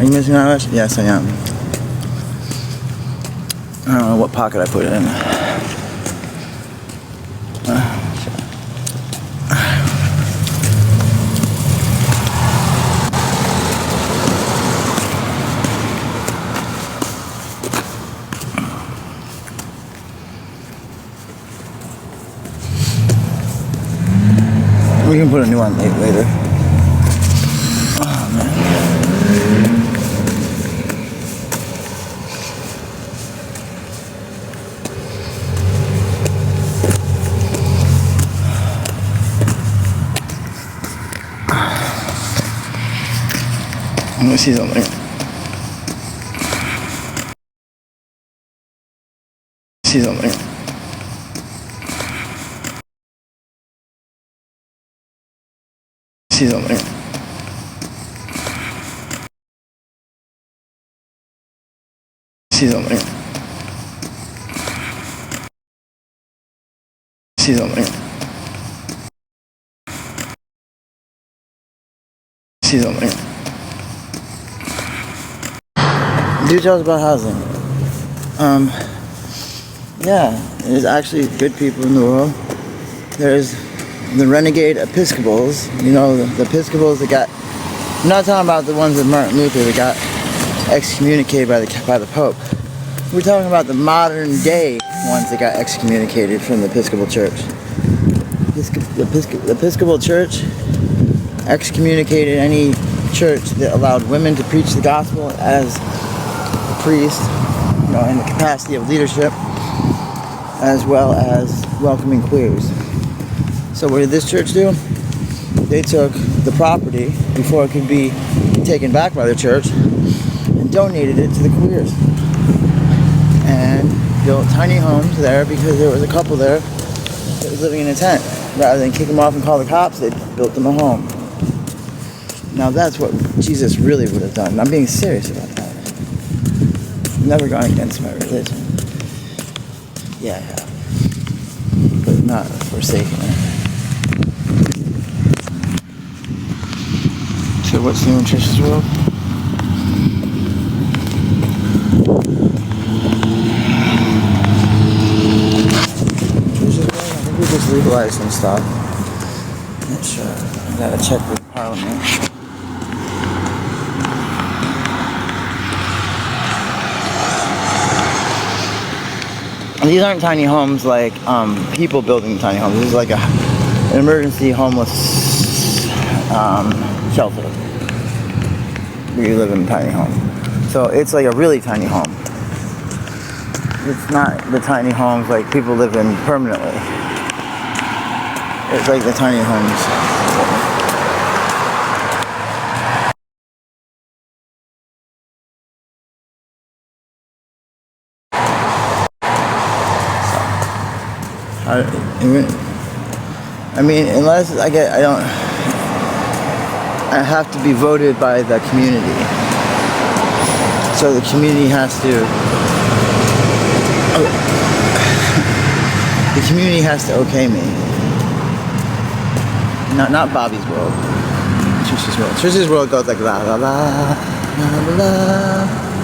Are you missing out? Yes, I am. I don't know what pocket I put it in. We can put a new one later. Oh, man. Let me see something. See something. See something. See something. See something. See something. Details about housing. Yeah, there's actually good people in the world. There's the renegade Episcopals. You know, the Episcopals that got... I'm not talking about the ones with Martin Luther that got excommunicated by the Pope. We're talking about the modern day ones that got excommunicated from the Episcopal Church. The Episcopal Church excommunicated any church that allowed women to preach the gospel as a priest, you know, in the capacity of leadership, as well as welcoming queers. So what did this church do? They took the property before it could be taken back by the church and donated it to the queers. And built tiny homes there because there was a couple there that was living in a tent. Rather than kick them off and call the cops, they built them a home. Now that's what Jesus really would have done. And I'm being serious about that. I've never gone against my religion. Yeah. But not forsaking it. So what's new in Trish's world? Trish's world? I think we just legalized some stuff. Not sure. I gotta check with Parliament. These aren't tiny homes like people building tiny homes. This is like an emergency homeless shelter where you live in a tiny home. So it's like a really tiny home. It's not the tiny homes like people live in permanently. It's like the tiny homes. I mean, unless I have to be voted by the community. So the community has to, the community has to okay me. Not Bobby's world. Trish's world. Trish's world goes like la la la, la la la,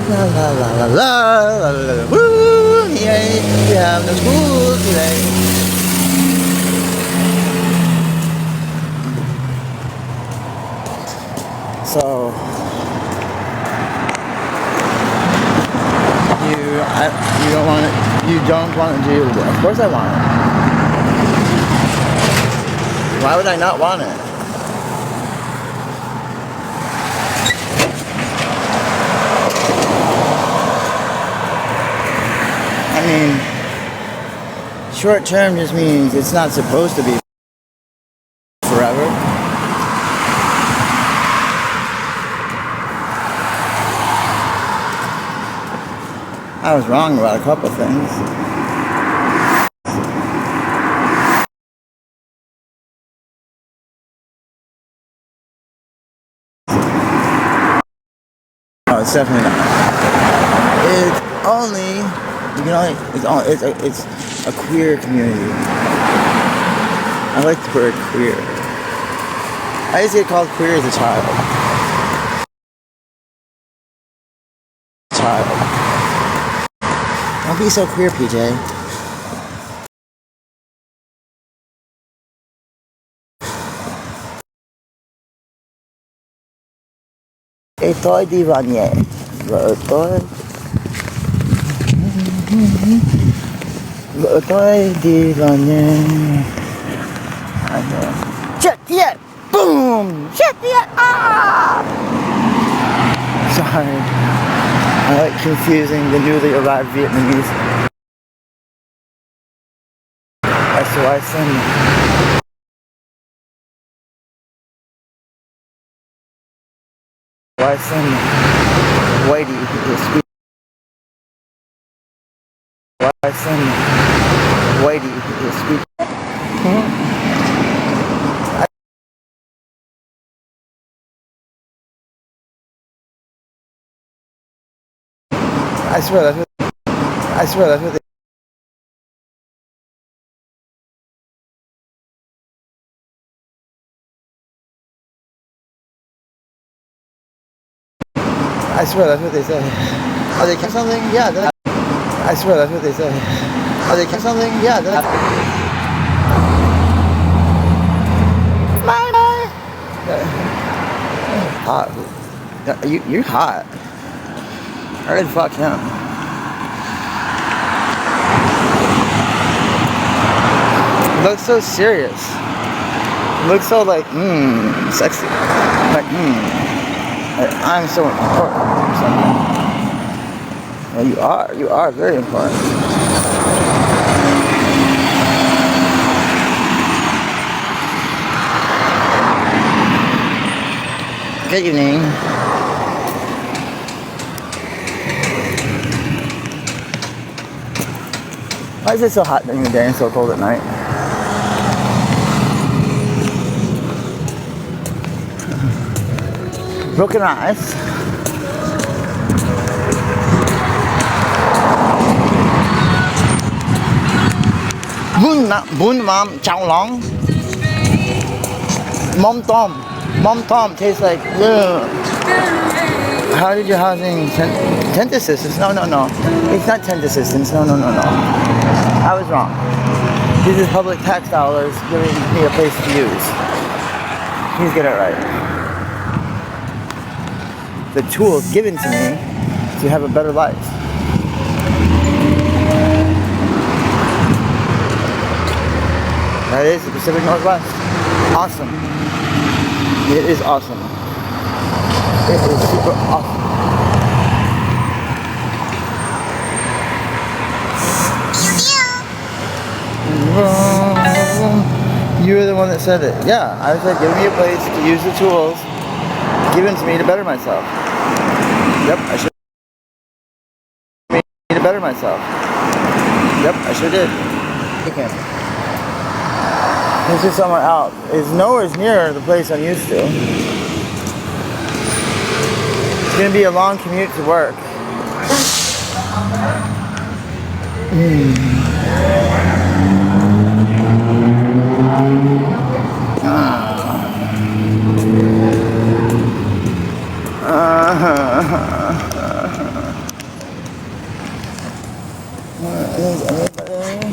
la la la la, la la la, woo, yay, we have no school today. So you don't want it. You don't want to do it. Of course I want it. Why would I not want it? I mean, short term just means it's not supposed to be forever. I was wrong about a couple things. No, it's definitely not. It's only, you can only, it's a queer community. I like the word queer. I used to get called queer as a child. child. Don't be so queer, PJ. Ito'y divanye. Ito'y divanye. Shut the boom! Shut the ah! Sorry. I like confusing the newly arrived Vietnamese. So I send Whitey to speak. I send Whitey to speak. I swear that's what they. I swear that's what they say. Are they something? Yeah. I swear that's what they say. Are they something? Yeah. Hot. You're hot. Alright, fuck him. Looks so serious. Looks so like, sexy. Like, I'm so important or something. Well, you are very important. Good evening. Why is it so hot during the day and so cold at night? Broken eyes. Bun mam chow long. Mom tom. Mom tom tastes like. How did your housing tent assistance? No. It's not tent assistance. No. I was wrong. This is public tax dollars giving me a place to use. Please get it right. The tools given to me to have a better life. That is the Pacific Northwest. Awesome. It is awesome. It is super awesome. You were the one that said it. Yeah, I said give me a place to use the tools given to me to better myself. Yep, I should. To better myself. Yep, I sure did. Okay. This is somewhere else. It's nowhere near the place I'm used to. It's gonna be a long commute to work. Is anybody?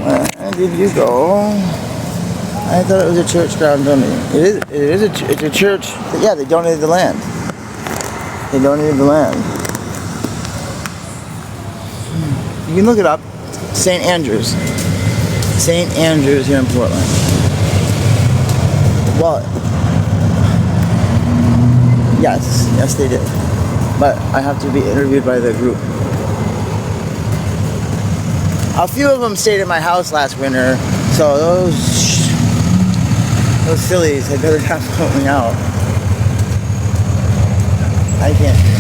Where did you go? I thought it was a church ground building. It's a church. Yeah, they donated the land. They donated the land. You can look it up. St. Andrews. St. Andrews here in Portland. Well, yes they did. But I have to be interviewed by the group. A few of them stayed at my house last winter, so those sillies had better not put me out. I can't.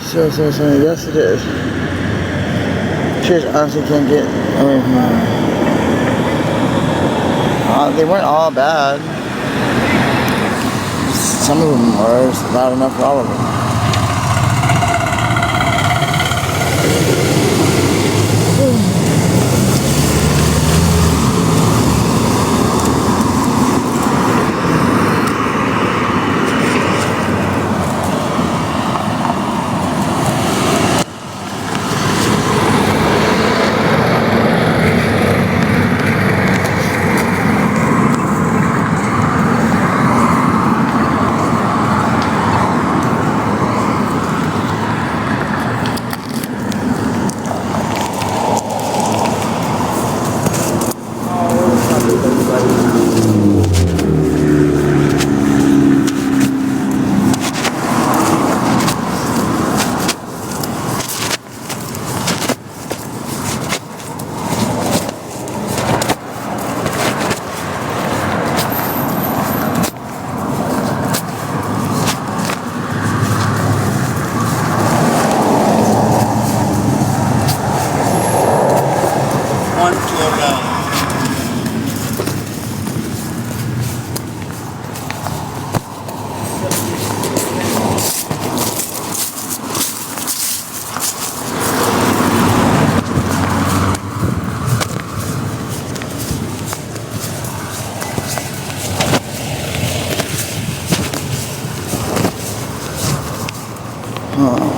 So, yes it is. Church honestly can't get away from that. They weren't all bad. Some of them were loud enough for all of them.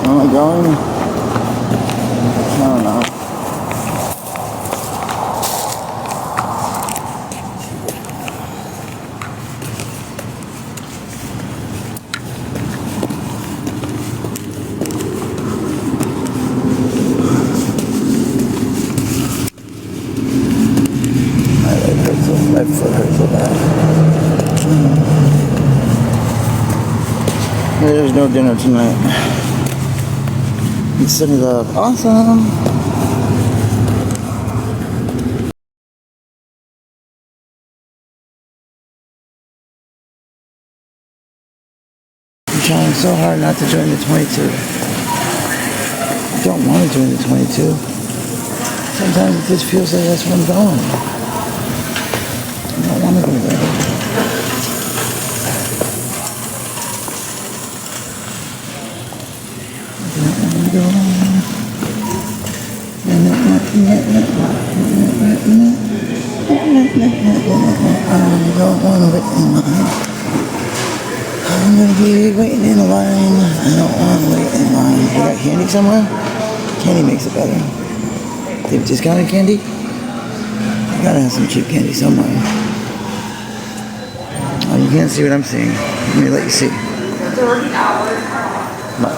Where am I going? I don't know. My foot hurts so bad. There's no dinner tonight. It's Sunny Love. Awesome. I'm trying so hard not to join the 22. I don't want to join the 22. Sometimes it just feels like that's where I'm going. I don't want to go there. I don't want to wait in line. I'm going to be waiting in a line. I don't want to wait in line. You got candy somewhere? Candy makes it better. They have discounted candy? You gotta have some cheap candy somewhere. Oh, you can't see what I'm seeing. Let me let you see. No.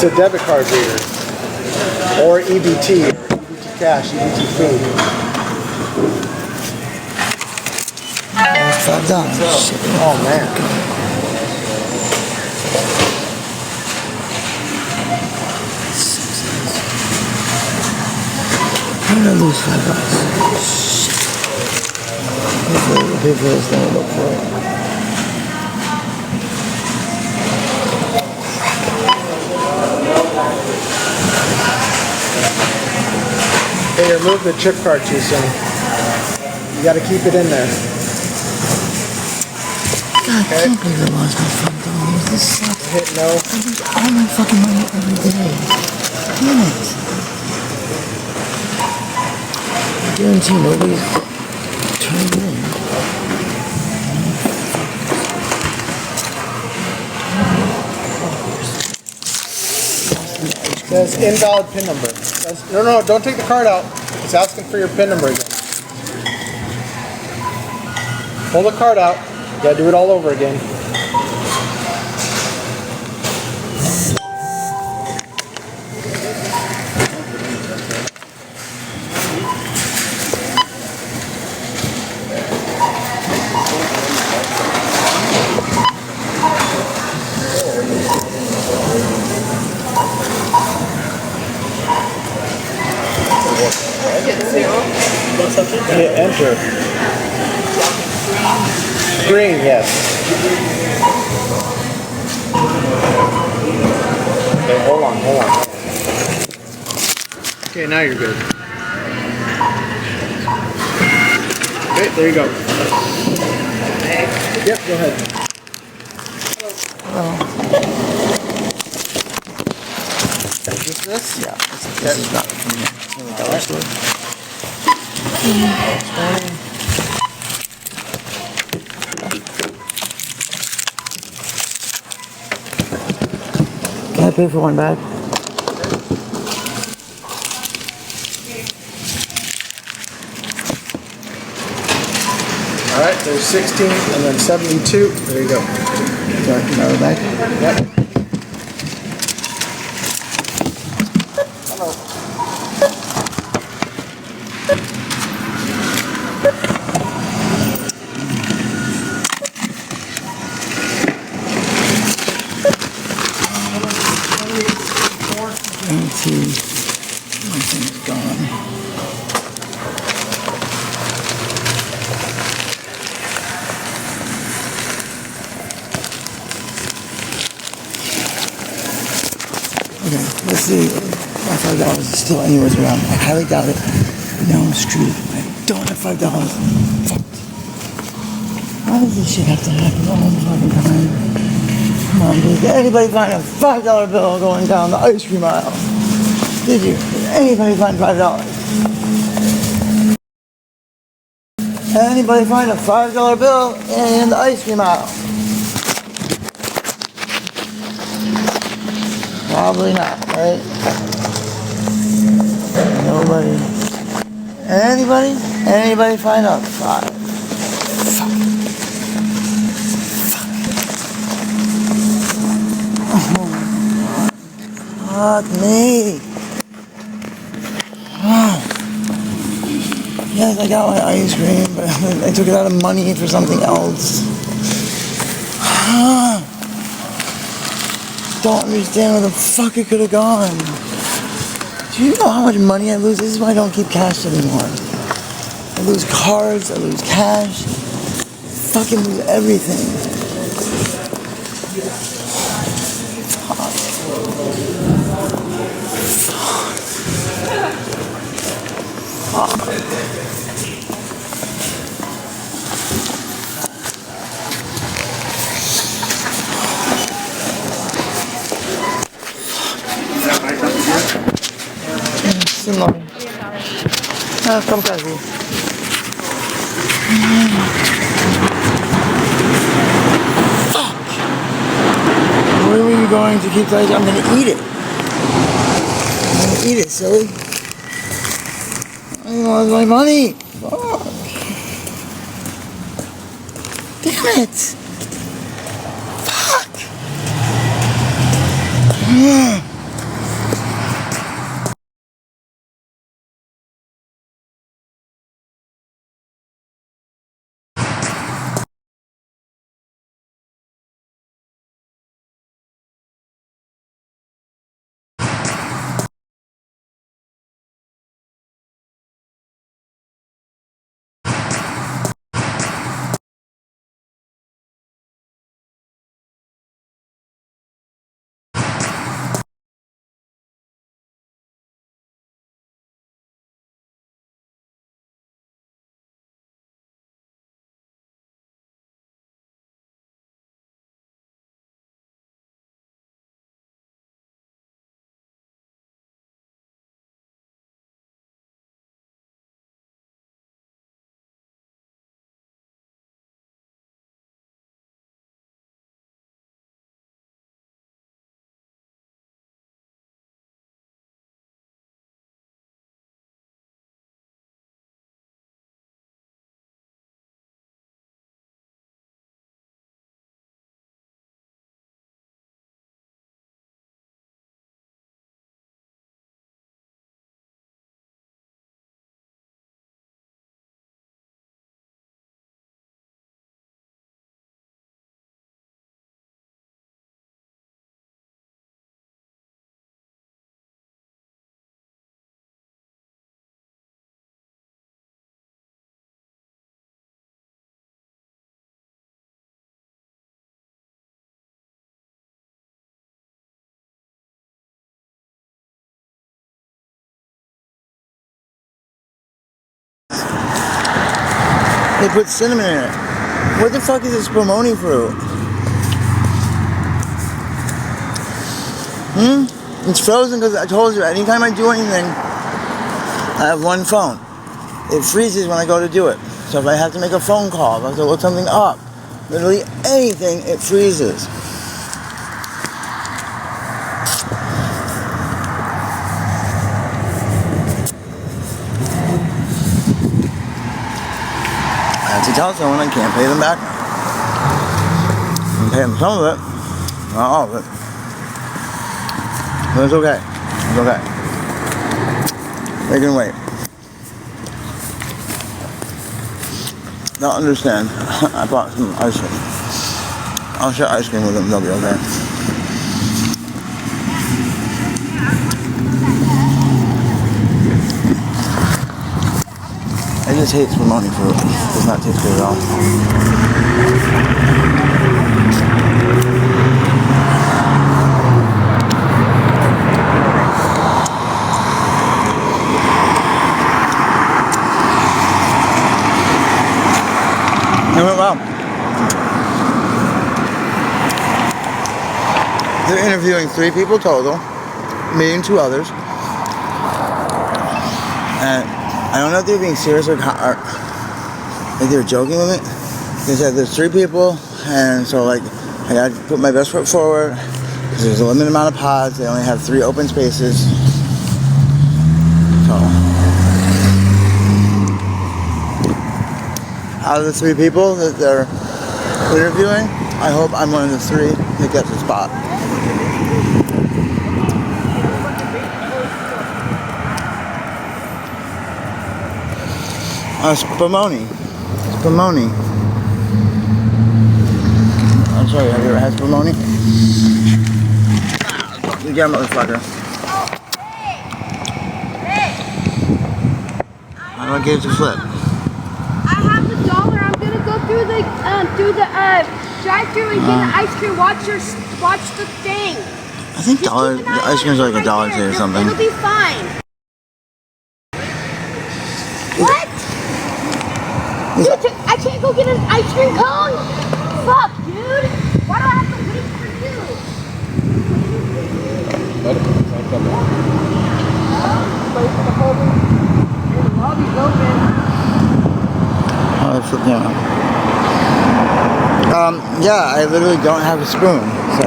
It's a debit card reader. Or EBT. EBT cash, EBT food. $5. Shit. Oh man. How did I lose $5? Shit. Pay for this thing, look for it. Hey, remove the chip card too soon. You gotta keep it in there. God, I can't believe I lost my $5. This sucks. Hit no. I lose all my fucking money every day. Damn it. I guarantee nobody's turned in. It says invalid PIN number. It says, no, don't take the card out. It's asking for your PIN number again. Pull the card out. You gotta do it all over again. Hit enter. Green, yes. Okay, hold on. Okay, now you're good. Okay, there you go. Yep, go ahead. Is this? Yeah, this is not from the dollar store. Can I pay for one bag? Alright, there's 16 and then 72. There you go. Sorry, another bag? Yep. Everything's gone. Okay, let's see. My $5 is still anywhere around. I highly doubt it. No, I'm screwed. I don't have $5. Fuck. Why does this shit have to happen all the fucking time? Come on, dude. Did anybody find a $5 bill going down the ice cream aisle? Did you? Did anybody find $5? Did anybody find a $5 bill in the ice cream aisle? Probably not, right? Nobody. Anybody? Anybody find a $5? Fuck me. Oh. Yes, I got my ice cream, but I took it out of money for something else. Don't understand where the fuck it could have gone. Do you know how much money I lose? This is why I don't keep cash anymore. I lose cards, I lose cash, fucking lose everything. Simone. Come così. Fuck! Where were you going to keep that? I'm gonna eat it. I'm gonna eat it, silly. I lost my money. Fuck. Damn it. Fuck. They put cinnamon in it. What the fuck is this spumoni fruit? It's frozen because I told you, anytime I do anything, I have one phone. It freezes when I go to do it. So if I have to make a phone call, if I have to look something up, literally anything, it freezes. I have to tell someone I can't pay them back now. I can pay them some of it, not all of it. But it's okay. It's okay. They can wait. They'll understand. I bought some ice cream. I'll share ice cream with them. They'll be okay. I just hate spumoni fruit. It does not taste good at all. It went well. They're interviewing 3 people total, me and 2 others. And I don't know if they're being serious or like they were joking with it. They said there's 3 people, and so like I gotta put my best foot forward because there's a limited amount of pods. They only have 3 open spaces. So out of the 3 people that they're interviewing, I hope I'm one of the 3 that gets a spot. Spumoni. Spumoni. I'm sorry, have you ever had spumoni? You get a motherfucker. How do I get it to flip? I have $1. I'm gonna go through the drive-through and get an ice cream. Watch the thing. I think the ice cream's like $1 or something. It'll be fine. What? Dude, I can't go get an ice cream cone? Fuck, dude. Why do I have to wait for you? Wait for the whole the lobby's open. Oh, it's flipping out. Yeah, I literally don't have a spoon, so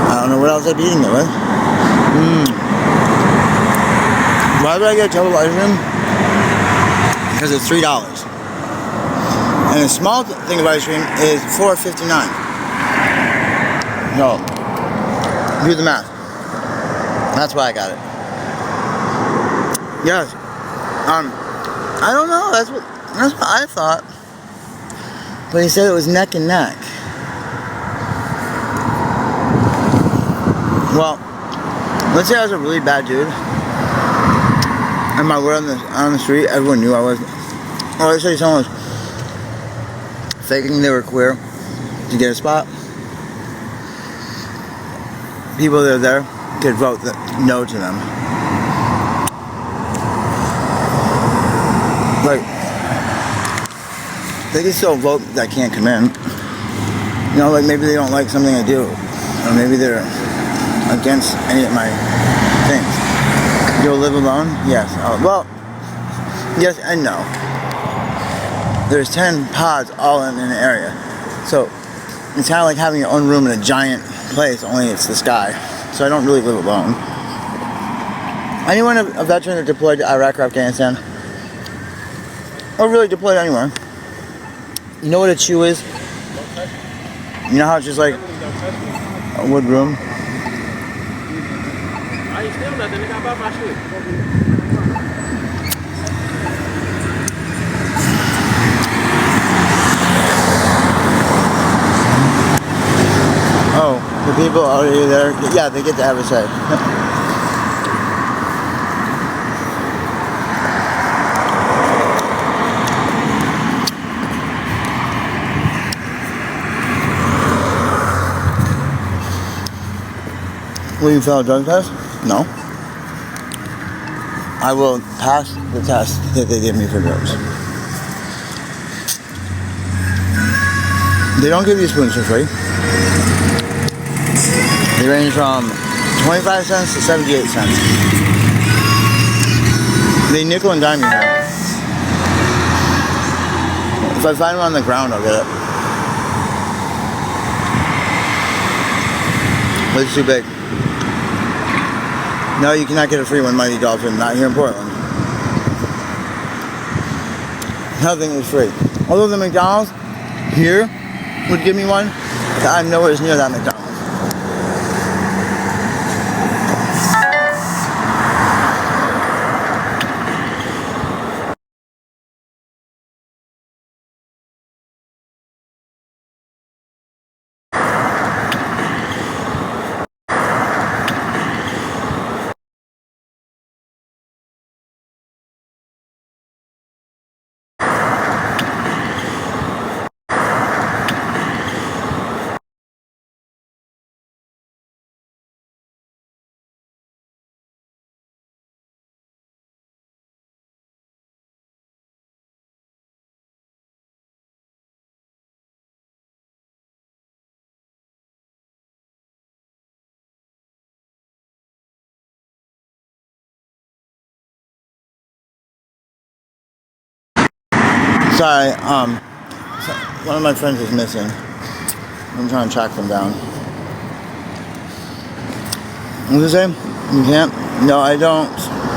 I don't know what else I'd be eating it with. Why would I get a tub of ice cream? Because it's $3. And a small thing of ice cream is $4.59. So, do the math. That's why I got it. Yes. I don't know. That's what I thought. But he said it was neck and neck. Well, let's say I was a really bad dude. And my word on the street, everyone knew I was. Or let's say someone was faking they were queer to get a spot. People that are there could vote no to them. Like, they can still vote that can't come in. You know, like maybe they don't like something I do. Or maybe they're against any of my things. You'll live alone? Yes. Well, yes and no. There's 10 pods all in an area. So, it's kind of like having your own room in a giant place, only it's the sky. So I don't really live alone. Anyone a veteran that deployed to Iraq or Afghanistan? Or really deployed anywhere? You know what a chew is? You know how it's just like a wood room? Oh, the people already there, yeah, they get to have a say. Will you fail a drug test? No. I will pass the test that they give me for drugs. They don't give you spoons for free. They range from 25 cents to 78 cents. They nickel and dime you here. If I find one on the ground, I'll get it. But it's too big. No, you cannot get a free one, Mighty Dolphin. Not here in Portland. Nothing is free. Although the McDonald's here would give me one, I'm nowhere near that McDonald's. Sorry, one of my friends is missing. I'm trying to track them down. What did you say? You can't? No, I don't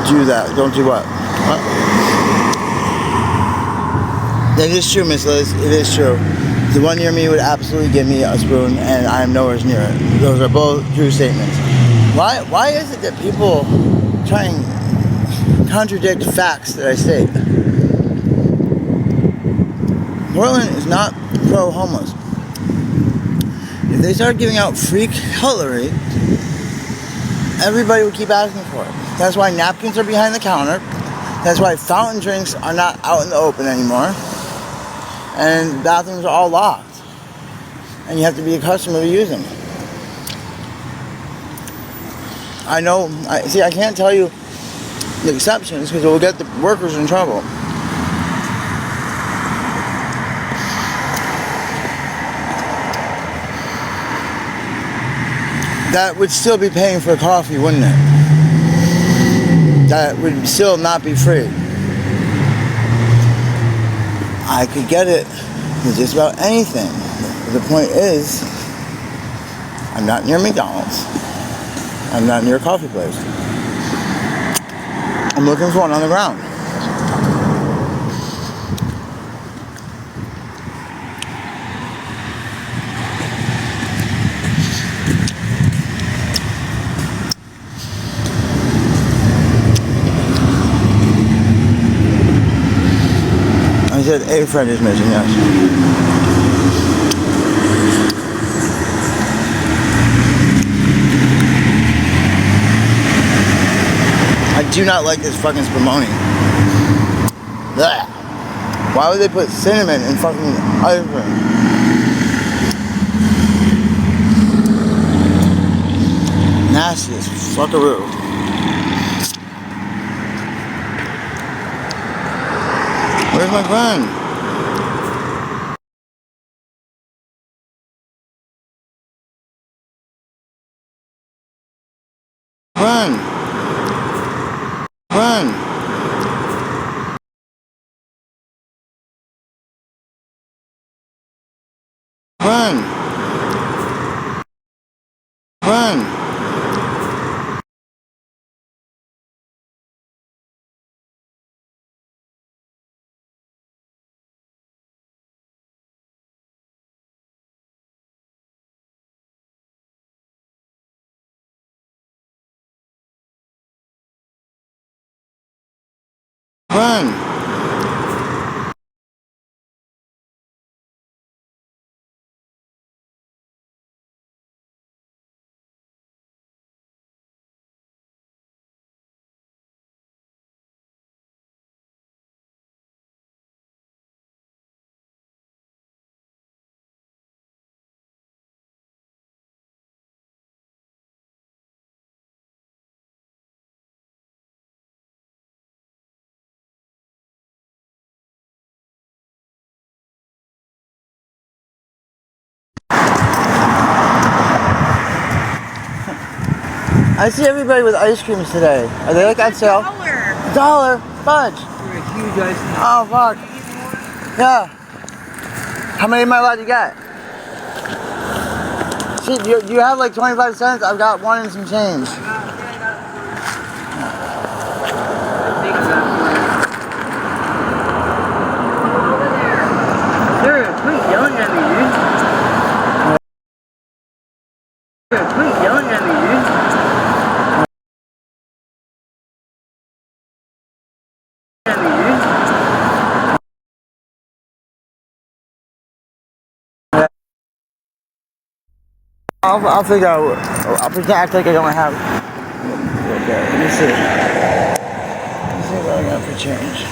do that. Don't do what? That is true, Miss Liz. It is true. The one near me would absolutely give me a spoon, and I am nowhere near it. Those are both true statements. Why is it that people try and contradict facts that I state? Portland is not pro-homeless. If they started giving out free cutlery, everybody would keep asking for it. That's why napkins are behind the counter. That's why fountain drinks are not out in the open anymore. And bathrooms are all locked. And you have to be a customer to use them. I know, I can't tell you the exceptions because it will get the workers in trouble. That would still be paying for coffee, wouldn't it? That would still not be free. I could get it with just about anything. The point is, I'm not near McDonald's. I'm not near a coffee place. I'm looking for one on the ground. I said a friend is missing, yes. I do not like this fucking spumoni. Blech. Why would they put cinnamon in fucking ice cream? Nasty as fuckaroo. Where's my friend? Run! Run! Run! Run! Run! I see everybody with ice creams today. Are they like on sale? $1. Fudge. You're a huge ice cream. Oh, fuck. Yeah. How many am I allowed to get? See, do you have like 25 cents? I've got one and some change. Quit yelling at me, dude. Quit yelling at me, dude. I'll figure out. I'll pretend act like I don't have. Okay, let me see. Let me see what I got for change.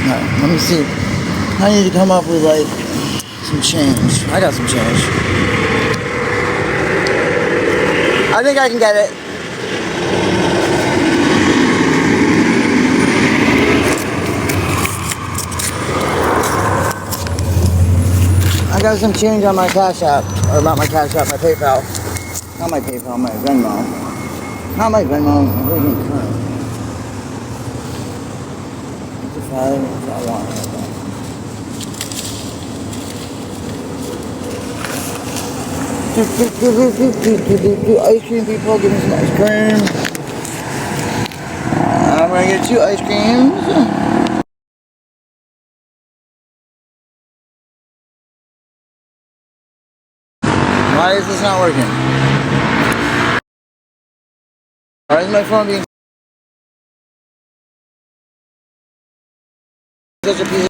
No, let me see. I need to come up with like some change. I got some change. I think I can get it. I got some change on my Cash App, or not my Cash App, my PayPal. Not my PayPal, my Venmo. Not my Venmo, my freaking current. 55, I want it. Ice cream people, give me some ice cream. I'm gonna get 2 ice creams. Why is this not working? Why is my phone being such a piece of...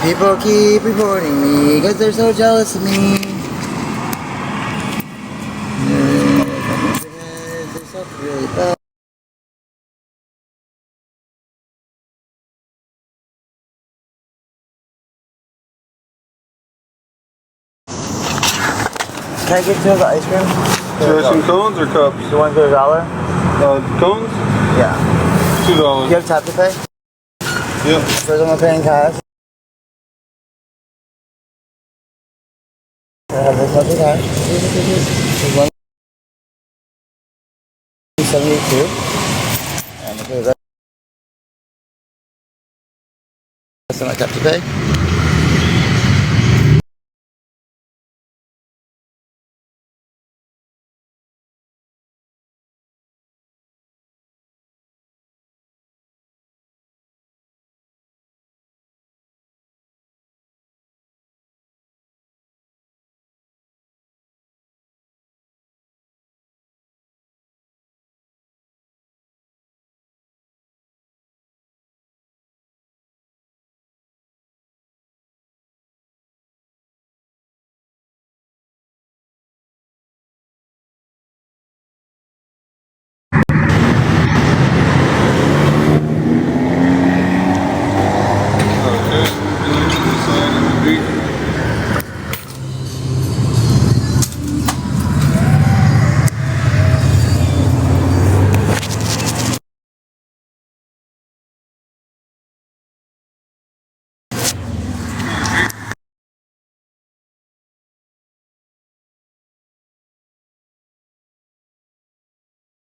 People keep reporting me because they're so jealous of me. They suck really bad. Can I get 2 of the ice cream? Should I have some cones or cups? The one for $1? Cones? Yeah. $2. Do you have tap to pay? Yep. First I'm gonna pay in cash. I have this much in cash. This is 172. And okay, the rest of my tap to pay.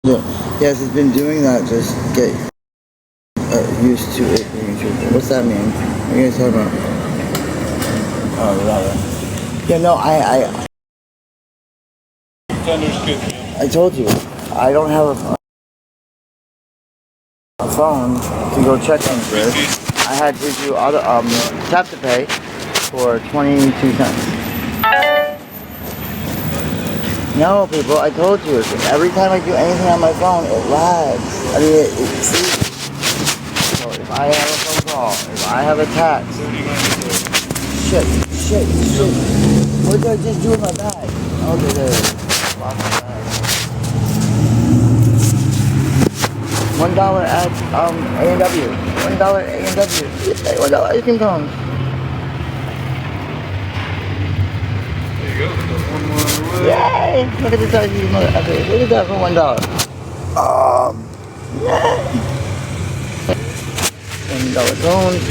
Yeah. Yes, it's been doing that. Just get used to it being truthful. What's that mean? What are you guys talking about? Oh, rather. Yeah, no, I told you, I don't have a phone to go check on this. I had to do auto, tap to pay for 22 cents. No, people, I told you, every time I do anything on my phone, it lags. I mean, it freezes. So if I have a phone call, if I have a text, shit. What did I just do with my bag? Okay, there it is. Lost my bag. $1 at A&W. $1 A&W. $1 ice cream cones. Yay! Look at the size of these motherfuckers. Look at that for $1. Yay! $1 cones.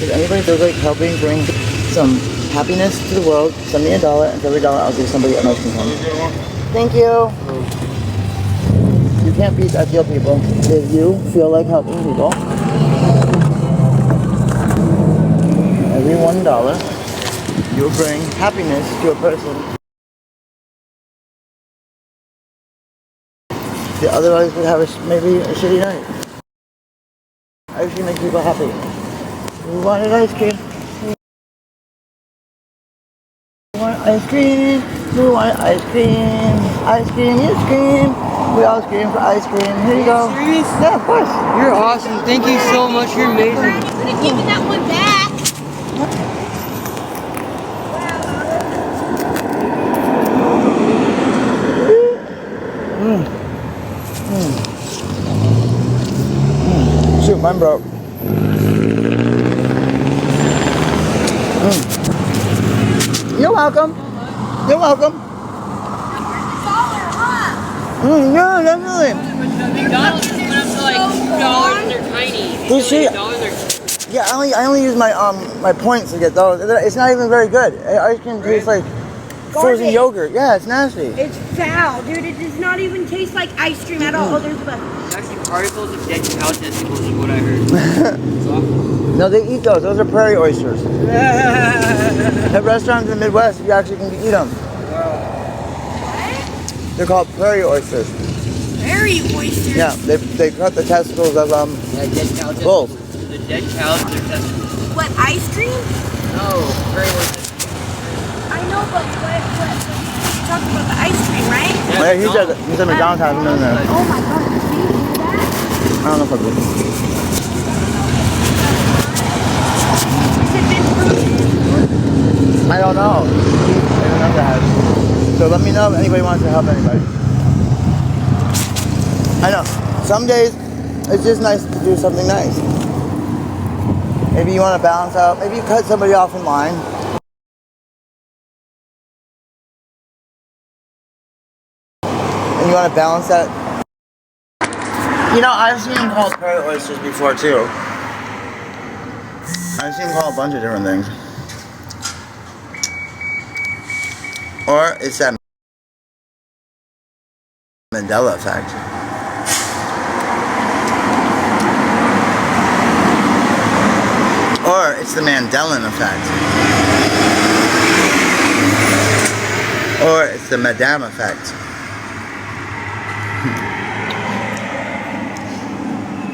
If anybody feels like helping bring some happiness to the world, send me $1, and for every dollar I'll give somebody a nice cone. Thank you. You can't beat ideal people. If you feel like helping people, every $1 you'll bring happiness to a person that otherwise would have maybe a shitty night. Ice cream makes people happy. We wanted ice cream. We want ice cream. We want ice cream. Ice cream, you scream. We all scream for ice cream. Here you go. Serious? Yeah, of course. You're awesome. Thank you so much. You're amazing. I'm gonna give you that one back. Shoot, mine broke. You're welcome. You're welcome. Yeah, definitely. McDonald's just went up to like $2 and they're tiny. Who's she? $1, Yeah, I only use my my points to get those. It's not even very good. Ice cream tastes like frozen Garbage. yogurt. Yeah, it's nasty. It's foul, dude. It does not even taste like ice cream at all. Oh, there's the It's actually particles of dead cow testicles is what I heard. It's awful. No, they eat those. Those are prairie oysters. At restaurants in the Midwest, you actually can eat them. They're called prairie oysters. berry oysters. Yeah, they cut the testicles of Yeah, dead cow bulls. testicles. The dead cows, their testicles. What, ice cream? No, very oysters. I know, but what? You're talking about the ice cream, right? Yeah, he said McDonald's has them in there. Oh my god, did you do that? I don't know if I did. Has it been proven? I don't know. I don't know that. So let me know if anybody wants to help anybody. I know. Some days it's just nice to do something nice. Maybe you want to balance out. Maybe you cut somebody off in line. And you want to balance that. You know, I've seen them called prairie oysters before too. I've seen them called a bunch of different things. Or it's that Mandela effect. Or it's the Mandela effect. Or it's the Madame effect.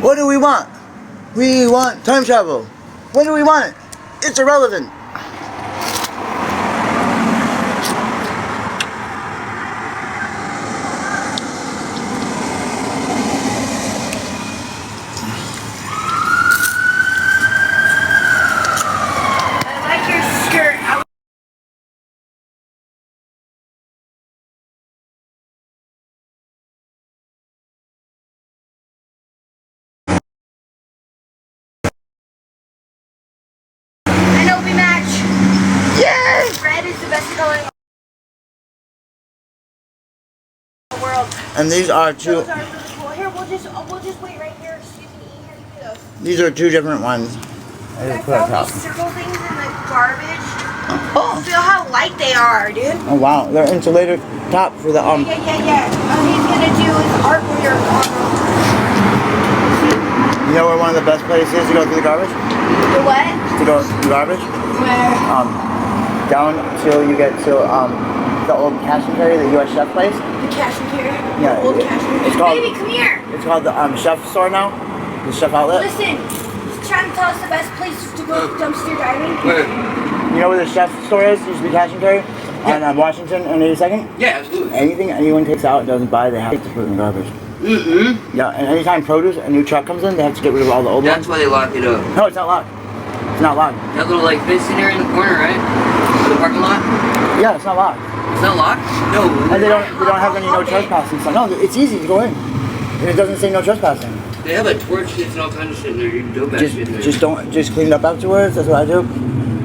What do we want? We want time travel. When do we want it? It's irrelevant. Red is the best color in the world. And these are two. Those are really cool. Here, we'll just wait right here. Excuse me. Here, give me those. These are two different ones. I I just put on found top. these circle things in the garbage. Oh. Feel how light they are, dude. Oh wow, they're insulated top for the Yeah. He's gonna do his art for your You know where one of the best places is to go through the garbage? The what? To go through the garbage? Where? Down till you get to the old cash and carry, the U.S. Chef place. The cash and carry. Yeah, Old cash and carry. it's called- Baby, come here. It's called the Chef store now. The Chef outlet. Listen. He's trying to tell us the best place to go dumpster diving. You know where the Chef store is? Used to be cash and carry on Washington and 82nd. Yeah, absolutely. Anything anyone takes out and doesn't buy, they have to put in the garbage. Mm-hmm. Yeah, and anytime produce, a new truck comes in, they have to get rid of all the old That's ones. why they lock it up. No, it's not locked. It's not locked. That little like fencing area in the corner, right? The parking lot? Yeah, it's not locked. It's not locked? No. And they don't have any no trespassing stuff. No, it's easy to go in. And it doesn't say no trespassing. They have a torch kits and all kinds of shit in there. You can do bad shit in there. Just clean it up afterwards. That's what I do.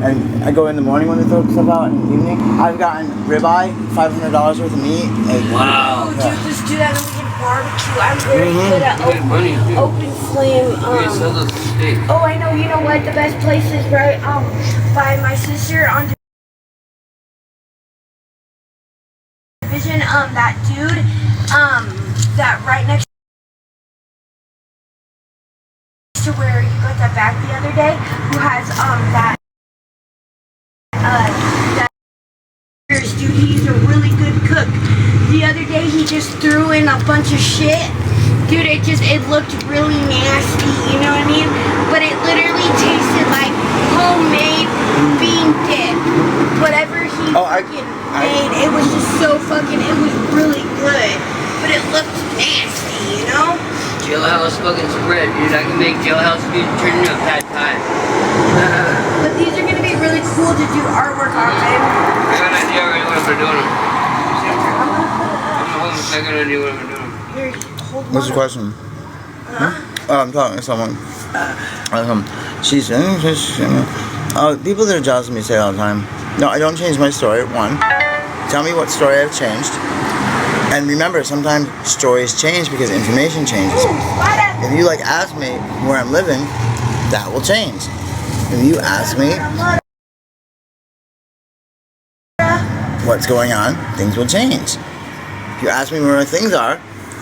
and I go in the morning when they throw stuff out, and in the evening, I've gotten ribeye, $500 worth of meat. Wow. Oh, dude, let's do that and we can barbecue. I'm very good at Good money, too. open flame. We can sell those steak. Oh, I know. You know what? The best place is right by my sister on Division. That dude, that right next to where you got that back the other day, who has that dude. He's a really good cook. The other day he just threw in a bunch of shit. Dude, it looked really nasty, you know what I mean? But it literally tasted like homemade bean dip. Whatever he made, it was just so it was really good. But it looked nasty, you know? Jailhouse fucking spread, dude. I can make jailhouse food turn into a pad thai. But these are gonna be really cool to do artwork on, babe. I got an idea already what I'm doing. I got an idea what I'm doing. Here, hold on. What's the question? Oh, I'm talking to someone. She said, people that are jealous of me say all the time, no, I don't change my story. One, tell me what story I've changed. And remember, sometimes stories change because information changes. If you ask me where I'm living, that will change. If you ask me what's going on, things will change. If you ask me where things are,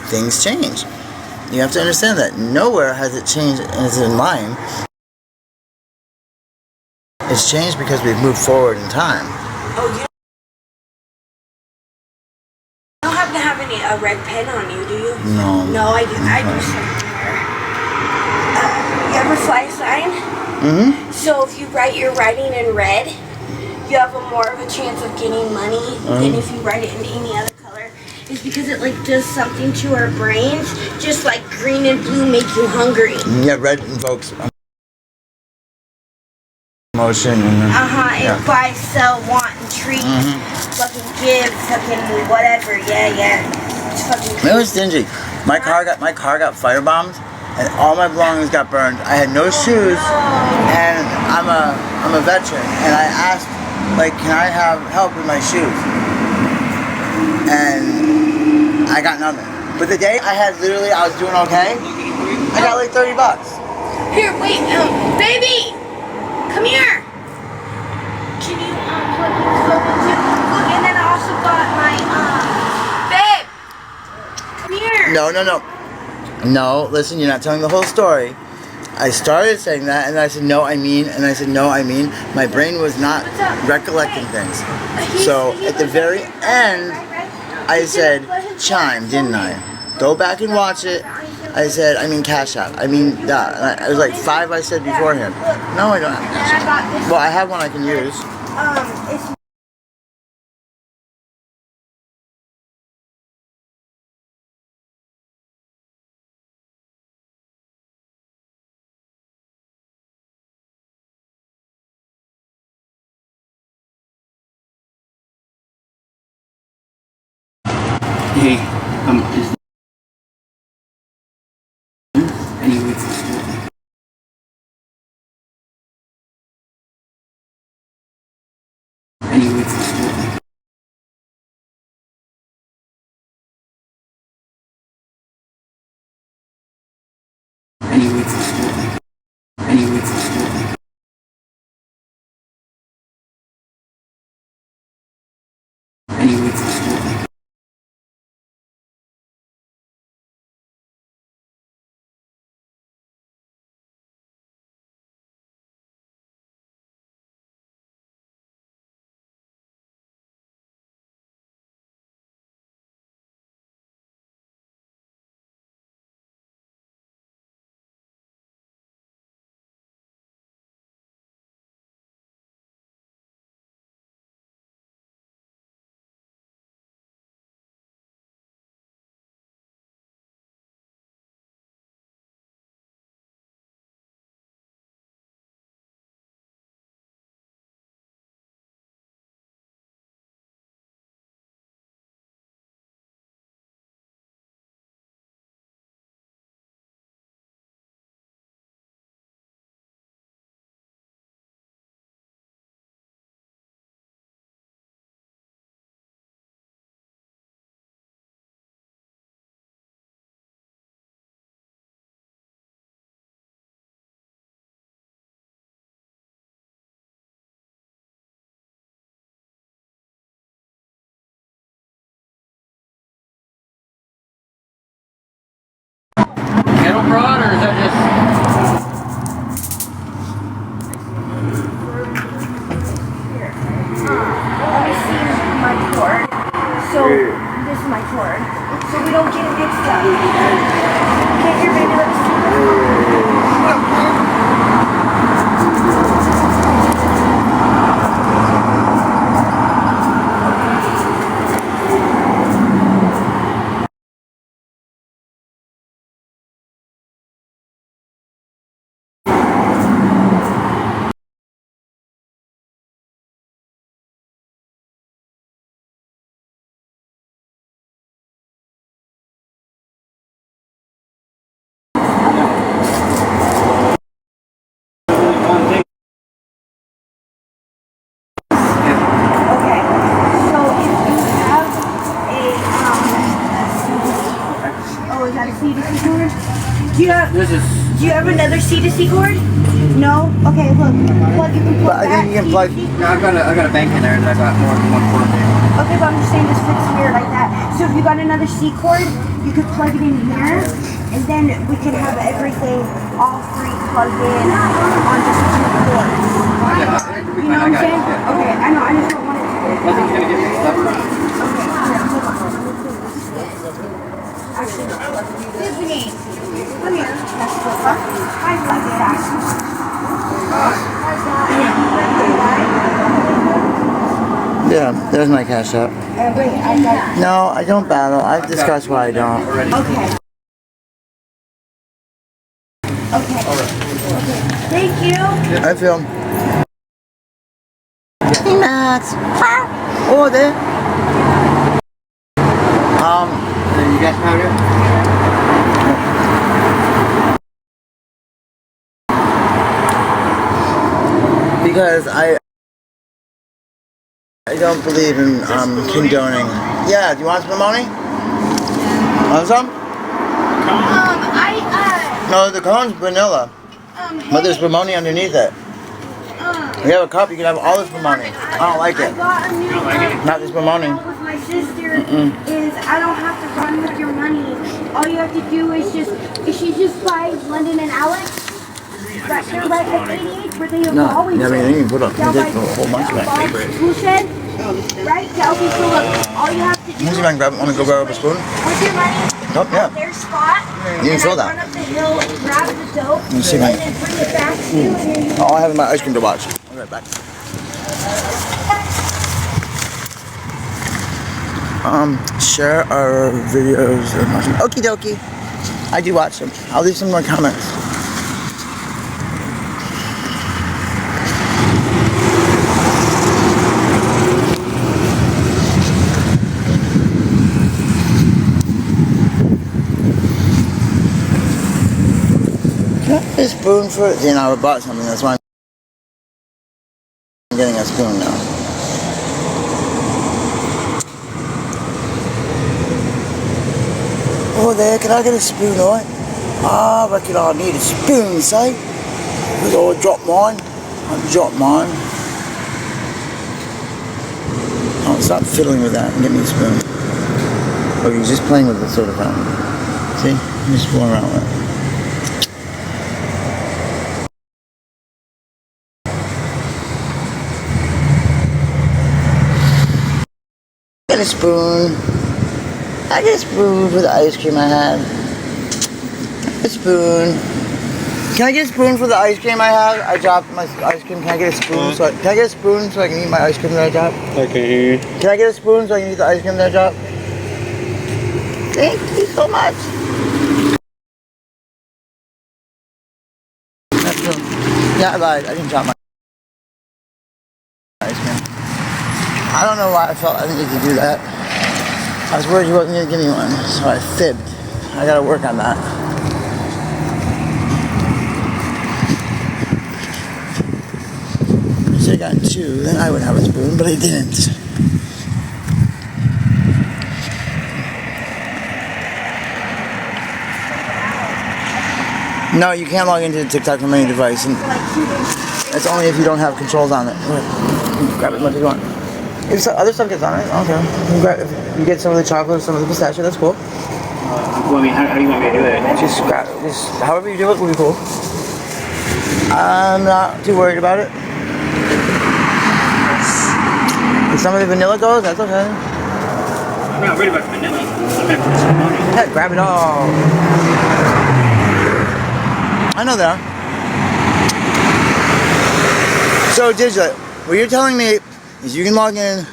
things change. You have to understand that nowhere has it changed and is in line. It's changed because we've moved forward in time. Oh, you don't happen to have a red pen on you, do you? No. No, I do. I do somewhere. You ever fly a sign? Mm-hmm. So if you write your writing in red, you have more of a chance of getting money than if you write it in any other color. It's because it does something to our brains, just like green and blue make you hungry. Yeah, red invokes emotion. And, buy, sell, want, and treat. Fucking give, fucking whatever. Yeah. It's fucking. It was stingy. My car got firebombed, and all my belongings got burned. I had no shoes, and I'm a veteran, and I asked, can I have help with my shoes? And I got nothing. But the day I was doing okay, I got $30. Here, wait, baby, come here. Can you plug this phone into? Look, and then I also got my babe. Come here. No, listen, you're not telling the whole story. I started saying that, and I said, no, I mean, and I said, no, I mean. My brain was not recollecting things. So, at the very end, I said, chime, didn't I? Go back and watch it. I said, I mean Cash App. I mean that. It was 5 I said beforehand. No, I don't have Cash App. Well, I have one I can use. It's Hey, anyway. real broad, or is that just... Let me see my cord. So, this is my cord. So we don't get it mixed up. Okay, here, baby, let me see. Okay, so if you have a, oh, is that a C2C cord? Do you have another C2C cord? No? Okay, look, you can plug But I think you can plug. No, I got a bank in there, and I got more than one cord there. Okay, but I'm just saying this fits here like that. So if you got another C cord, you could plug it in here, and then we could have everything all three plugged in on just two cords. You know what I'm saying? Okay, I know, I just don't want it to get Nothing's gonna get mixed up. Actually, Tiffany, come here. I like that. Yeah, there's my cash app. Wait, I got. No, I don't battle. I've discussed why I don't. Okay. Okay. Thank you. I feel. Hey, Max. Oh, there. You guys have it? Because I don't believe in condoning. Yeah, do you want some money? Want some? No, the cone's vanilla. But there's Pomoni underneath it. If you have a cup, you can have all this Pomoni. I don't like it. I got a new Not this Pomoni. with my sister is I don't have to run with your money. All you have to do is she just buys London and Alex. Right, they're right at 88 where they have No, always I mean, been. you can put up. You Down can by take a whole bunch of it. Tool shed, right? Yeah, okay, so look, all you have to do Let me see if I can grab it. Want me to go grab a spoon? with your money, Oh, yeah. their spot, You can and fill I that. run up the hill, grab the dope, me see if I and then bring it back to you, and then you Oh, I have my ice cream to watch. I'll be right back. Share our videos. Okie dokie. I do watch them. I'll leave some more comments. Can I get a spoon for it? You know, I bought something. That's why I'm getting a spoon now. Oh, there, can I get a spoon, all right? I reckon I need a spoon, say. Because I'll drop mine. I'll drop mine. Oh, stop fiddling with that and get me a spoon. Oh, you're just playing with the soda fountain. See? I'm just fooling around with it. Get a spoon. I get a spoon for the ice cream I had. A spoon. Can I get a spoon for the ice cream I have? I dropped my ice cream. Can I get a spoon? Can I get a spoon so I can eat my ice cream that I dropped? I can hear you. Can I get a spoon so I can eat the ice cream that I dropped? Thank you so much. That's true. Yeah, I lied. I didn't drop my ice cream. I don't know why I felt I needed to do that. I was worried you wasn't going to give me one, so I fibbed. I gotta work on that. If I had gotten two, then I would have a spoon, but I didn't. No, you can't log into TikTok from any device, and that's only if you don't have controls on it. Grab it as much as you want. If other stuff gets on it, okay. If you get some of the chocolate, some of the pistachio, that's cool. Well, I mean, how do you want me to do it? Just however you do it will be cool. I'm not too worried about it. If some of the vanilla goes, that's okay. I'm not worried about vanilla. I'm not for some money. Heck, grab it all. I know that. So, Digital, what you're telling me is you can log in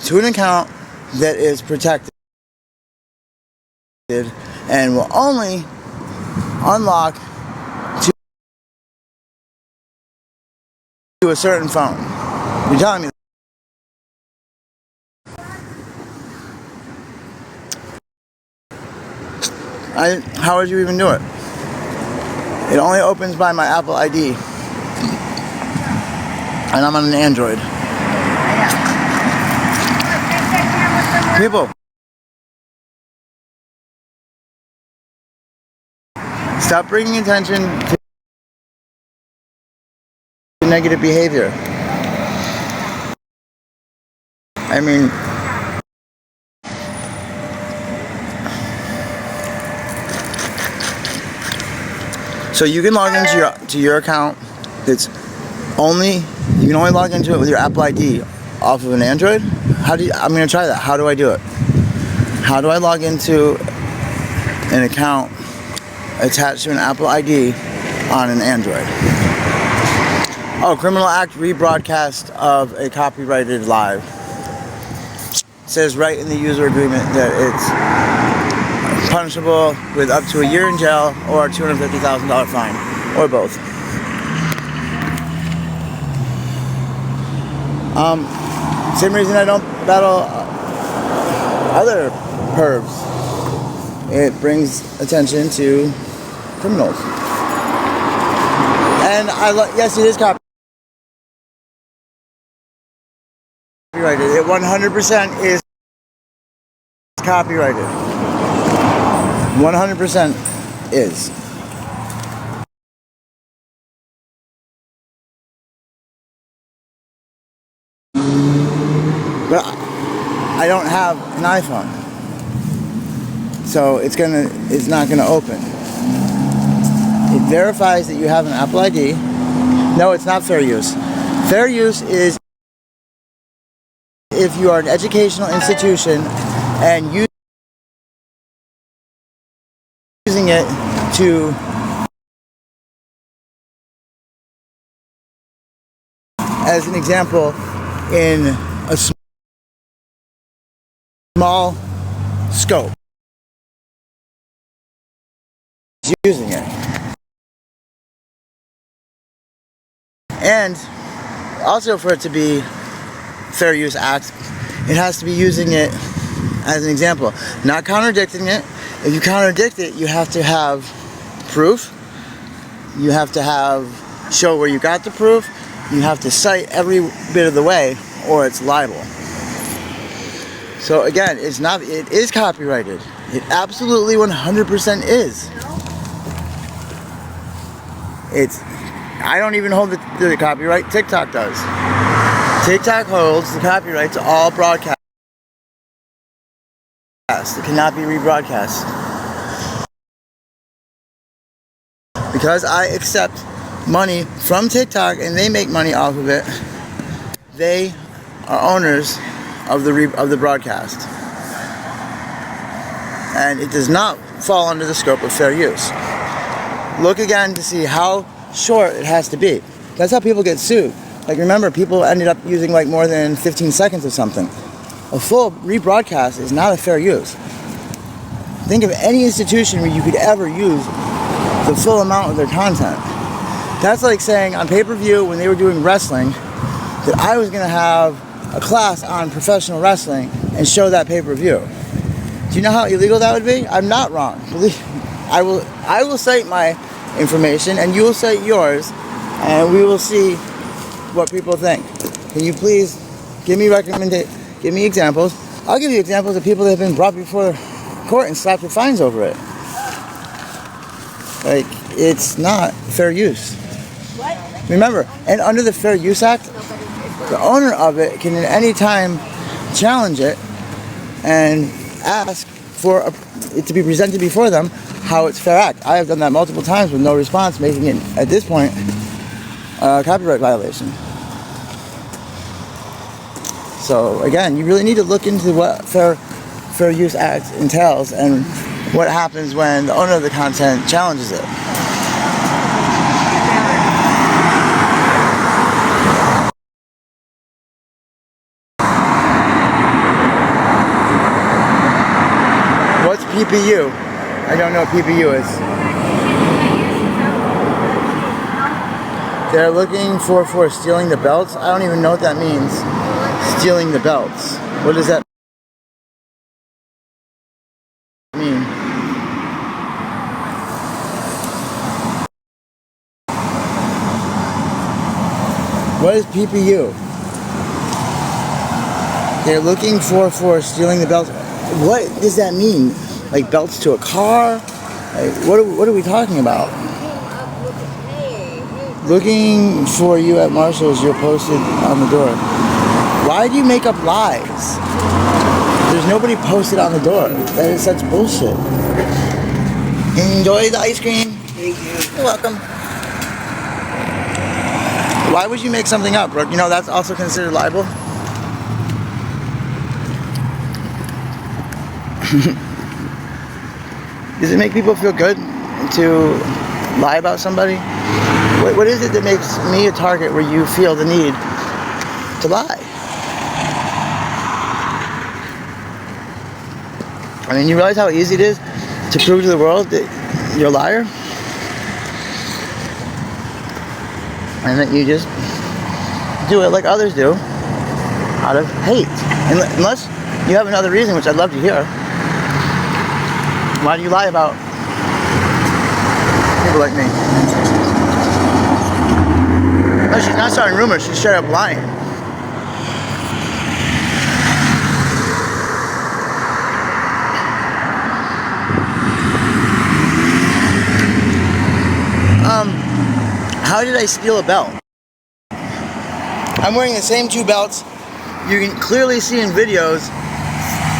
to an account that is protected and will only unlock to a certain phone. You're telling me how would you even do it? It only opens by my Apple ID. And I'm on an Android. People, stop bringing attention to negative behavior. I mean, so you can log into your account. You can only log into it with your Apple ID off of an Android. I'm gonna try that. How do I do it? How do I log into an account attached to an Apple ID on an Android? Oh, criminal act rebroadcast of a copyrighted live. It says right in the user agreement that it's punishable with up to a year in jail or a $250,000 fine, or both. Same reason I don't battle other pervs. It brings attention to criminals. And yes, it is copyrighted. It 100% is copyrighted. 100% is. But I don't have an iPhone, so it's not gonna open. It verifies that you have an Apple ID. No, it's not fair use. Fair use is if you are an educational institution and using it to as an example in a small scope, using it. And also, for it to be fair use act, it has to be using it as an example, not contradicting it. If you contradict it, you have to have proof. You have to show where you got the proof. You have to cite every bit of the way, or it's libel. So again, it is copyrighted. It absolutely 100% is. I don't even hold the copyright. TikTok does. TikTok holds the copyright to all broadcasts. It cannot be rebroadcast. Because I accept money from TikTok and they make money off of it, they are owners of the broadcast. And it does not fall under the scope of fair use. Look again to see how short it has to be. That's how people get sued. Like, remember, people ended up using like more than 15 seconds of something. A full rebroadcast is not a fair use. Think of any institution where you could ever use the full amount of their content. That's like saying on pay-per-view, when they were doing wrestling, that I was going to have a class on professional wrestling and show that pay-per-view. Do you know how illegal that would be? I'm not wrong. Believe me. I will cite my information and you will cite yours, and we will see what people think. Can you please give me examples? I'll give you examples of people that have been brought before court and slapped with fines over it. Like, it's not fair use. What? Remember, and under the Fair Use Act, the owner of it can at any time challenge it and ask for it to be presented before them how it's fair act. I have done that multiple times with no response, making it, at this point, a copyright violation. So again, you really need to look into what Fair Use Act entails and what happens when the owner of the content challenges it. What's PPU? I don't know what PPU is. They're looking for stealing the belts? I don't even know what that means. Stealing the belts. What does that mean? What is PPU? They're looking for stealing the belts. What does that mean? Like belts to a car? Like, what are we talking about? Looking for you at Marshall's, you're posted on the door. Why do you make up lies? There's nobody posted on the door. That is such bullshit. Enjoy the ice cream. Thank you. You're welcome. Why would you make something up, Brooke? You know that's also considered libel. Does it make people feel good to lie about somebody? What is it that makes me a target where you feel the need to lie? I mean, you realize how easy it is to prove to the world that you're a liar? And that you just do it like others do, out of hate. Unless you have another reason, which I'd love to hear. Why do you lie about people like me? No, she's not starting rumors, she's straight up lying. How did I steal a belt? I'm wearing the same two belts you can clearly see in videos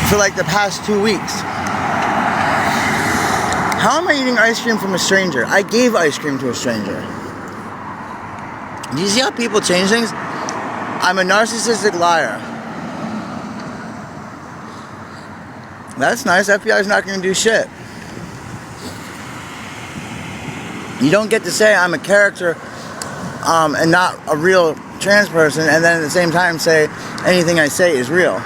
for like the past 2 weeks. How am I eating ice cream from a stranger? I gave ice cream to a stranger. Do you see how people change things? I'm a narcissistic liar. That's nice. FBI's not going to do shit. You don't get to say I'm a character and not a real trans person, and then at the same time say anything I say is real.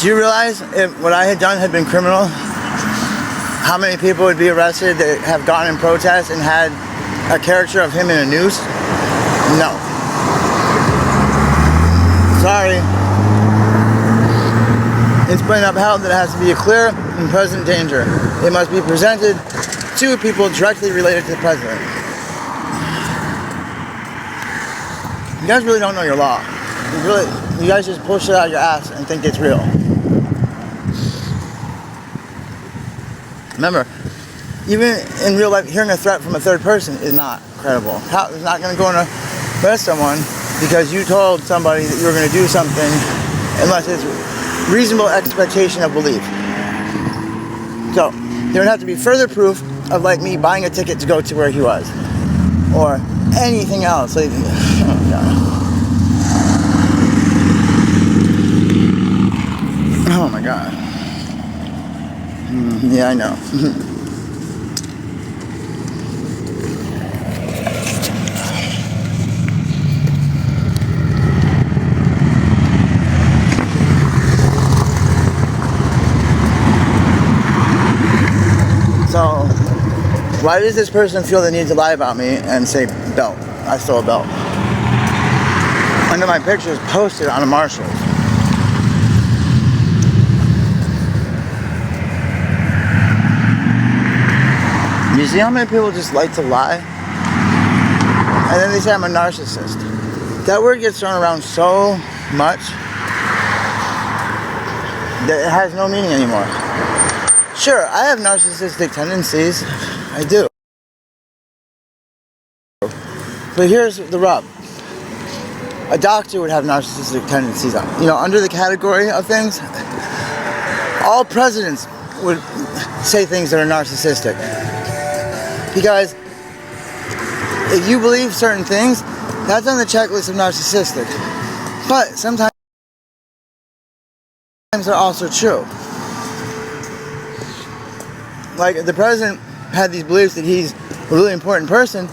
Do you realize if what I had done had been criminal, how many people would be arrested that have gone in protest and had a caricature of him in a noose? No. Sorry. It's been upheld that it has to be a clear and present danger. It must be presented to people directly related to the president. You guys really don't know your law. You guys just pull shit out of your ass and think it's real. Remember, even in real life, hearing a threat from a third person is not credible. It's not going to go and arrest someone because you told somebody that you were going to do something unless it's reasonable expectation of belief. So, there would have to be further proof of like me buying a ticket to go to where he was. Or anything else. Like, oh God. Oh my God. Yeah, I know. So, why does this person feel the need to lie about me and say belt? I stole a belt. Under my pictures posted on a Marshall's. You see how many people just like to lie? And then they say I'm a narcissist. That word gets thrown around so much that it has no meaning anymore. Sure, I have narcissistic tendencies. I do. But here's the rub. A doctor would have narcissistic tendencies. You know, under the category of things, all presidents would say things that are narcissistic. Because if you believe certain things, that's on the checklist of narcissistic. But sometimes they're also true. Like, if the president had these beliefs that he's a really important person,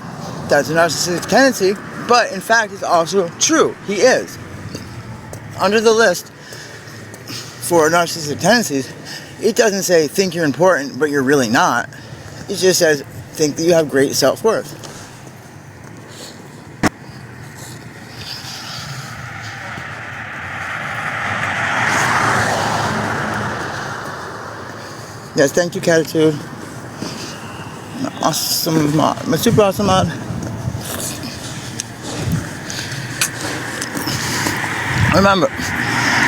that's a narcissistic tendency, but in fact it's also true. He is. Under the list for narcissistic tendencies, it doesn't say think you're important but you're really not. It just says think that you have great self-worth. Yes, thank you, Catitude. Awesome mod. My super awesome mod. Remember,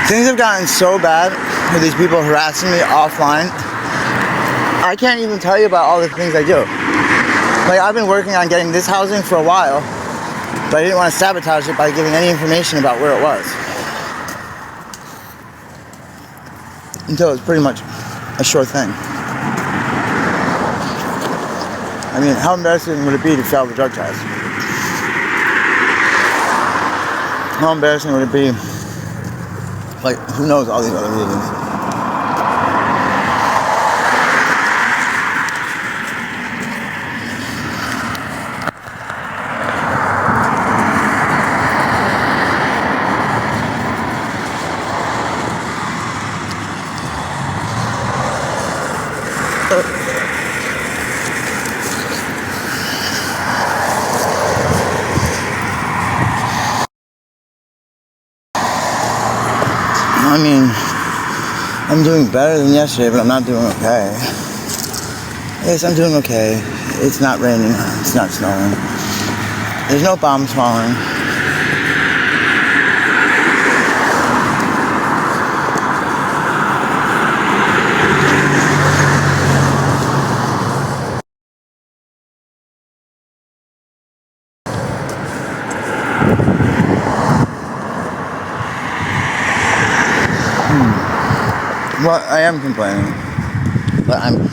things have gotten so bad with these people harassing me offline. I can't even tell you about all the things I do. Like, I've been working on getting this housing for a while, but I didn't want to sabotage it by giving any information about where it was. Until it was pretty much a sure thing. I mean, how embarrassing would it be to fail the drug test? How embarrassing would it be? Like, who knows all these other reasons? I mean, I'm doing better than yesterday, but I'm not doing okay. Yes, I'm doing okay. It's not raining. It's not snowing. There's no bombs falling. Well, I am complaining, but I'm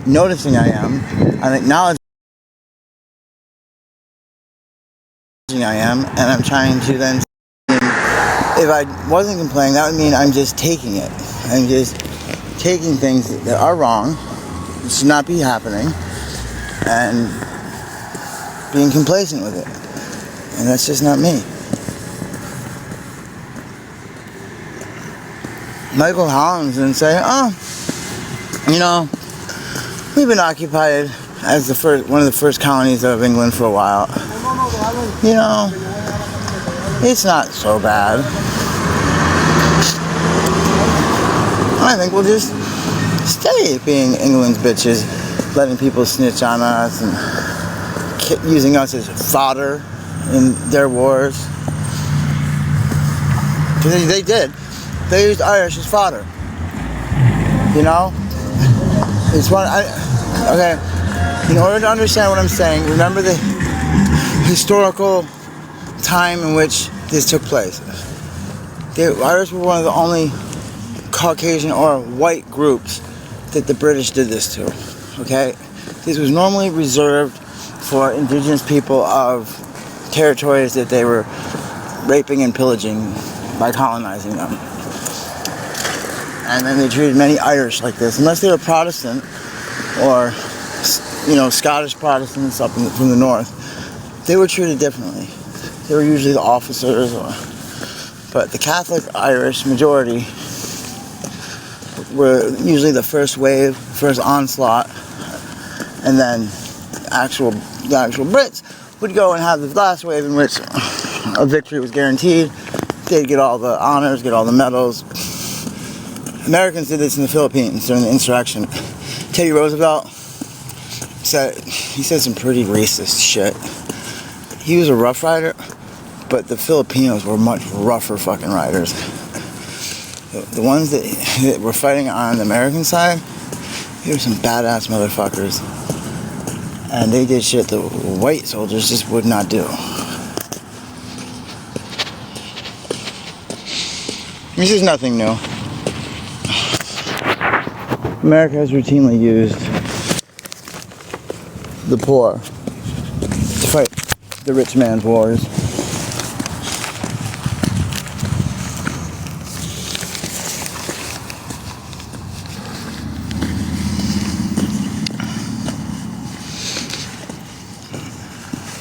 noticing I am. I'm acknowledging I am, and I'm trying to then. If I wasn't complaining, that would mean I'm just taking it. I'm just taking things that are wrong, that should not be happening, and being complacent with it. And that's just not me. Michael Hollins and say, oh, you know, we've been occupied as one of the first colonies of England for a while. You know, it's not so bad. I think we'll just stay being England's bitches, letting people snitch on us and using us as fodder in their wars. Because they did. They used Irish as fodder. You know? It's one. Okay. In order to understand what I'm saying, remember the historical time in which this took place. The Irish were one of the only Caucasian or white groups that the British did this to. Okay? This was normally reserved for indigenous people of territories that they were raping and pillaging by colonizing them. And then they treated many Irish like this, unless they were Protestant or, you know, Scottish Protestants up from the north. They were treated differently. They were usually the officers, but the Catholic Irish majority were usually the first wave, first onslaught, and then the actual Brits would go and have the last wave in which a victory was guaranteed. They'd get all the honors, get all the medals. Americans did this in the Philippines during the insurrection. Teddy Roosevelt said some pretty racist shit. He was a rough rider, but the Filipinos were much rougher fucking riders. The ones that were fighting on the American side, they were some badass motherfuckers. And they did shit the white soldiers just would not do. This is nothing new. America has routinely used the poor to fight the rich man's wars.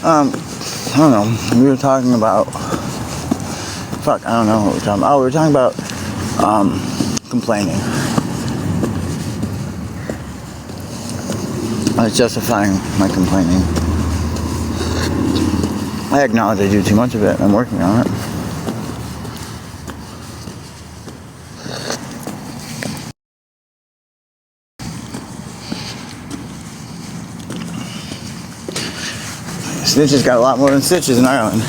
I don't know. We were talking about. Fuck, I don't know what we were talking about. Oh, we were talking about complaining. I was justifying my complaining. I acknowledge I do too much of it. I'm working on it. Stitches got a lot more than stitches in Ireland.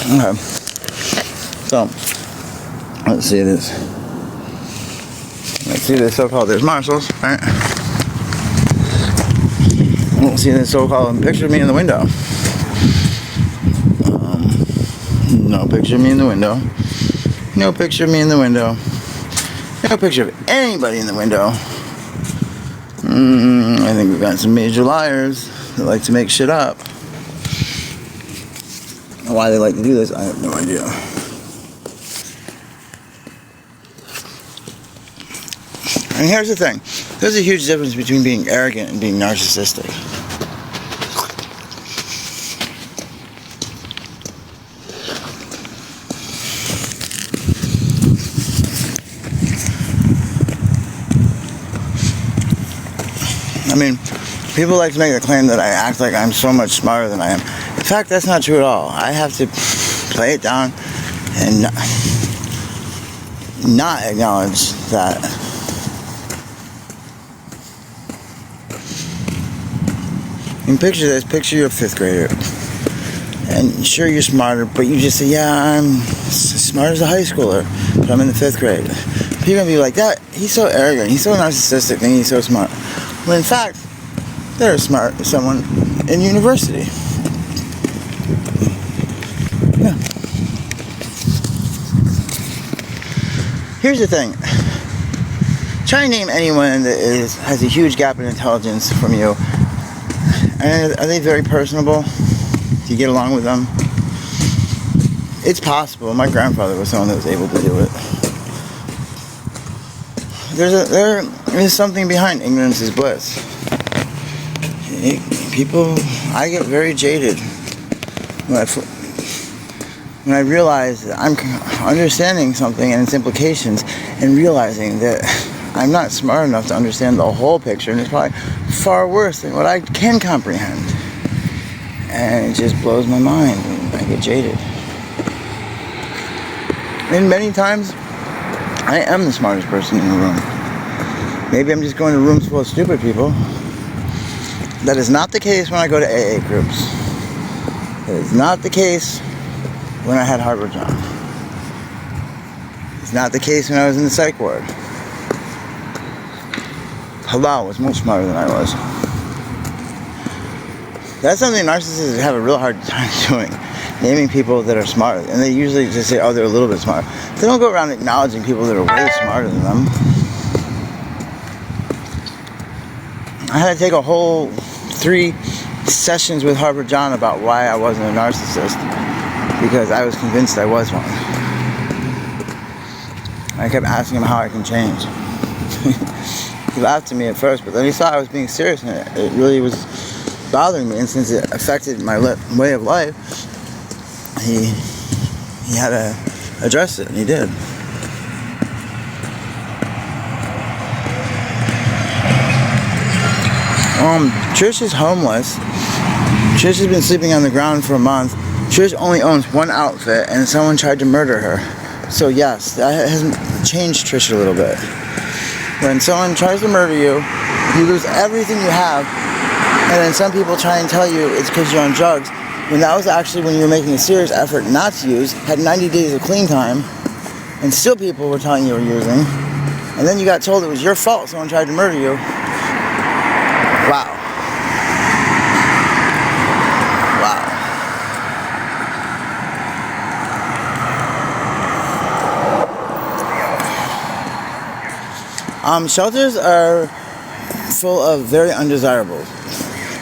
Okay. So, let's see this. Let's see this so-called, there's Marshalls, right? Let's see this so-called picture of me in the window. No picture of me in the window. No picture of me in the window. No picture of anybody in the window. I think we've got some major liars that like to make shit up. Why they like to do this, I have no idea. And here's the thing. There's a huge difference between being arrogant and being narcissistic. I mean, people like to make the claim that I act like I'm so much smarter than I am. In fact, that's not true at all. I have to play it down and not acknowledge that. And picture this, picture you're a 5th grader. And sure, you're smarter, but you just say, yeah, I'm smart as a high schooler, but I'm in the 5th grade. People are going to be like, that, he's so arrogant, he's so narcissistic, and he's so smart. When in fact, they're someone in university. Yeah. Here's the thing. Try and name anyone that has a huge gap in intelligence from you. And are they very personable? Do you get along with them? It's possible. My grandfather was someone that was able to do it. There is something behind ignorance is bliss. I get very jaded when I realize that I'm understanding something and its implications and realizing that I'm not smart enough to understand the whole picture, and it's probably far worse than what I can comprehend. And it just blows my mind, and I get jaded. And many times, I am the smartest person in the room. Maybe I'm just going to rooms full of stupid people. That is not the case when I go to AA groups. That is not the case when I had Harvard John. It's not the case when I was in the psych ward. Halal was much smarter than I was. That's something narcissists have a real hard time doing. Naming people that are smart. And they usually just say, oh, they're a little bit smart. They don't go around acknowledging people that are way smarter than them. I had to take a whole 3 sessions with Harvard John about why I wasn't a narcissist. Because I was convinced I was one. I kept asking him how I can change. He laughed at me at first, but then he saw I was being serious, and it really was bothering me. And since it affected my way of life, he had to address it, and he did. Trish is homeless. Trish has been sleeping on the ground for a month. Trish only owns one outfit, and someone tried to murder her. So yes, that has changed Trish a little bit. When someone tries to murder you, you lose everything you have, and then some people try and tell you it's because you're on drugs, when that was actually when you were making a serious effort not to use, had 90 days of clean time, and still people were telling you were using, and then you got told it was your fault someone tried to murder you. Wow. Shelters are full of very undesirables.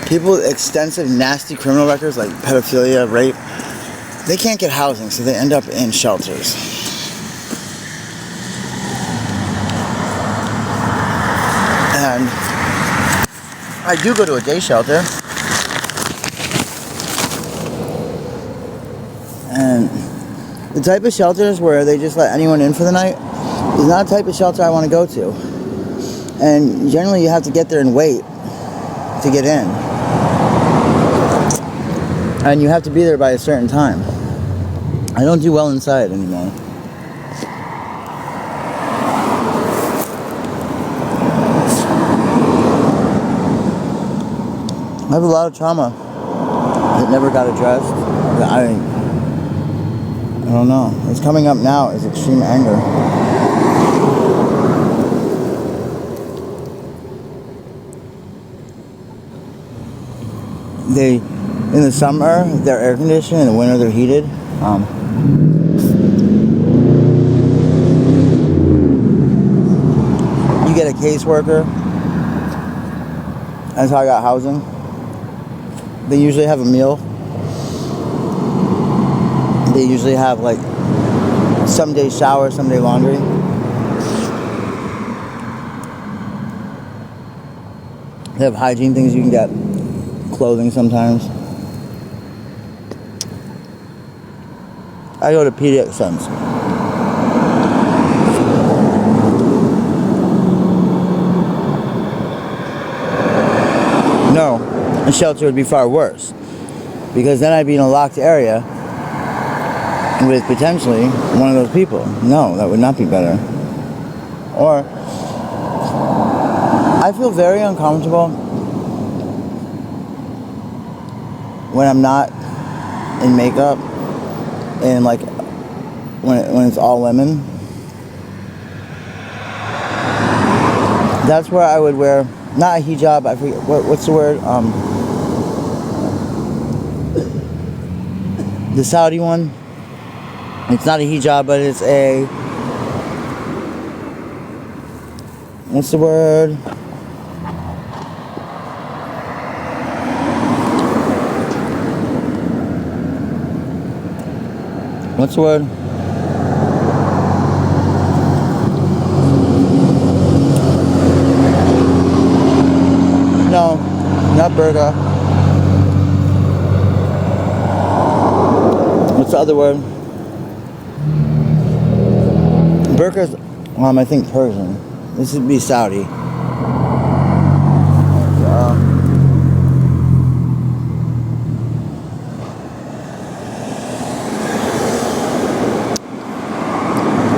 People with extensive, nasty criminal records like pedophilia, rape, they can't get housing, so they end up in shelters. And I do go to a day shelter. And the type of shelters where they just let anyone in for the night is not a type of shelter I want to go to. And generally you have to get there and wait to get in. And you have to be there by a certain time. I don't do well inside anymore. I have a lot of trauma that never got addressed. I don't know. What's coming up now is extreme anger. In the summer, they're air conditioned. In the winter, they're heated. You get a caseworker. That's how I got housing. They usually have a meal. They usually have like some days shower, some day laundry. They have hygiene things you can get. Clothing sometimes. I go to pediatric Sons. No, a shelter would be far worse, because then I'd be in a locked area with potentially one of those people. No, that would not be better. Or I feel very uncomfortable when I'm not in makeup and like when it's all women. That's where I would wear not a hijab, I forget what's the word, the Saudi one. It's not a hijab, but it's a, what's the word? What's the word? No, not burqa. What's the other word? Burqa's, I think Persian. This would be Saudi.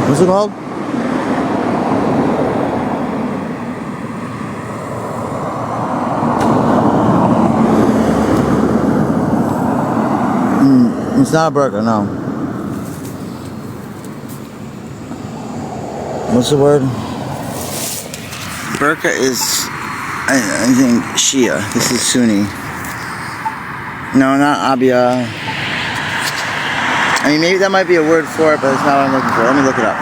What's it called? It's not a burqa, no. What's the word? Burqa is, I think, Shia. This is Sunni. No, not abia. I mean, maybe that might be a word for it, but it's not what I'm looking for. Let me look it up.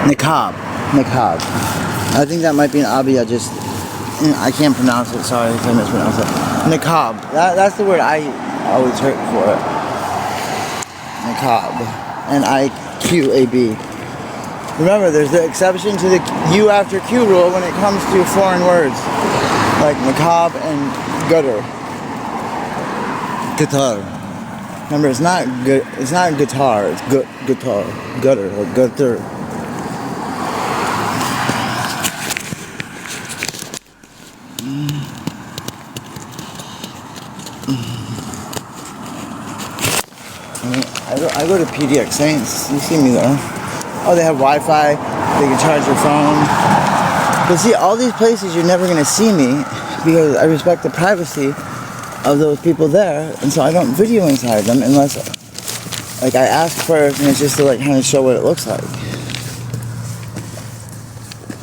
Niqab. I think that might be an abia, just, I can't pronounce it, sorry if I mispronounce it. Niqab. That's the word I always heard for it. Niqab. N-I-Q-A-B. Remember, there's the exception to the U after Q rule when it comes to foreign words like macabre and gutter. Guitar. Remember, it's not good. It's not guitar. It's guitar, gutter, or gutter. I go to PDX Saints. You see me there. Oh, they have Wi-Fi. They can charge your phone. But see, all these places you're never gonna see me because I respect the privacy of those people there, and so I don't video inside them unless, like, I ask first, and it's just to like kind of show what it looks like.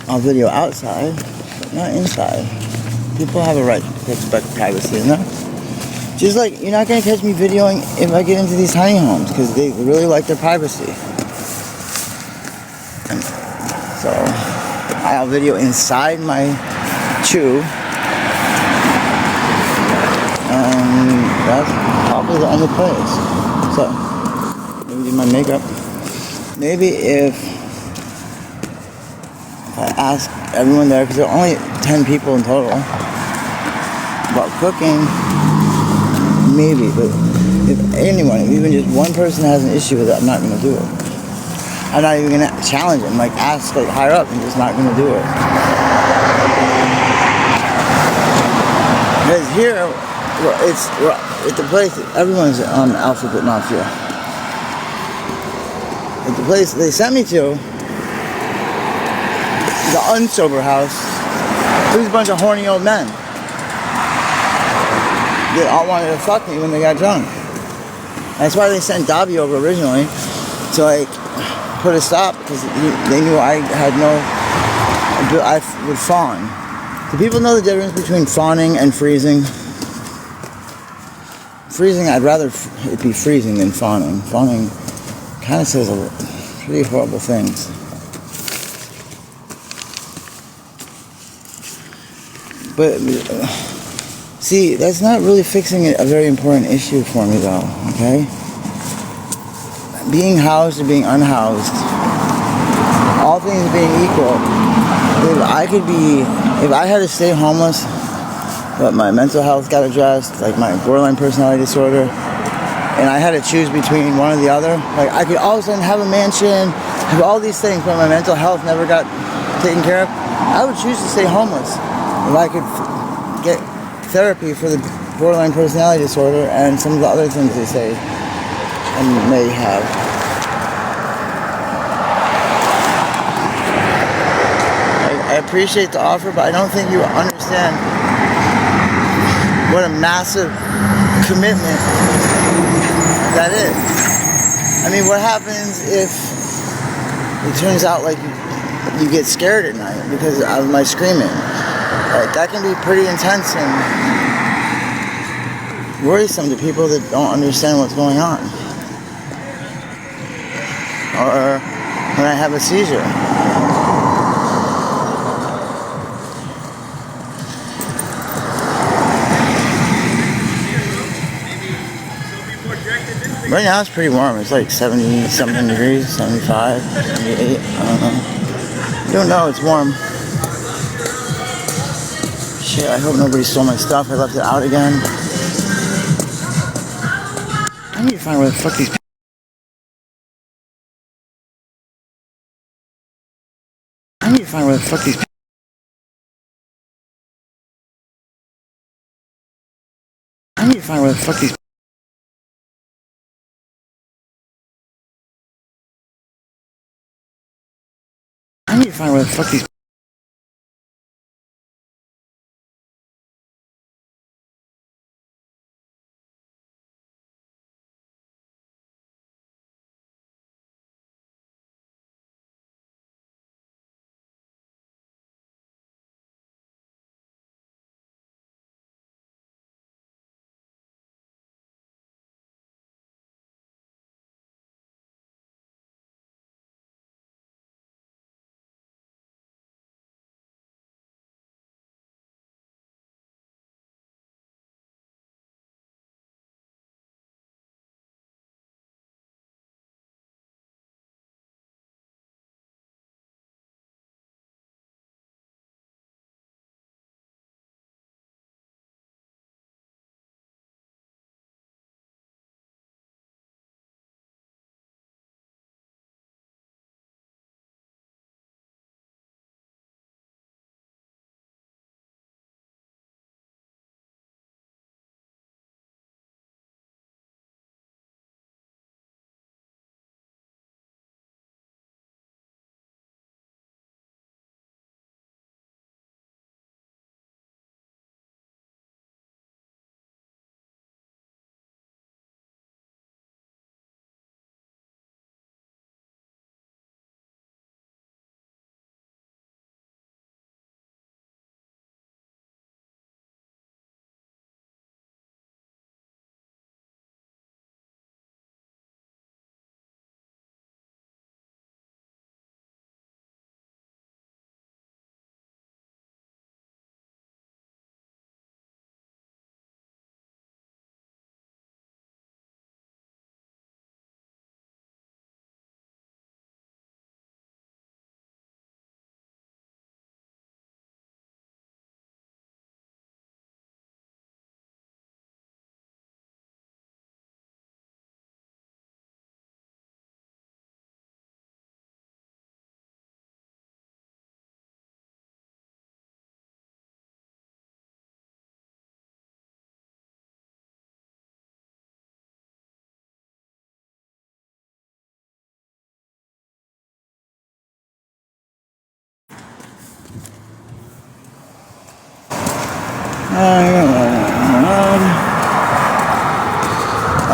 I'll video outside, but not inside. People have a right to respect privacy, you know? Just like, you're not gonna catch me videoing if I get into these tiny homes, because they really like their privacy. And so, I'll video inside my chew. And that's probably the only place. So, maybe do my makeup. Maybe if I ask everyone there, because there are only 10 people in total, about cooking, maybe, but if anyone, if even just one person has an issue with it, I'm not going to do it. I'm not even going to challenge them, like ask like higher up, I'm just not going to do it. Because here, it's at the place, everyone's on Alphabet Mafia. At the place they sent me to, the unsober house, it was a bunch of horny old men. They all wanted to fuck me when they got drunk. That's why they sent Dobby over originally, to like put a stop, because they knew I would fawn. Do people know the difference between fawning and freezing? Freezing, I'd rather it be freezing than fawning. Fawning kind of says pretty horrible things. But see, that's not really fixing a very important issue for me, though. Okay, being housed or being unhoused, all things being equal, if I had to stay homeless, but my mental health got addressed, like my borderline personality disorder, and I had to choose between one or the other, like I could all of a sudden have a mansion, have all these things, but my mental health never got taken care of, I would choose to stay homeless if I could get therapy for the borderline personality disorder and some of the other things they say and may have. I appreciate the offer, but I don't think you understand what a massive commitment that is. I mean, what happens if it turns out like you get scared at night because of my screaming? Like, that can be pretty intense and worrisome to people that don't understand what's going on. Or when I have a seizure. Right now it's pretty warm. It's like 70 something degrees, 75, 78, I don't know. I don't know, it's warm. Shit, I hope nobody stole my stuff. I left it out again. I need to find where the fuck these people. I need to find where the fuck these people. I need to find where the fuck these. I need to find where the fuck these.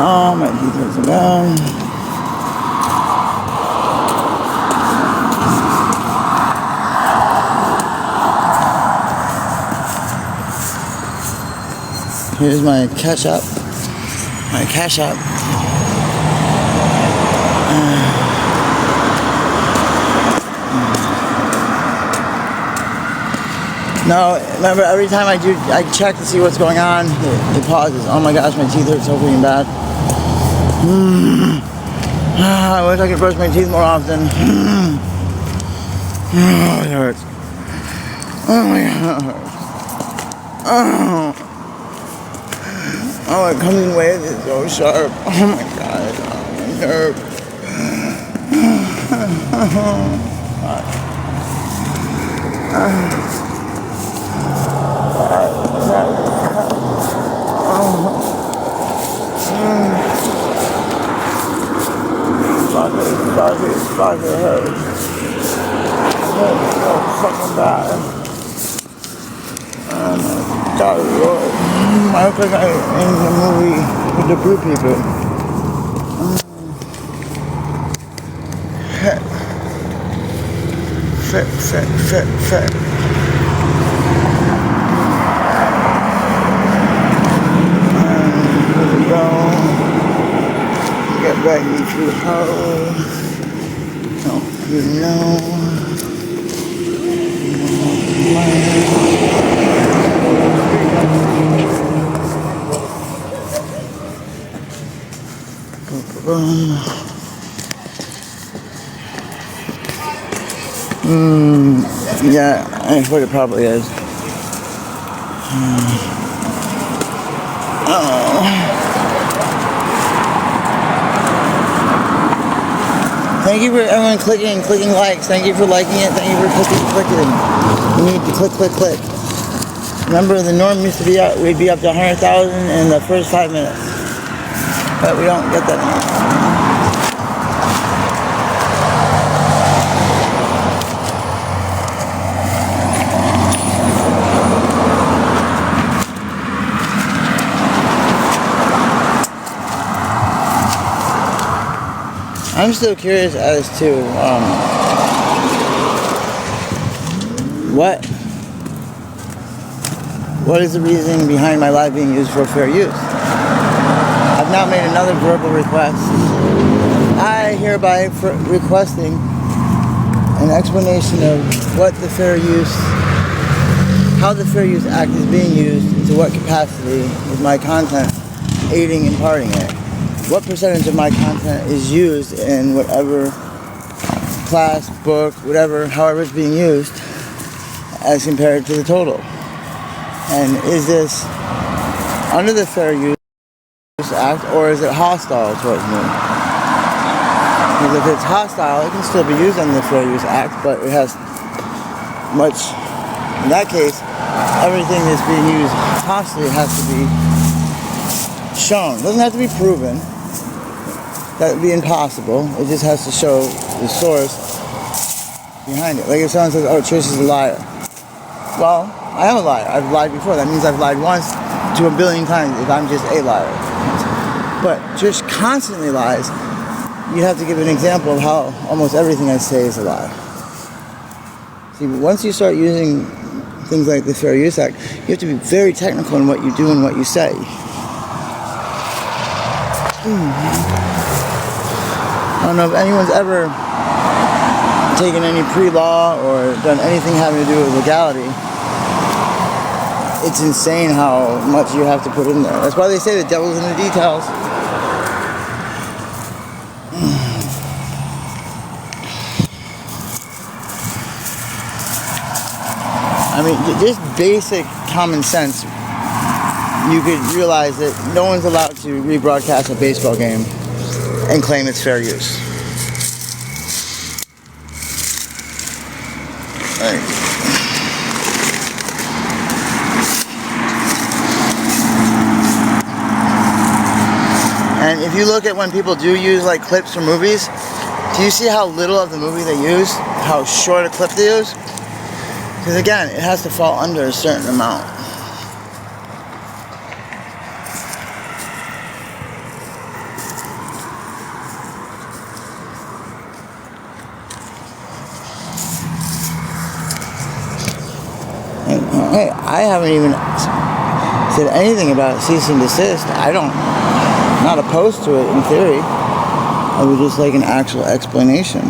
Oh, my teeth hurt so bad. Here's my cash app. My cash app. No, remember every time I check to see what's going on, it pauses. Oh my gosh, my teeth hurt so freaking bad. I wish I could brush my teeth more often. Oh, it hurts. Oh my god, it hurts. Oh, it comes in waves, it's so sharp. Oh my god, my nerve. Fuck, it hurts. It hurts so fucking bad. Oh my god, Lord. I look like I'm in the movie with the blue people. Fit. Here we go. Get ready to hold. Don't you know? Yeah, that's what it probably is. Thank you for everyone clicking likes. Thank you for liking it. Thank you for clicking. You need to click. Remember, the norm used to be we'd be up to 100,000 in the first 5 minutes, but we don't get that anymore. I'm still curious as to what is the reasoning behind my life being used for fair use. I've now made another verbal request. I hereby requesting an explanation of what the Fair Use, how the Fair Use Act is being used, and to what capacity is my content aiding and parting it. What percentage of my content is used in whatever class, book, whatever, however it's being used, as compared to the total? And is this under the Fair Use Act, or is it hostile towards me? Because if it's hostile, it can still be used under the Fair Use Act, but it has much, in that case, everything that's being used hostily has to be shown. It doesn't have to be proven. That would be impossible. It just has to show the source behind it. Like if someone says, oh, Trish is a liar. Well, I am a liar. I've lied before. That means I've lied once to a billion times if I'm just a liar. But Trish constantly lies. You have to give an example of how almost everything I say is a lie. See, once you start using things like the Fair Use Act, you have to be very technical in what you do and what you say. I don't know if anyone's ever taken any pre-law or done anything having to do with legality. It's insane how much you have to put in there. That's why they say the devil's in the details. I mean, just basic common sense. You could realize that no one's allowed to rebroadcast a baseball game and claim it's fair use. Right. And if you look at when people do use like clips from movies, do you see how little of the movie they use? How short a clip they use? Because again, it has to fall under a certain amount. Hey, I haven't even said anything about cease and desist. Not opposed to it in theory. I would just like an actual explanation.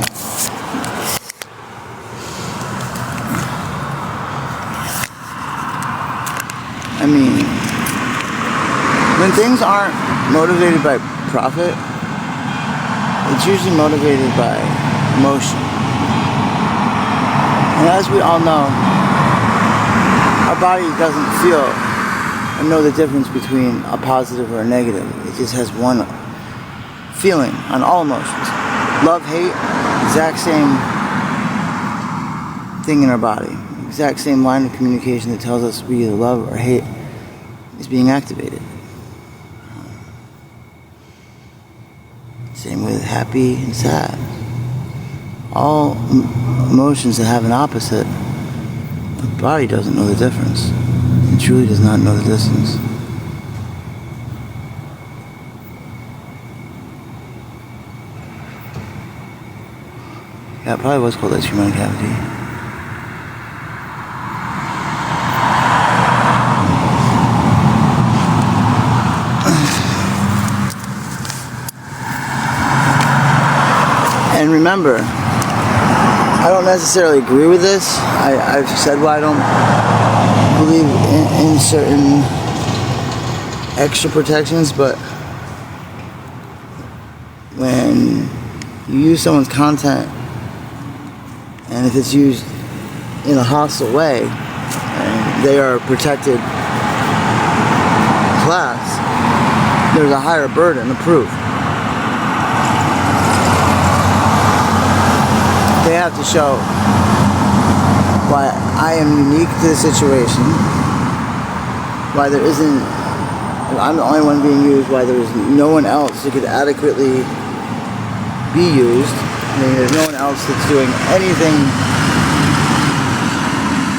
I mean, when things aren't motivated by profit, it's usually motivated by emotion. And as we all know, our body doesn't feel or know the difference between a positive or a negative. It just has one feeling on all emotions. Love, hate, exact same thing in our body. Exact same line of communication that tells us we either love or hate is being activated. Same with happy and sad. All emotions that have an opposite, the body doesn't know the difference. It truly does not know the distance. Yeah, it probably was called ice cream on a cavity. And remember, I don't necessarily agree with this. I've said why I don't believe in certain extra protections, but when you use someone's content and if it's used in a hostile way and they are a protected class, there's a higher burden of proof. They have to show why I am unique to the situation, why there isn't, I'm the only one being used, why there's no one else who could adequately be used. I mean, there's no one else that's doing anything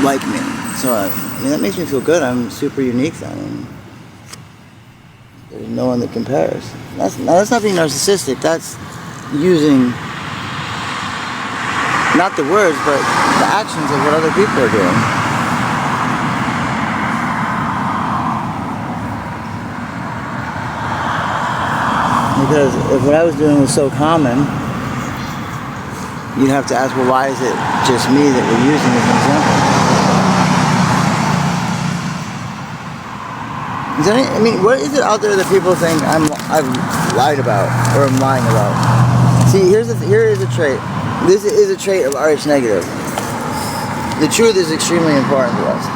like me. So, I mean, that makes me feel good. I'm super unique then. And there's no one that compares. That's not being narcissistic. That's using not the words, but the actions of what other people are doing. Because if what I was doing was so common, you'd have to ask, well, why is it just me that we're using as an example? I mean, what is it out there that people think I've lied about or I'm lying about? See, here is a trait. This is a trait of RH negative. The truth is extremely important to us.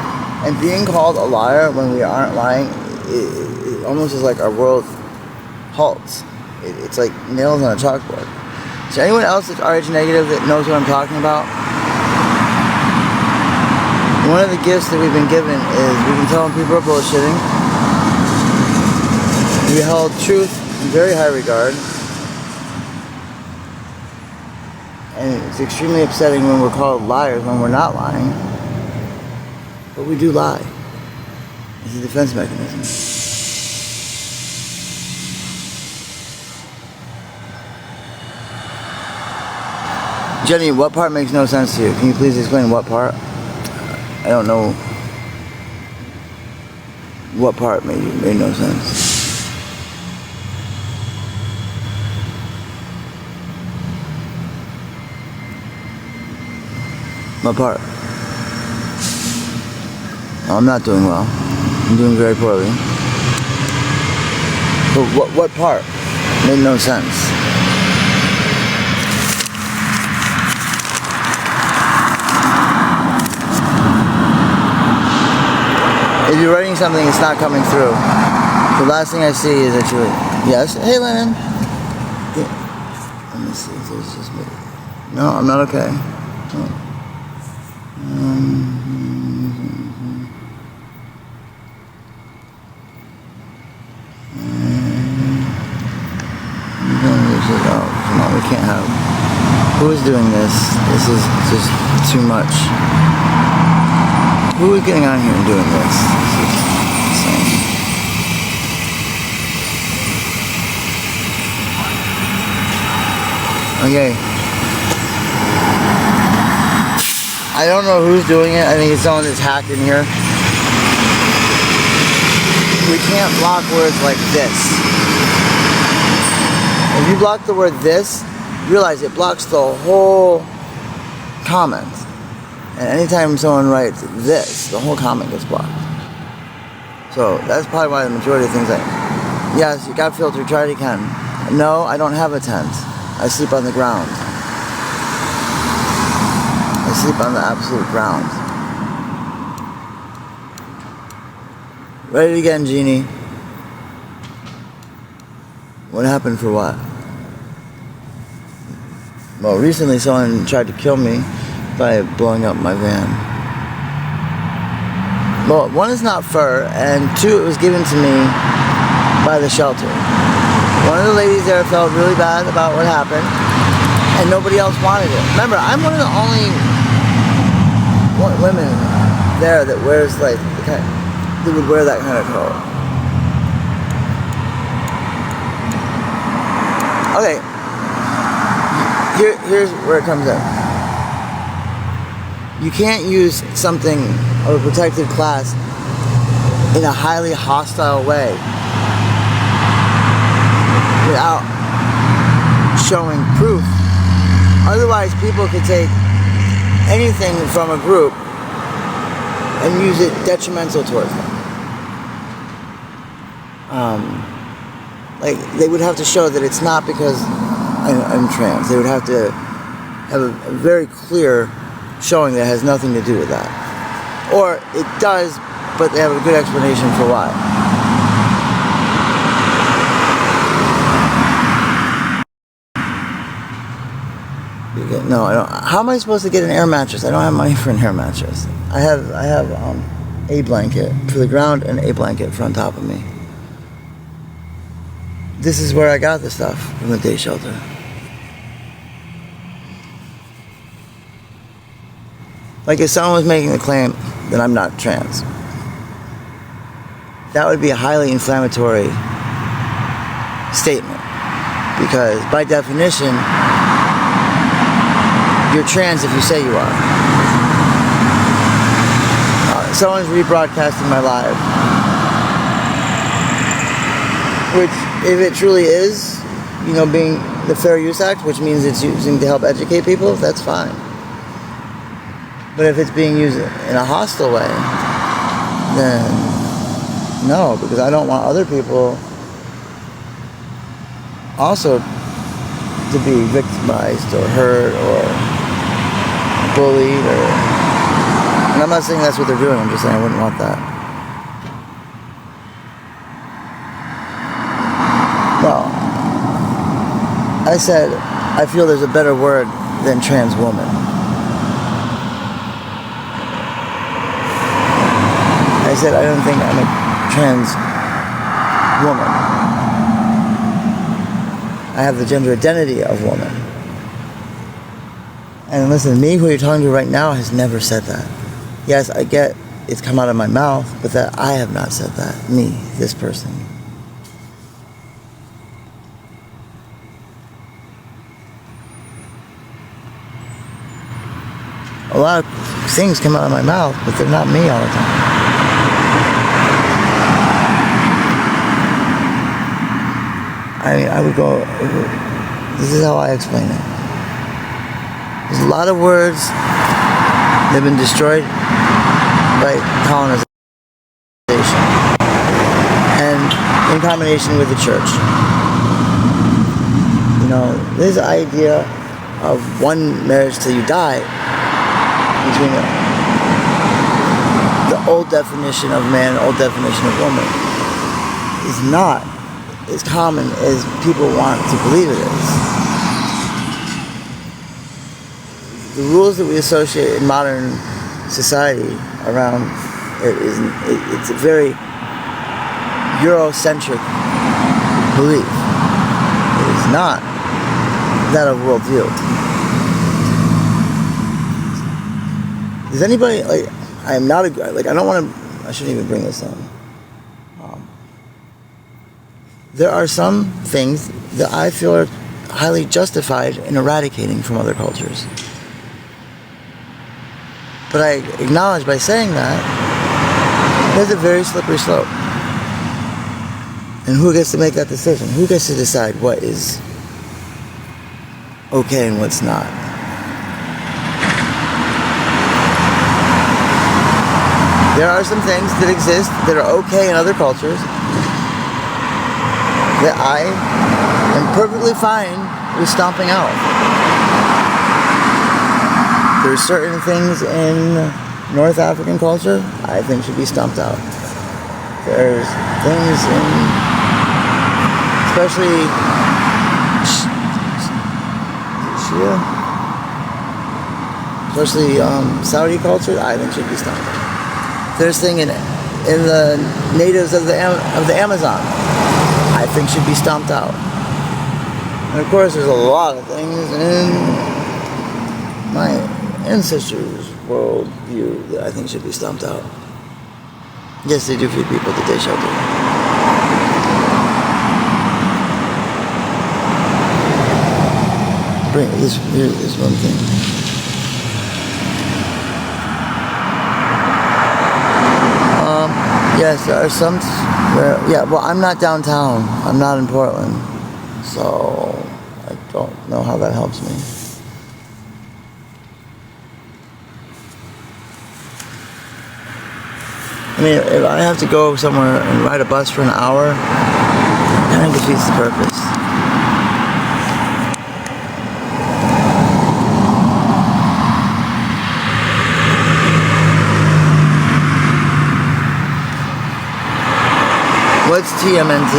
And being called a liar when we aren't lying, it almost is like our world halts. It's like nails on a chalkboard. So anyone else that's RH negative that knows what I'm talking about, one of the gifts that we've been given is we can tell when people are bullshitting. We hold truth in very high regard. And it's extremely upsetting when we're called liars when we're not lying. But we do lie. It's a defense mechanism. Jenny, what part makes no sense to you? Can you please explain what part? I don't know what part made no sense. What part? Oh, I'm not doing well. I'm doing very poorly. But what part made no sense? If you're writing something, it's not coming through. The last thing I see is that you're... Yes? Hey, Lennon. Yeah. Let me see if there's just... No, I'm not okay. No. No, we can't have... Who is doing this? This is just too much. Who is getting on here and doing this? This is insane. Okay. I don't know who's doing it. I think it's someone that's hacked in here. We can't block words like this. If you block the word this, realize it blocks the whole comment. And anytime someone writes this, the whole comment gets blocked. So that's probably why the majority of things like, yes, you got filter, try it again. No, I don't have a tent. I sleep on the ground. I sleep on the absolute ground. Write it again, Jeannie. What happened for what? Well, recently someone tried to kill me by blowing up my van. Well, one is not fur, and two, it was given to me by the shelter. One of the ladies there felt really bad about what happened, and nobody else wanted it. Remember, I'm one of the only women there that wears like that would wear that kind of coat. Okay, here's where it comes in. You can't use something of a protected class in a highly hostile way without showing proof. Otherwise, people could take anything from a group and use it detrimental towards them. Like, they would have to show that it's not because I'm trans. They would have to have a very clear showing that it has nothing to do with that. Or it does, but they have a good explanation for why. No, I don't. How am I supposed to get an air mattress? I don't have money for an air mattress. I have a blanket for the ground and a blanket for on top of me. This is where I got the stuff from the day shelter. Like if someone was making the claim that I'm not trans, that would be a highly inflammatory statement. Because by definition, you're trans if you say you are. Someone's rebroadcasting my live. Which, if it truly is, being the Fair Use Act, which means it's using to help educate people, that's fine. But if it's being used in a hostile way, then no, because I don't want other people also to be victimized or hurt or bullied and I'm not saying that's what they're doing, I'm just saying I wouldn't want that. Well, I said I feel there's a better word than trans woman. I said I don't think I'm a trans woman. I have the gender identity of woman. And listen, me, who you're talking to right now, has never said that. Yes, I get it's come out of my mouth, but that I have not said that. Me, this person. A lot of things come out of my mouth, but they're not me all the time. I would go, this is how I explain it. There's a lot of words that have been destroyed by colonization and in combination with the church. This idea of one marriage till you die between the old definition of man and old definition of woman is not as common as people want to believe it is. The rules that we associate in modern society around it's a very Eurocentric belief. It is not that of worldview. Does anybody, I am not, I don't want to, I shouldn't even bring this up. There are some things that I feel are highly justified in eradicating from other cultures. But I acknowledge by saying that There's a very slippery slope. And who gets to make that decision? Who gets to decide what is okay and what's not? There are some things that exist that are okay in other cultures that I am perfectly fine with stomping out. There's certain things in North African culture I think should be stomped out. There's things in, especially Shia, especially Saudi culture, I think should be stomped out. There's things in the natives of the Amazon I think should be stomped out. And of course there's a lot of things in my ancestors' worldview that I think should be stomped out. Yes, they do feed people that they shelter. Here is one thing. Yes, there are some where, yeah, well, I'm not downtown. I'm not in Portland. So, I don't know how that helps me. I mean, if I have to go somewhere and ride a bus for an hour, it kind of defeats the purpose. What's TMNT?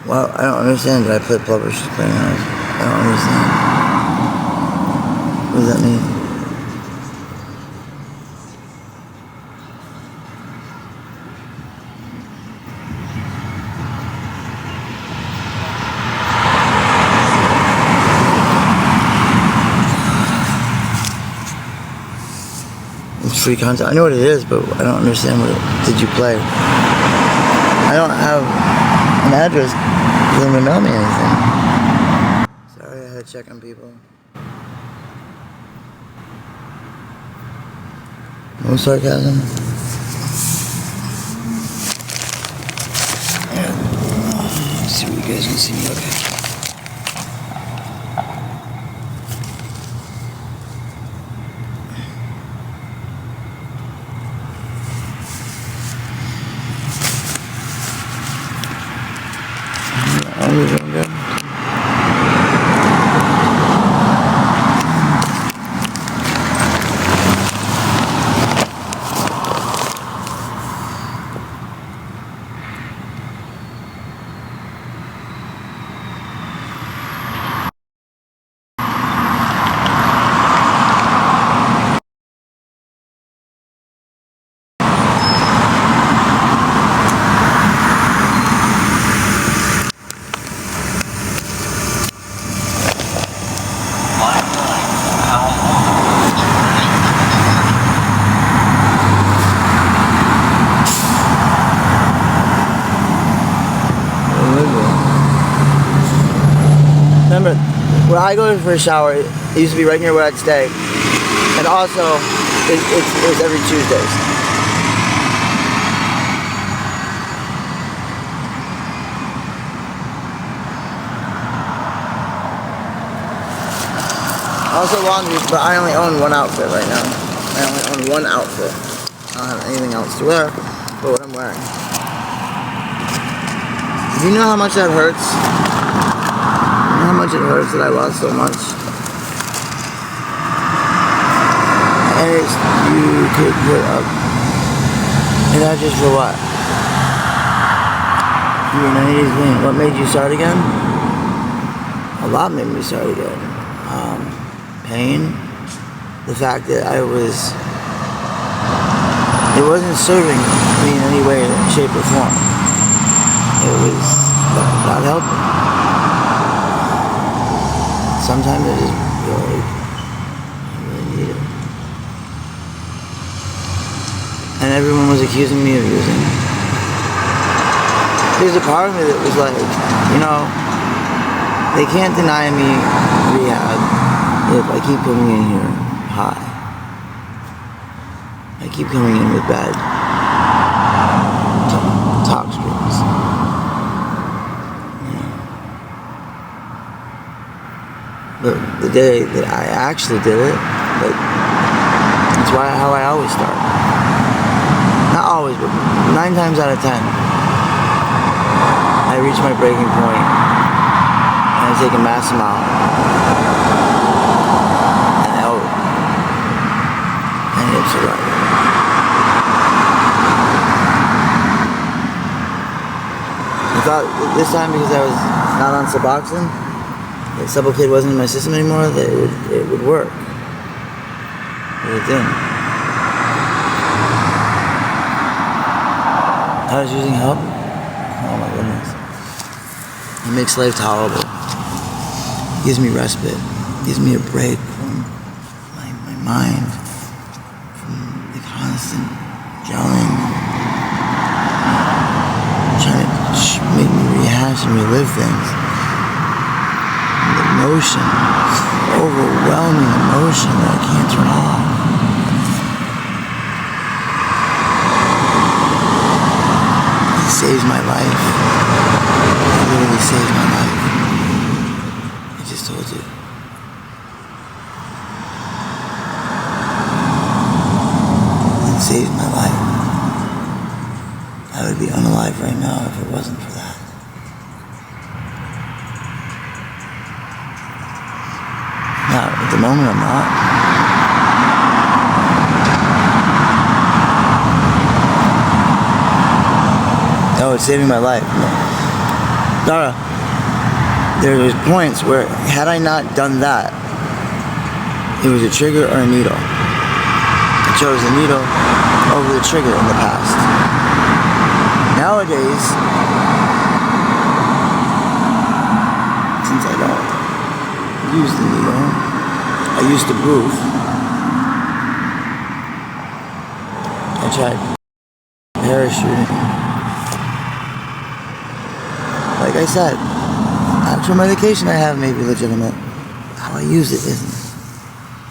Well, I don't understand. Did I play published playing house? I don't understand. What does that mean? It's free content. I know what it is, but I don't understand what it did you play. I don't have an address for them to mail me anything. Sorry, I had to check on people. No sarcasm. Yeah. Let's see what you guys can see me okay. I'm doing good. Remember, where I go for a shower, it used to be right near where I'd stay. And also, it was every Tuesdays. Also laundry, but I only own one outfit right now. I only own one outfit. I don't have anything else to wear but what I'm wearing. Do you know how much that hurts? You know how much it hurts that I lost so much? And you could put up. And that just for what? You were 90s man. What made you start again? A lot made me start again. Pain. The fact that it wasn't serving me in any way, shape, or form. It was not helping. Sometimes I just really need it. And everyone was accusing me of using it. There's a part of me that was like, you know, they can't deny me rehab. if I keep coming in here high, I keep coming in with bad talk streams. But the day that I actually did it, that's how I always start. Not always, but 9 times out of 10, I reach my breaking point and I take a mass amount and out and it's surviving. I thought this time, because I was not on Suboxone, that Sublocade wasn't in my system anymore, that it would work. But it didn't. I was using help. Oh my goodness. It makes life tolerable. It gives me respite. It gives me a break from my mind, from the constant gelling, trying to make me rehash and relive things. The emotion, overwhelming emotion that I can't turn off. It saves my life. It literally saves my life. I just told you. It saves my life. I would be unalive right now if it wasn't for that. Now, at the moment, I'm not. Oh, it's saving my life. No. Dara, there was points where, had I not done that, it was a trigger or a needle. I chose the needle over the trigger in the past. Nowadays, since I don't use the needle, I use the booth. I tried parachuting. Like I said, actual medication I have may be legitimate. How I use it isn't.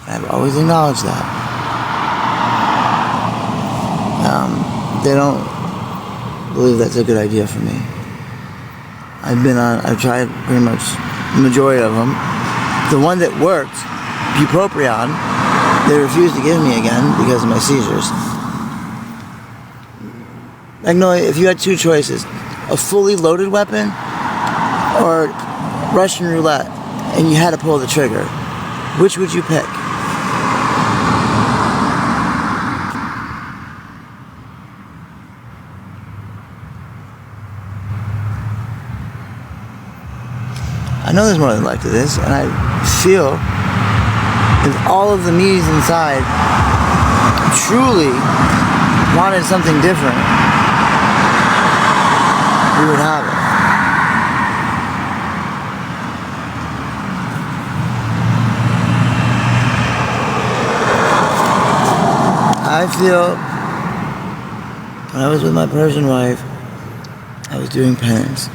I've always acknowledged that. They don't believe that's a good idea for me. I've tried pretty much the majority of them. The one that worked, bupropion, they refused to give me again because of my seizures. Magnolia, if you had 2 choices, a fully loaded weapon or Russian roulette, and you had to pull the trigger, which would you pick? I know there's more than life to this, and I feel if all of the me's inside truly wanted something different, we would have it. I feel when I was with my Persian wife, I was doing penance.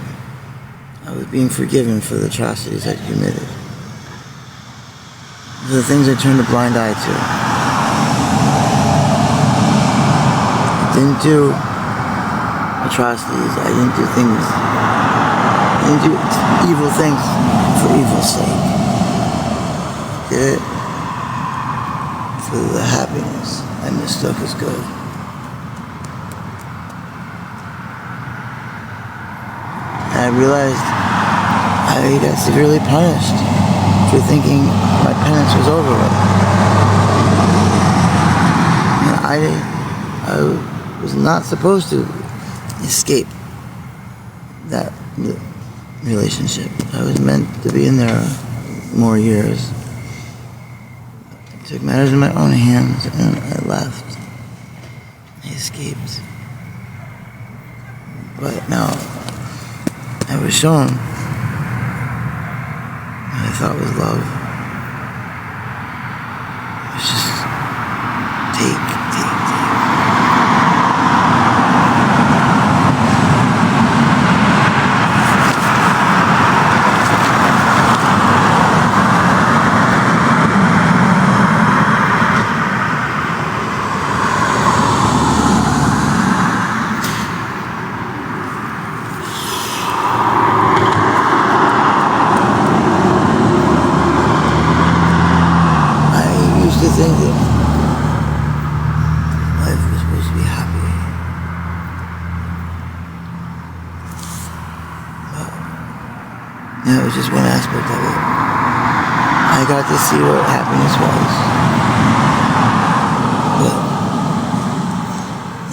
I was being forgiven for the atrocities I committed. For the things I turned a blind eye to. I didn't do atrocities. I didn't do things. I didn't do evil things for evil's sake. I did it for the happiness I mistook as good. And I realized I got severely punished for thinking my penance was over with. And I was not supposed to escape that relationship. I was meant to be in there more years. I took matters in my own hands and I left. I escaped. But now I was shown what I thought was love. It was just take. think that life was supposed to be happy. But, yeah, it was just one aspect of it. I got to see what happiness was. But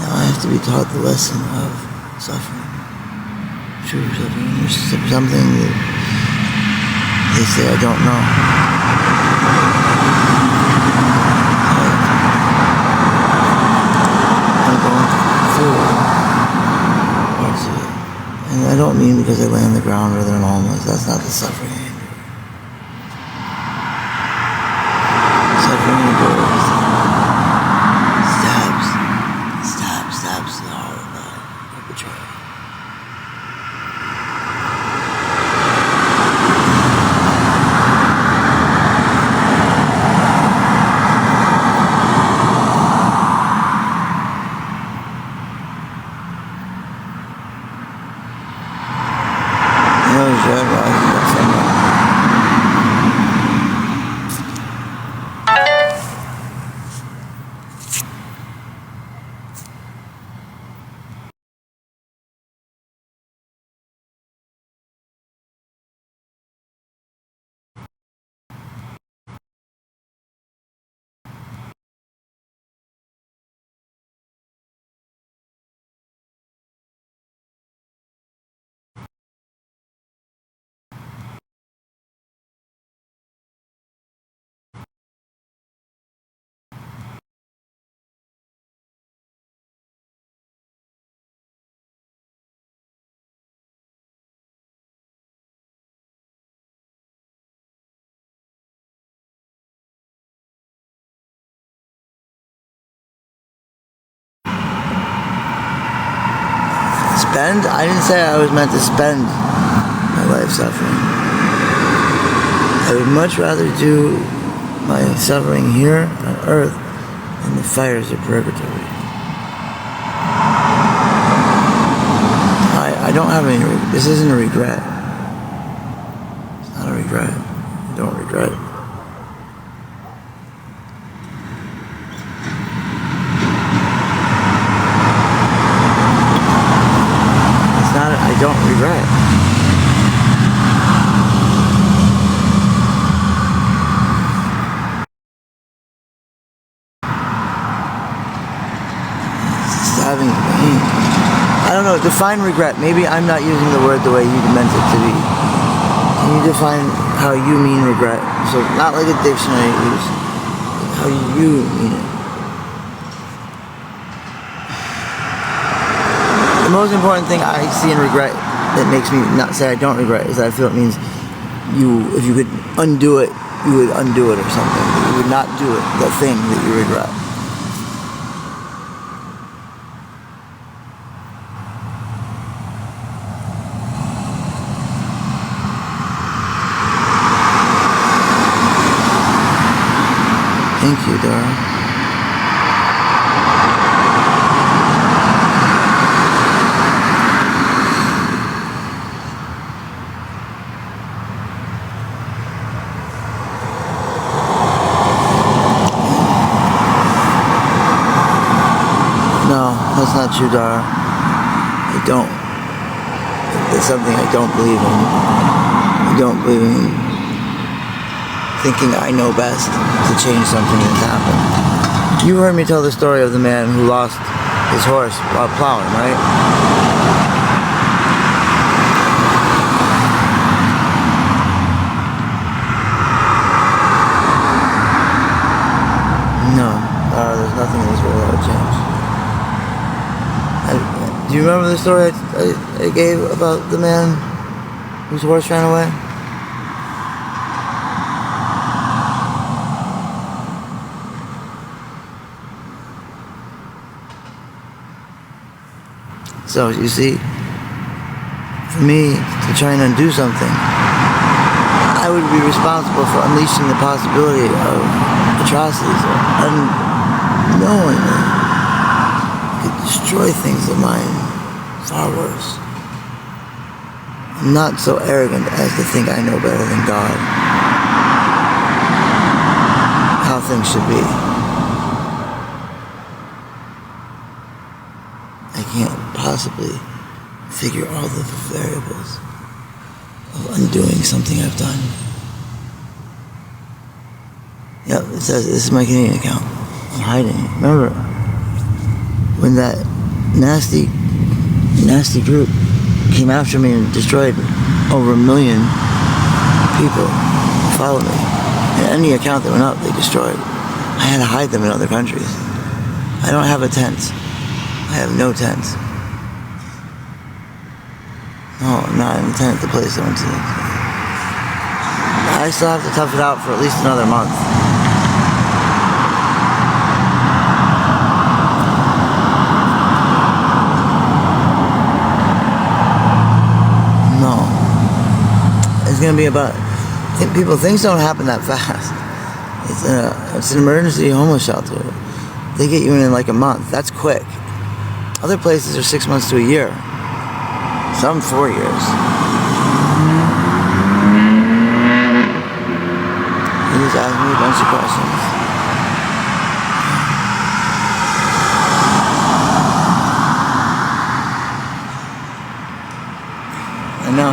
now I have to be taught the lesson of suffering. True suffering. There's something that they say I don't know. I'm going through parts of it. And I don't mean because I lay on the ground rather than homeless. That's not the suffering I endure. Suffering endures. Stabs to the heart of the perpetrator. Spend? I didn't say I was meant to spend my life suffering. I would much rather do my suffering here on earth than the fires of purgatory. I don't have any, this isn't a regret. It's not a regret. I don't regret. I don't regret. Stabbing pain. I don't know, define regret. Maybe I'm not using the word the way you meant it to be. Can you define how you mean regret? So not like a dictionary use, how you mean it. The most important thing I see in regret that makes me not say I don't regret is that I feel it means if you could undo it, you would undo it or something. You would not do it, the thing that you regret. Thank you, Dara. No, that's not true, Dara. I don't. It's something I don't believe in. I don't believe in thinking I know best to change something that's happened. You heard me tell the story of the man who lost his horse while plowing, right? No, there's nothing in this world that would change. Do you remember the story I gave about the man whose horse ran away? So, you see, for me to try and undo something, I would be responsible for unleashing the possibility of atrocities unknowingly. Could destroy things of mine far worse. I'm not so arrogant as to think I know better than God how things should be. I can't possibly figure all the variables of undoing something I've done. Yep, it says this is my Canadian account. I'm hiding it. Remember when that nasty group came after me and destroyed over 1 million people who followed me? And any account that went up, they destroyed. I had to hide them in other countries. I don't have a tent. I have no tent. No, I'm not in the tent at the place I went to. I still have to tough it out for at least another month. No. It's gonna be about, people, things don't happen that fast. It's an emergency homeless shelter. They get you in like a month. That's quick. Other places are 6 months to a year. Some 4 years. He just asked me a bunch of questions. I know.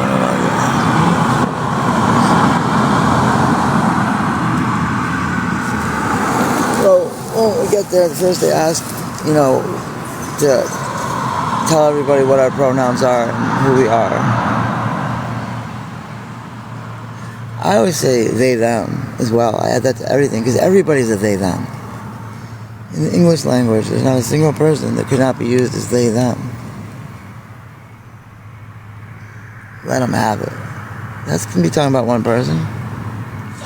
So when we get there, first they ask, to tell everybody what our pronouns are and who we are. I always say they, them as well. I add that to everything because everybody's a they, them. In the English language, there's not a single person that could not be used as they, them. Let them have it. That's going to be talking about one person.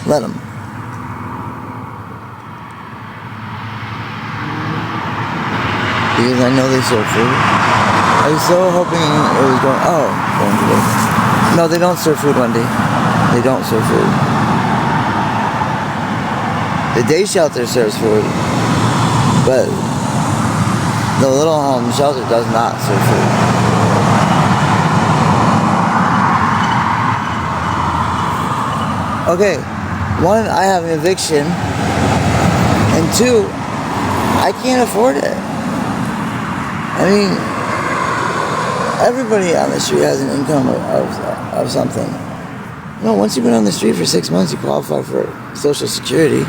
Let them. Because I know they serve food. I was so hoping it was going to work. No, they don't serve food, Wendy. They don't serve food. The day shelter serves food, but the little home shelter does not serve food. Okay, one, I have an eviction, and two, I can't afford it. I mean, everybody on the street has an income of something. Once you've been on the street for 6 months, you qualify for Social Security.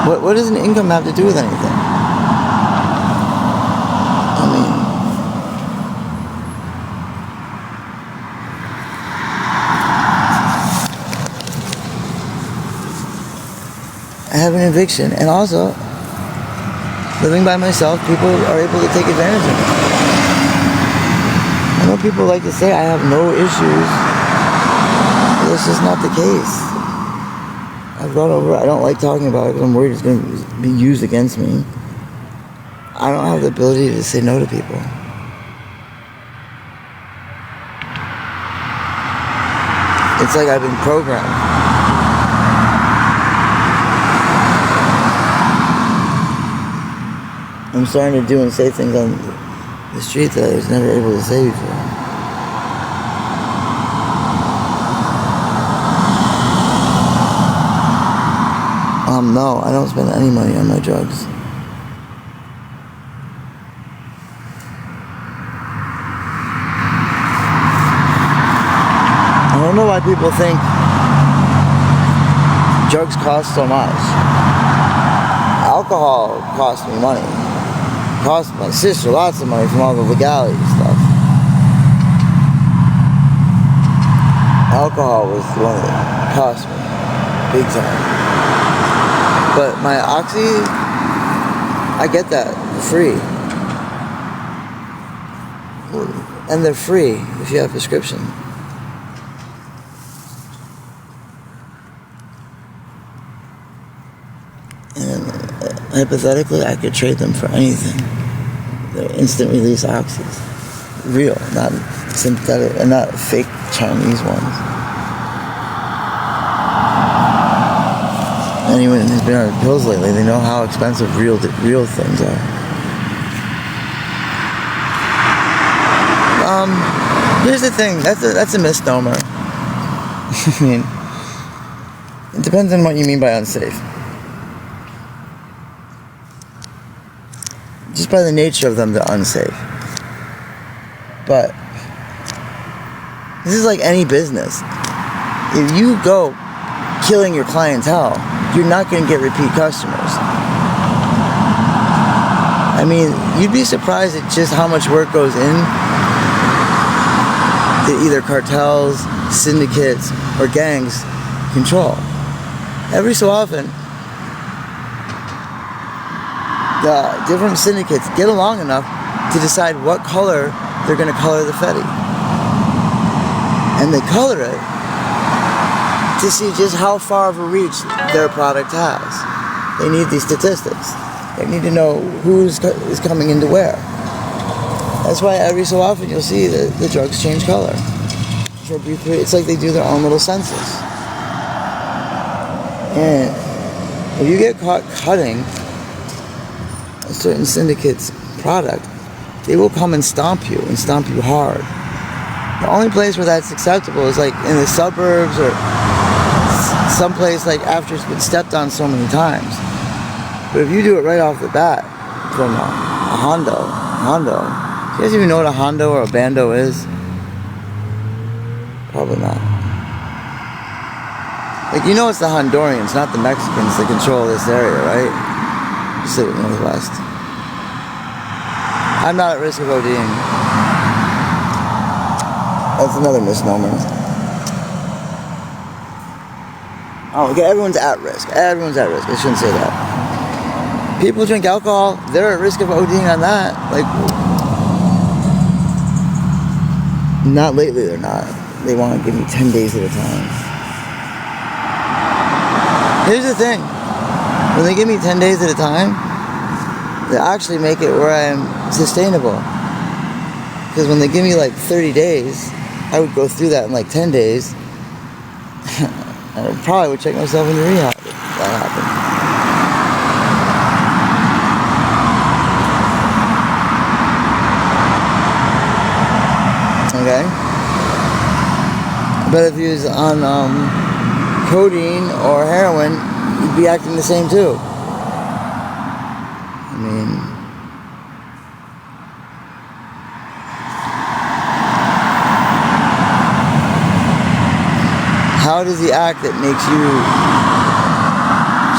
What does an income have to do with anything? I mean, I have an eviction, and also, living by myself, people are able to take advantage of it. I know people like to say I have no issues, but that's just not the case. I've gone over it. I don't like talking about it because I'm worried it's going to be used against me. I don't have the ability to say no to people. It's like I've been programmed. I'm starting to do and say things on the street that I was never able to say before. No, I don't spend any money on my drugs. I don't know why people think drugs cost so much. Alcohol cost me money. Cost my sister lots of money from all the legality stuff. Alcohol was the one that cost me big time. But my Oxy, I get that free. And they're free if you have a prescription. And hypothetically, I could trade them for anything. They're instant release Oxys. Real, not synthetic, and not fake Chinese ones. Anyone who's been on pills lately, they know how expensive real things are. Here's the thing. That's a misnomer. I mean, It depends on what you mean by unsafe. Just by the nature of them, they're unsafe. But this is like any business. If you go killing your clientele, you're not going to get repeat customers. I mean, you'd be surprised at just how much work goes in that either cartels, syndicates, or gangs control. Every so often, the different syndicates get along enough to decide what color they're going to color the Fetty. And they color it to see just how far of a reach their product has. They need these statistics. They need to know who's is coming into where. That's why every so often you'll see the drugs change color. It's like they do their own little census. And if you get caught cutting a certain syndicate's product, they will come and stomp you hard. The only place where that's acceptable is like in the suburbs or someplace like after it's been stepped on so many times. But if you do it right off the bat from a Hondo, do you guys even know what a Hondo or a Bando is? Probably not. Like, you know it's the Hondurians, not the Mexicans that control this area, right? Pacific Northwest. I'm not at risk of ODing. That's another misnomer. Oh, okay, everyone's at risk. Everyone's at risk. I shouldn't say that. People who drink alcohol, they're at risk of ODing on that. Like, not lately, they're not. They want to give me 10 days at a time. Here's the thing. When they give me 10 days at a time, they actually make it where I'm sustainable. Because when they give me like 30 days, I would go through that in like 10 days. I probably would check myself into rehab if that happened. Okay? But if he was on codeine or heroin, you'd be acting the same too. I mean, how does he act that makes you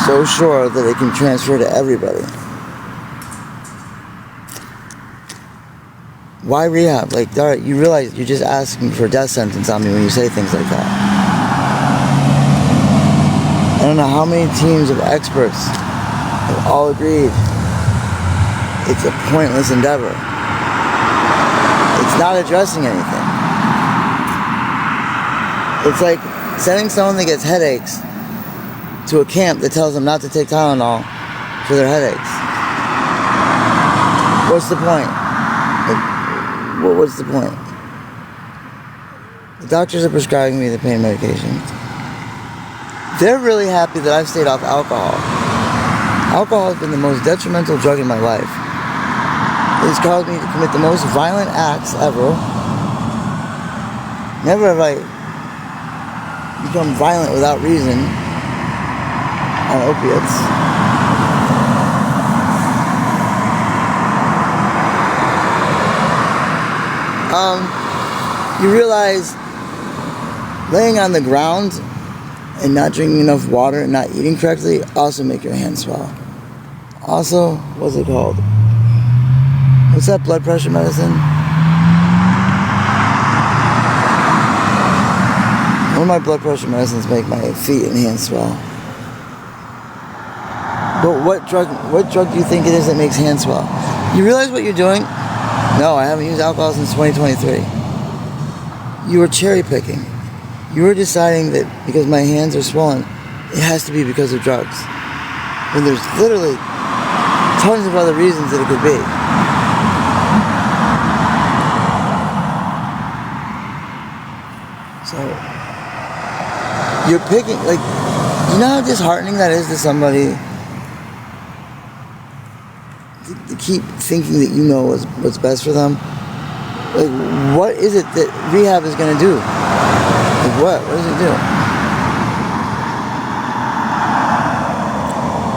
so sure that it can transfer to everybody? Why rehab? Like, all right, you realize you're just asking for a death sentence on me when you say things like that. I don't know how many teams of experts have all agreed it's a pointless endeavor. It's not addressing anything. It's like sending someone that gets headaches to a camp that tells them not to take Tylenol for their headaches. What's the point? What's the point? The doctors are prescribing me the pain medication. They're really happy that I've stayed off alcohol. Alcohol has been the most detrimental drug in my life. It's caused me to commit the most violent acts ever. Never have I become violent without reason on opiates. You realize laying on the ground and not drinking enough water and not eating correctly also make your hands swell. Also, what's it called? What's that blood pressure medicine? One of my blood pressure medicines make my feet and hands swell. But what drug do you think it is that makes hands swell? You realize what you're doing? No, I haven't used alcohol since 2023. You were cherry picking. You were deciding that because my hands are swollen, it has to be because of drugs. When there's literally tons of other reasons that it could be. So, you're picking, like, you know how disheartening that is to somebody to keep thinking that you know what's best for them? Like, what is it that rehab is going to do? Like, what? What does it do?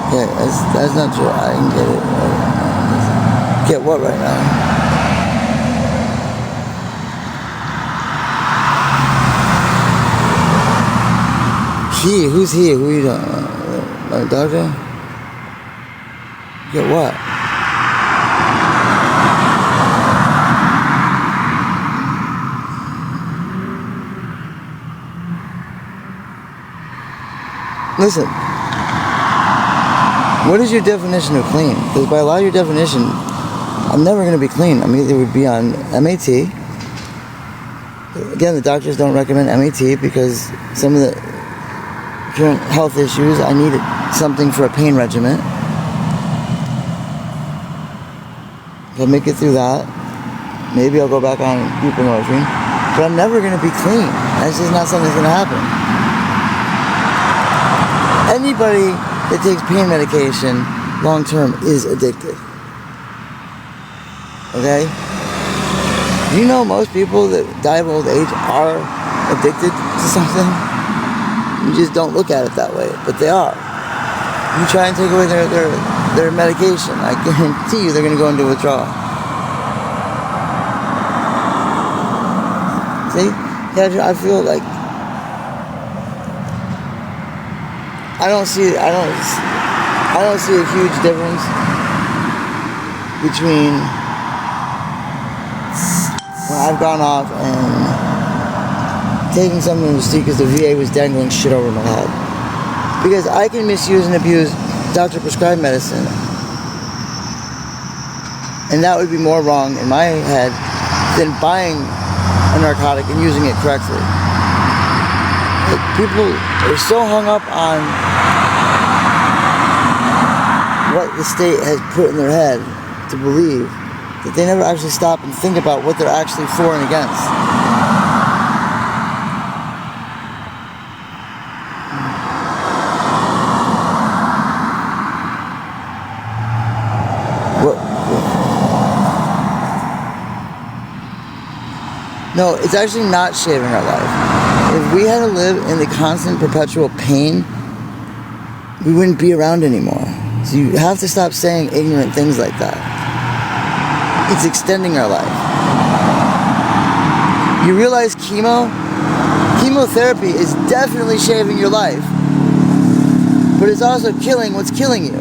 Okay, that's not true. I can get it right now. Get what right now? He? Who's he? Who are you talking about? My doctor? Get what? Listen, what is your definition of clean? Because by a lot of your definition, I'm never going to be clean. I mean, it would be on MAT. Again, the doctors don't recommend MAT because some of the current health issues, I needed something for a pain regimen. If I make it through that, maybe I'll go back on buprenorphine. But I'm never going to be clean. That's just not something that's going to happen. Anybody that takes pain medication long term is addicted. Okay? Do you know most people that die of old age are addicted to something? You just don't look at it that way, but they are. You try and take away their medication, I guarantee you they're going to go into withdrawal. See? I feel like I don't see a huge difference between when I've gone off and taking something to see because the VA was dangling shit over my head. Because I can misuse and abuse doctor prescribed medicine, and that would be more wrong in my head than buying a narcotic and using it correctly. Like, people are so hung up on what the state has put in their head to believe that they never actually stop and think about what they're actually for and against. No, it's actually not shaving our life. If we had to live in the constant, perpetual pain, we wouldn't be around anymore. So you have to stop saying ignorant things like that. It's extending our life. You realize chemotherapy is definitely shaving your life, but it's also killing what's killing you.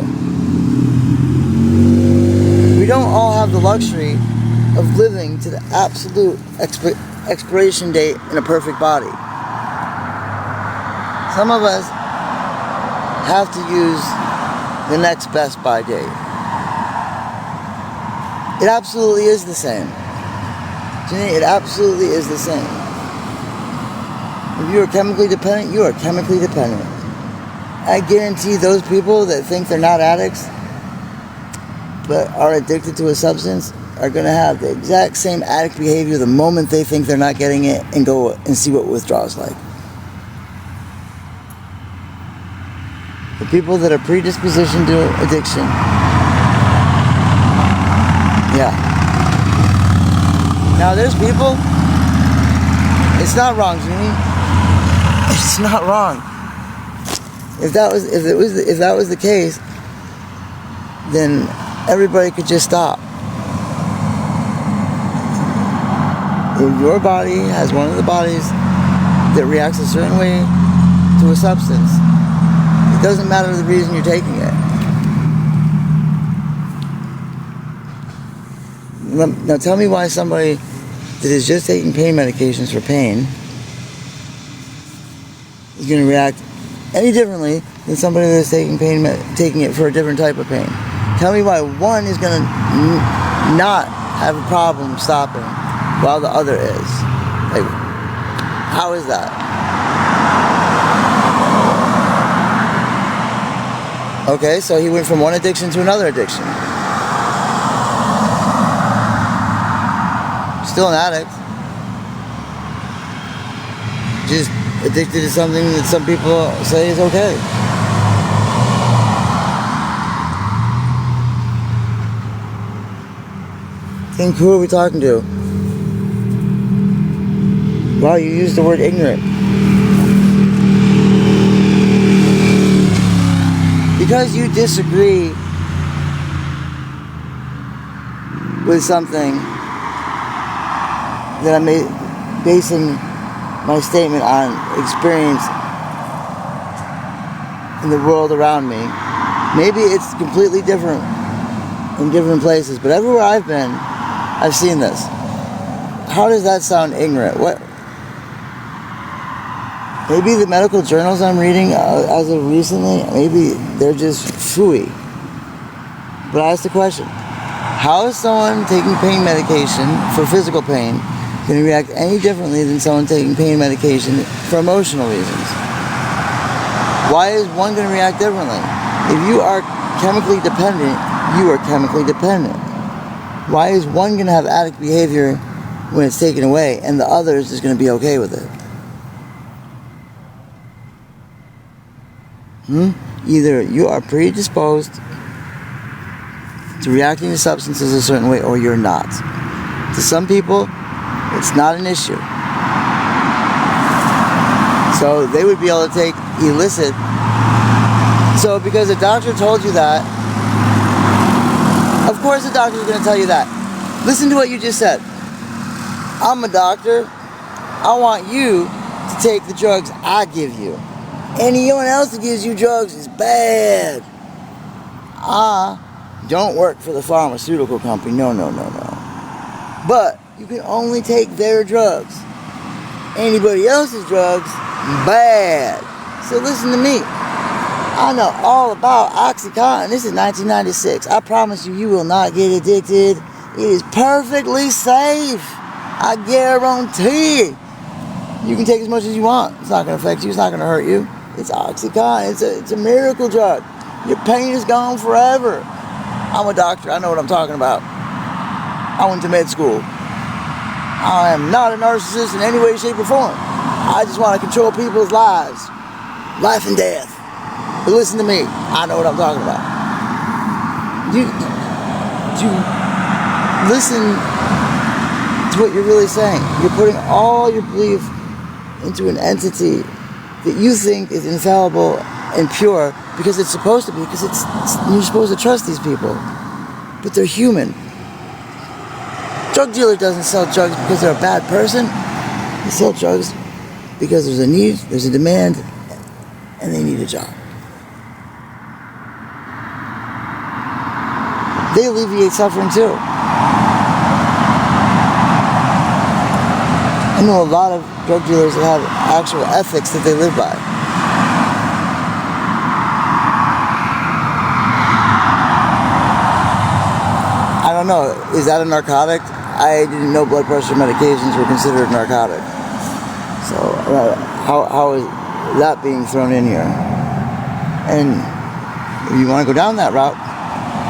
We don't all have the luxury of living to the absolute expiration date in a perfect body. Some of us have to use the next best by date. It absolutely is the same. Jenny, it absolutely is the same. If you are chemically dependent, you are chemically dependent. I guarantee those people that think they're not addicts but are addicted to a substance are going to have the exact same addict behavior the moment they think they're not getting it and go and see what withdrawal is like. The people that are predispositioned to addiction. Yeah. Now there's people, it's not wrong, Jimmy. It's not wrong. If that was the case, then everybody could just stop. If your body has one of the bodies that reacts a certain way to a substance, it doesn't matter the reason you're taking it. Now tell me why somebody that is just taking pain medications for pain is going to react any differently than somebody that's taking it for a different type of pain. Tell me why one is going to not have a problem stopping while the other is. Like, how is that? Okay, so he went from one addiction to another addiction. Still an addict. Just addicted to something that some people say is okay. Think, who are we talking to? Wow, you used the word ignorant. because you disagree with something that I'm basing my statement on experience in the world around me. Maybe it's completely different in different places, but everywhere I've been, I've seen this. How does that sound ignorant? What? Maybe the medical journals I'm reading as of recently, maybe they're just phooey. But I ask the question, how is someone taking pain medication for physical pain going to react any differently than someone taking pain medication for emotional reasons? Why is one going to react differently? If you are chemically dependent, you are chemically dependent. Why is one going to have addict behavior when it's taken away and the other is just going to be okay with it? Either you are predisposed to reacting to substances a certain way or you're not. To some people, it's not an issue. So they would be able to take illicit. So because a doctor told you that, of course the doctor is going to tell you that. Listen to what you just said. I'm a doctor. I want you to take the drugs I give you. Anyone else that gives you drugs is bad. I don't work for the pharmaceutical company. No. But you can only take their drugs. Anybody else's drugs, bad. So listen to me. I know all about OxyContin. This is 1996. I promise you, you will not get addicted. It is perfectly safe. I guarantee. You can take as much as you want. It's not going to affect you. It's not going to hurt you. It's OxyContin. It's a miracle drug. Your pain is gone forever. I'm a doctor. I know what I'm talking about. I went to med school. I am not a narcissist in any way, shape, or form. I just want to control people's lives. Life and death. But listen to me. I know what I'm talking about. You listen to what you're really saying. You're putting all your belief into an entity that you think is infallible and pure because it's supposed to be, because you're supposed to trust these people. But they're human. Drug dealer doesn't sell drugs because they're a bad person. They sell drugs because there's a need, there's a demand, and they need a job. They alleviate suffering too. I know a lot of drug dealers that have actual ethics that they live by. I don't know, is that a narcotic? I didn't know blood pressure medications were considered a narcotic. So how is that being thrown in here? And if you want to go down that route,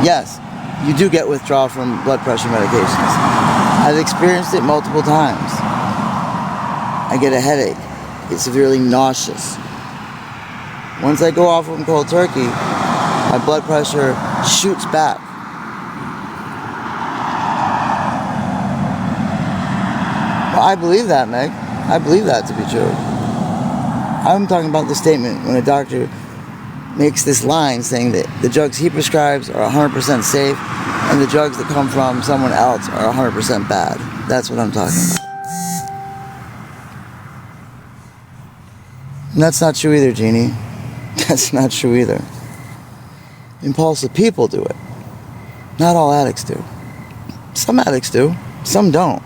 yes, you do get withdrawal from blood pressure medications. I've experienced it multiple times. I get a headache. It's severely nauseous. Once I go off of them cold turkey, my blood pressure shoots back. Well, I believe that, Meg. I believe that to be true. I'm talking about the statement when a doctor makes this line saying that the drugs he prescribes are 100% safe and the drugs that come from someone else are 100% bad. That's what I'm talking about. And that's not true either, Jeannie. That's not true either. Impulsive people do it. Not all addicts do. Some addicts do. Some don't.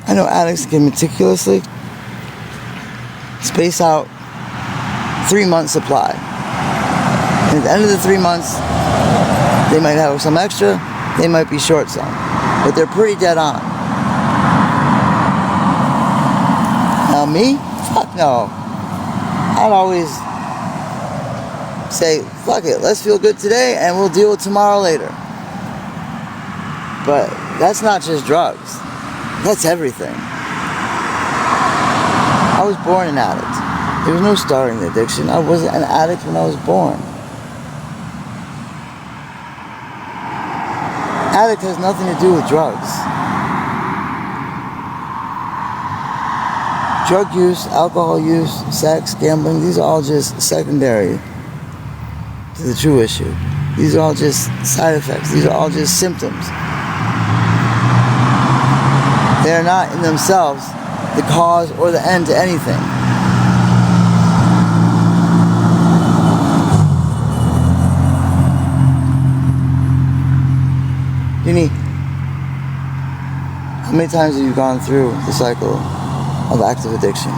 I know addicts can meticulously space out 3-month supply. And at the end of the 3 months, they might have some extra, they might be short some. But they're pretty dead on. Now me? Fuck no. I'd always say, fuck it, let's feel good today and we'll deal with tomorrow later. But that's not just drugs. That's everything. I was born an addict. There was no starting the addiction. I wasn't an addict when I was born. Addict has nothing to do with drugs. Drug use, alcohol use, sex, gambling, these are all just secondary to the true issue. These are all just side effects. These are all just symptoms. They are not in themselves the cause or the end to anything. Jeannie, how many times have you gone through the cycle of active addiction?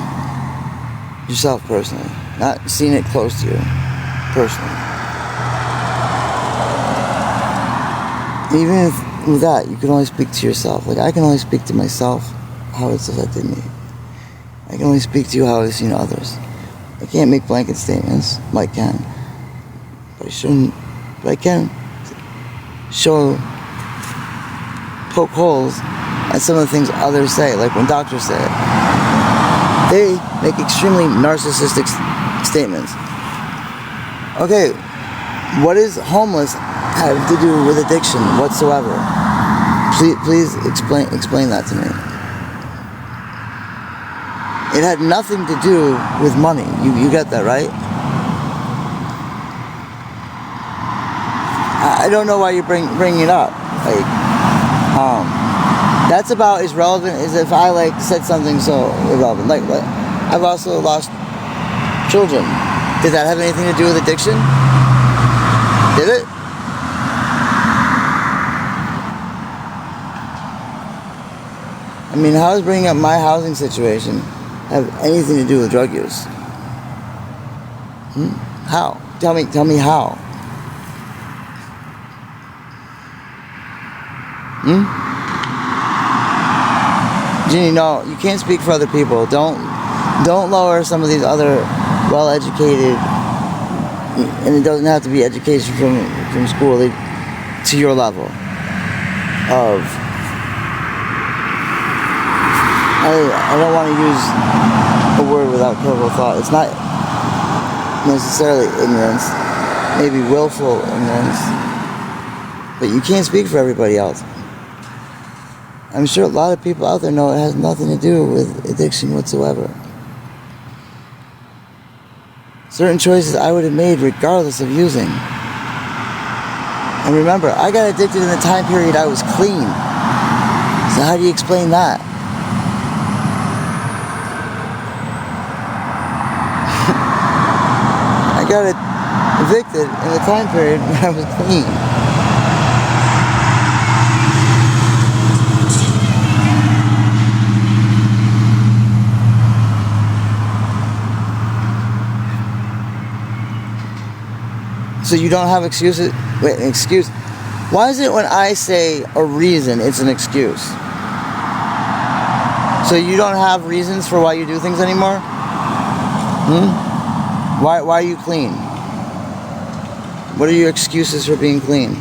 Yourself personally. Not seen it close to you. Personally. Even with that, you can only speak to yourself. Like, I can only speak to myself how it's affected me. I can only speak to you how I've seen others. I can't make blanket statements. Mike can. But I shouldn't. But I can poke holes at some of the things others say, like when doctors say it. They make extremely narcissistic statements. Okay, what does homeless have to do with addiction whatsoever? Please explain that to me. It had nothing to do with money. You get that, right? I don't know why you bring it up. Like, that's about as relevant as if I said something so irrelevant. Like, I've also lost children. Did that have anything to do with addiction? Did it? I mean, how does bringing up my housing situation have anything to do with drug use? How? Tell me how. Jeannie, no, you can't speak for other people. Don't lower some of these other well-educated, and it doesn't have to be education from school, to your level of. I don't want to use a word without careful thought. It's not necessarily ignorance, maybe willful ignorance, but you can't speak for everybody else. I'm sure a lot of people out there know it has nothing to do with addiction whatsoever. Certain choices I would have made regardless of using. And remember, I got addicted in the time period I was clean. So how do you explain that? I got evicted in the time period when I was clean. So you don't have excuses? Wait, an excuse? Why is it when I say a reason, it's an excuse? So you don't have reasons for why you do things anymore? Why are you clean? What are your excuses for being clean?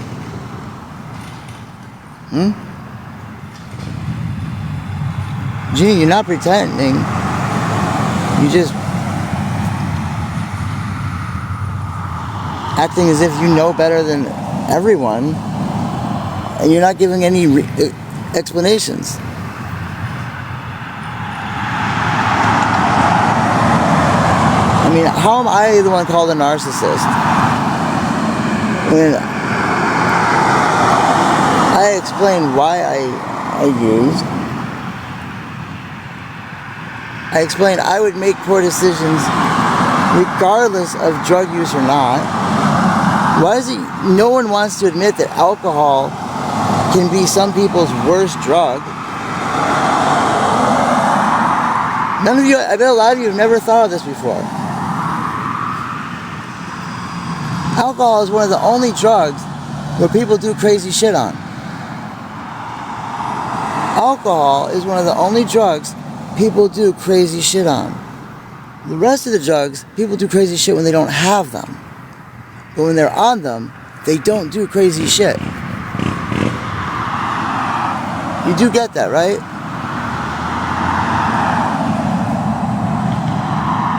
Gee, you're not pretending. You just acting as if you know better than everyone, and you're not giving any explanations. I mean, how am I the one called a narcissist when I explained why I used? I explained I would make poor decisions regardless of drug use or not. Why is it no one wants to admit that alcohol can be some people's worst drug? None of you, I bet a lot of you have never thought of this before. Alcohol is one of the only drugs where people do crazy shit on. Alcohol is one of the only drugs people do crazy shit on. The rest of the drugs, people do crazy shit when they don't have them. But when they're on them, they don't do crazy shit. You do get that, right?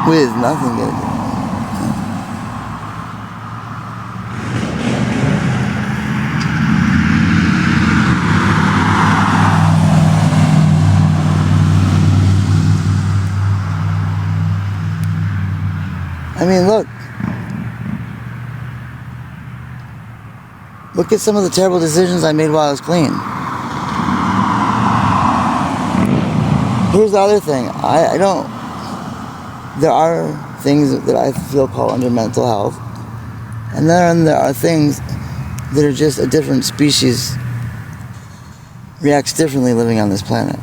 With nothing to do. I mean, look. Look at some of the terrible decisions I made while I was clean. Here's the other thing. I don't... There are things that I feel call under mental health. And then there are things that are just a different species reacts differently living on this planet.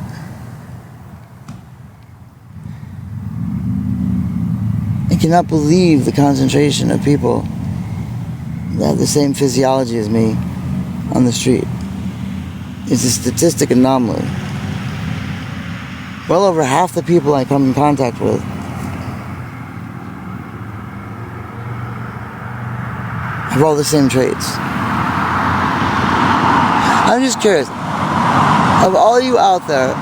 I cannot believe the concentration of people that have the same physiology as me on the street. It's a statistic anomaly. Well over half the people I come in contact with have all the same traits. I'm just curious, of all you out there,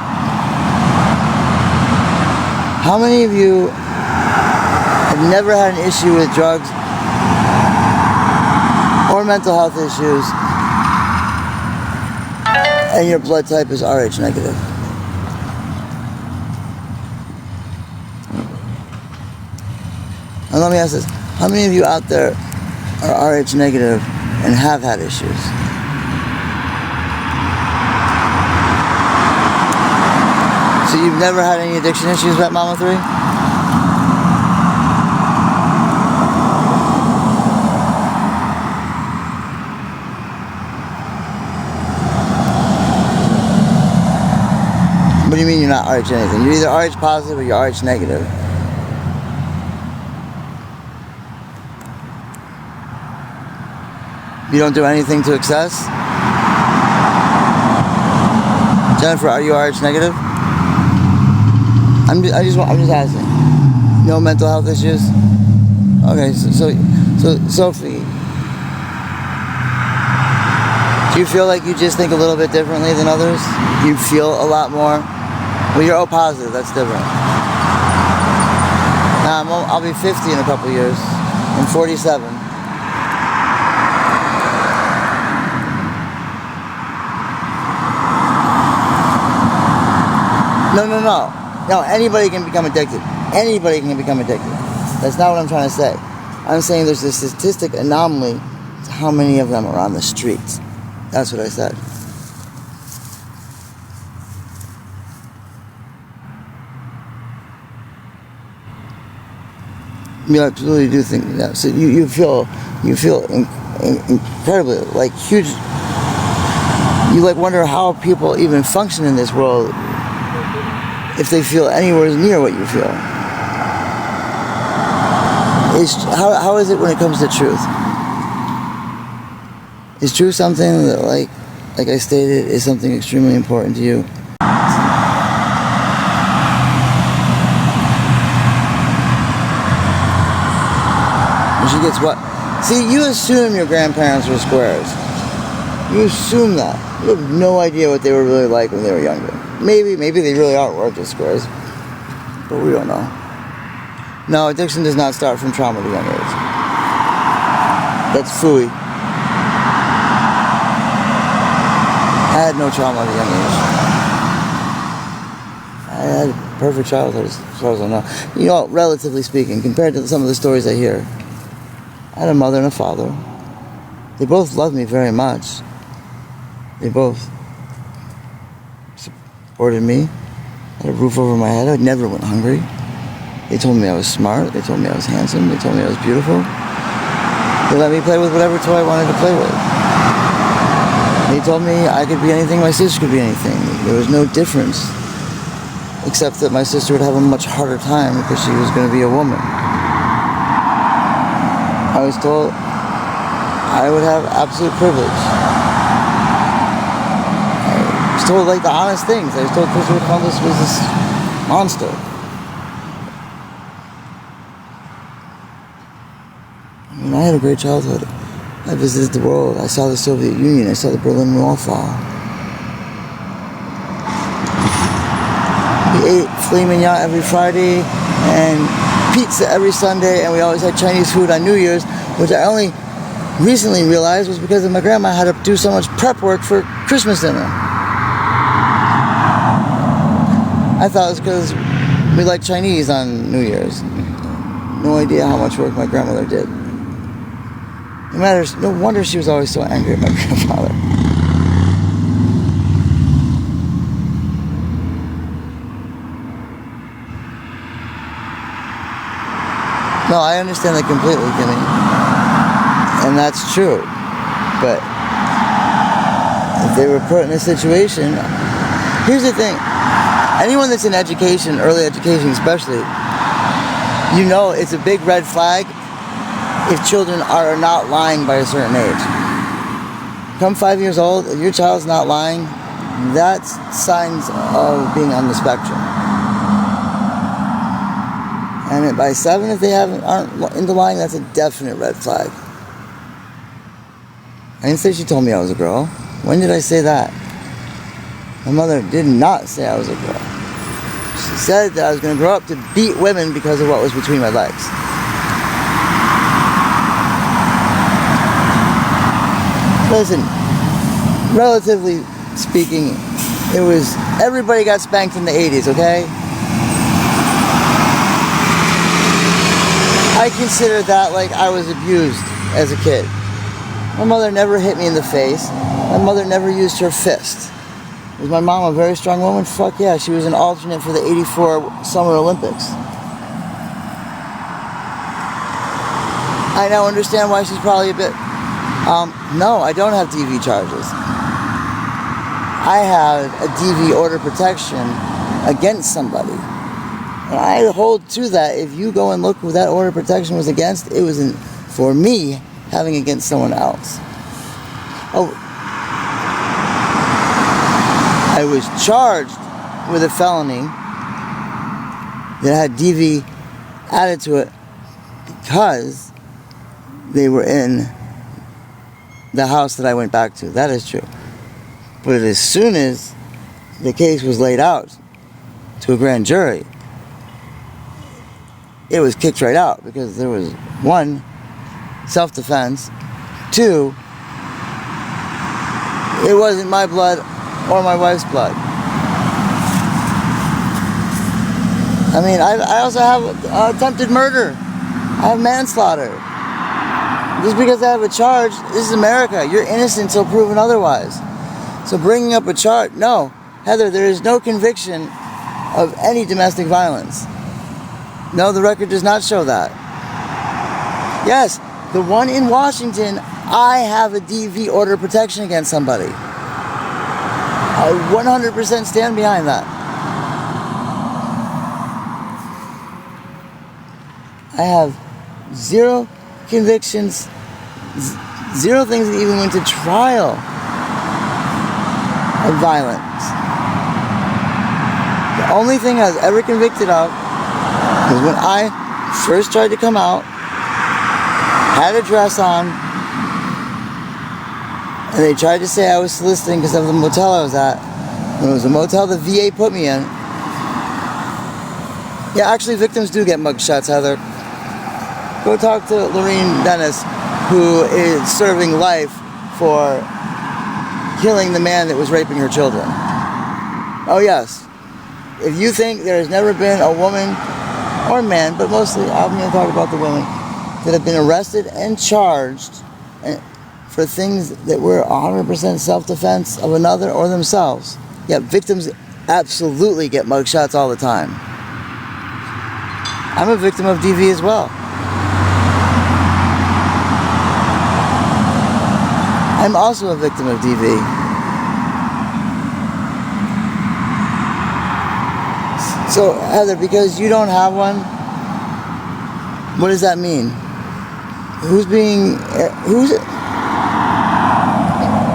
how many of you have never had an issue with drugs or mental health issues and your blood type is Rh negative? And let me ask this, how many of you out there are Rh negative and have had issues? So you've never had any addiction issues at Mama 3? What do you mean you're not Rh anything? You're either Rh positive or you're Rh negative. You don't do anything to excess? Jennifer, are you Rh negative? I'm just asking. No mental health issues? Okay, so Sophie, do you feel like you just think a little bit differently than others? You feel a lot more? Well, you're O positive, that's different. Now, I'll be 50 in a couple years. I'm 47. No. No, anybody can become addicted. Anybody can become addicted. That's not what I'm trying to say. I'm saying there's a statistic anomaly to how many of them are on the streets. That's what I said. You absolutely do think that. So you feel incredibly, like, huge. You like wonder how people even function in this world if they feel anywhere near what you feel. How is it when it comes to truth? Is truth something that, like I stated, is something extremely important to you? When she gets what? See, you assume your grandparents were squares. You assume that. You have no idea what they were really like when they were younger. Maybe they really were just squares. But we don't know. No, addiction does not start from trauma at a young age. That's phooey. I had no trauma at a young age. I had a perfect childhood as far as I know. You know, relatively speaking, compared to some of the stories I hear, I had a mother and a father. They both loved me very much. They both supported me. I had a roof over my head. I never went hungry. They told me I was smart. They told me I was handsome. They told me I was beautiful. They let me play with whatever toy I wanted to play with. They told me I could be anything, my sister could be anything. There was no difference. Except that my sister would have a much harder time because she was going to be a woman. I was told I would have absolute privilege. I was told, like, the honest things. I was told Christopher Columbus was this monster. I mean, I had a great childhood. I visited the world. I saw the Soviet Union. I saw the Berlin Wall fall. We ate filet mignon every Friday and pizza every Sunday, and we always had Chinese food on New Year's, which I only recently realized was because my grandma had to do so much prep work for Christmas dinner. I thought it was because we liked Chinese on New Year's. No idea how much work my grandmother did. No wonder she was always so angry at my grandfather. No, I understand that completely, Kimmy. And that's true. But if they were put in a situation, here's the thing. Anyone that's in education, early education especially, you know it's a big red flag if children are not lying by a certain age. Come 5 years old, if your child's not lying, that's signs of being on the spectrum. And by 7, if they aren't into lying, that's a definite red flag. I didn't say she told me I was a girl. When did I say that? My mother did not say I was a girl. She said that I was going to grow up to beat women because of what was between my legs. Listen, relatively speaking, everybody got spanked in the 80s, okay? I consider that like I was abused as a kid. My mother never hit me in the face. My mother never used her fist. Was my mom a very strong woman? Fuck yeah, she was an alternate for the 84 Summer Olympics. I now understand why she's probably a bit... no, I don't have DV charges. I have a DV order protection against somebody. And I hold to that. If you go and look who that order of protection was against, it was for me having against someone else. Oh, I was charged with a felony that had DV added to it because they were in the house that I went back to. That is true. But as soon as the case was laid out to a grand jury, it was kicked right out because there was 1, self-defense, 2, it wasn't my blood or my wife's blood. I mean, I also have attempted murder. I have manslaughter. Just because I have a charge, this is America. You're innocent until proven otherwise. So bringing up a charge, no. Heather, there is no conviction of any domestic violence. No, the record does not show that. Yes, the one in Washington, I have a DV order of protection against somebody. I 100% stand behind that. I have 0 convictions, 0 things that even went to trial of violence. The only thing I was ever convicted of was when I first tried to come out, had a dress on, and they tried to say I was soliciting because of the motel I was at. When it was a motel the VA put me in. Yeah, actually victims do get mug shots, Heather. Go talk to Lorene Dennis, who is serving life for killing the man that was raping her children. Oh yes. If you think there has never been a woman or man, but mostly I'm going to talk about the women that have been arrested and charged for things that were 100% self-defense of another or themselves. Yeah, victims absolutely get mugshots all the time. I'm a victim of DV as well. I'm also a victim of DV. So, Heather, because you don't have one, what does that mean?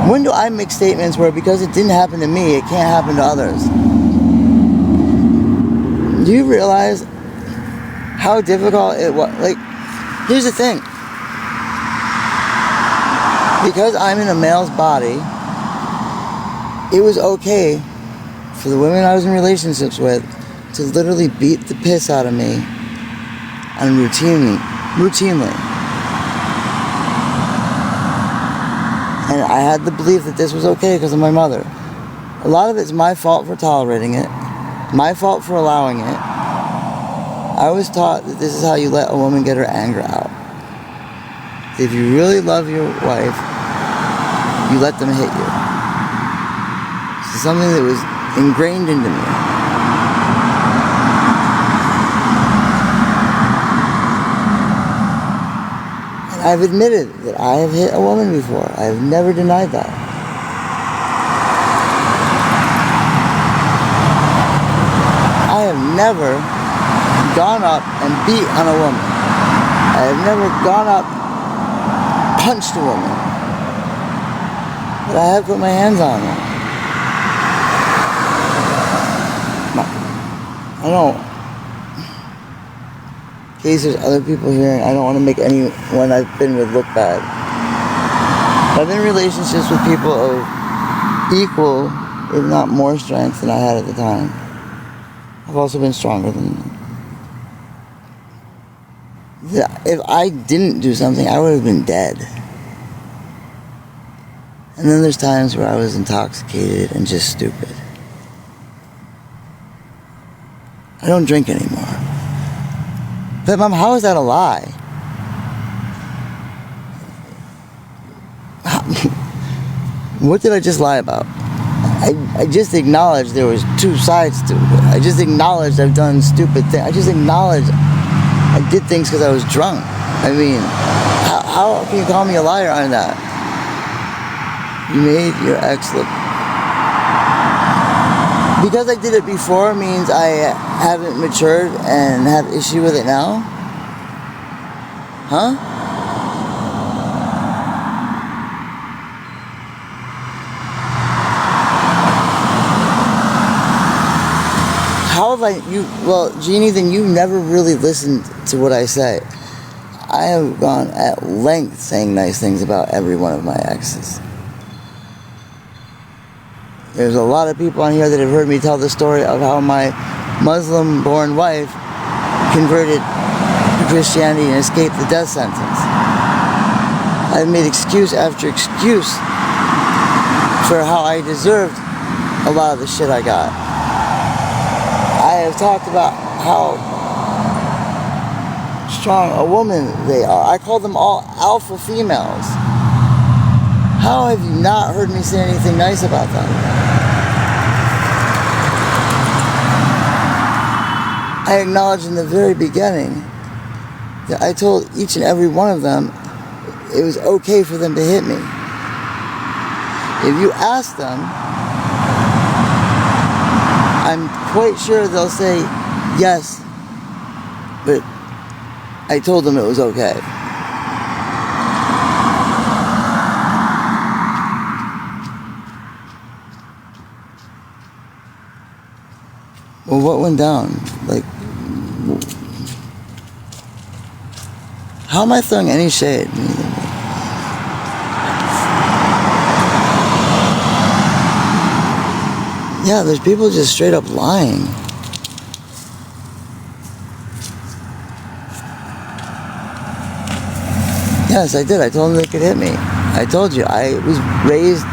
When do I make statements where because it didn't happen to me, it can't happen to others? Do you realize how difficult it was? Like, here's the thing. Because I'm in a male's body, it was okay for the women I was in relationships with to literally beat the piss out of me and routinely. And I had the belief that this was okay because of my mother. A lot of it's my fault for tolerating it, my fault for allowing it. I was taught that this is how you let a woman get her anger out. if you really love your wife, you let them hit you. It's something that was ingrained into me. And I've admitted that I have hit a woman before. I have never denied that. I have never gone up and beat on a woman. I have never gone up, punched a woman. But I have put my hands on her. I don't. In case there's other people here, and I don't want to make anyone I've been with look bad. I've been in relationships with people of equal, if not more strength than I had at the time. I've also been stronger than them. If I didn't do something, I would have been dead. And then there's times where I was intoxicated and just stupid. I don't drink anymore. But Mom, how is that a lie? What did I just lie about? I just acknowledged there was two sides to it. I just acknowledged I've done stupid things. I just acknowledged I did things because I was drunk. I mean, how can you call me a liar on that? You made your ex look... Because I did it before means I haven't matured and have issue with it now? Huh? How have well, Jeannie, then you never really listened to what I say. I have gone at length saying nice things about every one of my exes. There's a lot of people on here that have heard me tell the story of how my Muslim-born wife converted to Christianity and escaped the death sentence. I've made excuse after excuse for how I deserved a lot of the shit I got. I have talked about how strong a woman they are. I call them all alpha females. How have you not heard me say anything nice about them? I acknowledged in the very beginning that I told each and every one of them it was okay for them to hit me. If you ask them, I'm quite sure they'll say yes, but I told them it was okay. Well, what went down? Like, how am I throwing any shade? Yeah, there's people just straight up lying. Yes, I did. I told them they could hit me. I told you, I was raised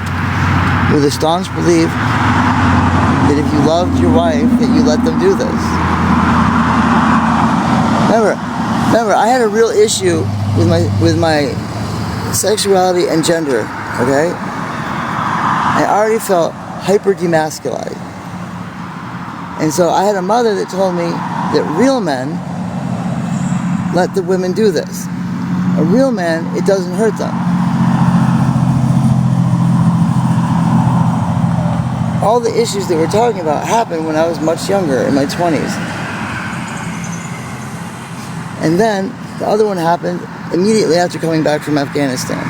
with a staunch belief that if you loved your wife, that you let them do this. Remember, I had a real issue with my sexuality and gender, okay? I already felt hyper-demasculated. And so I had a mother that told me that real men let the women do this. A real man, it doesn't hurt them. All the issues that we're talking about happened when I was much younger, in my 20s. And then the other one happened immediately after coming back from Afghanistan.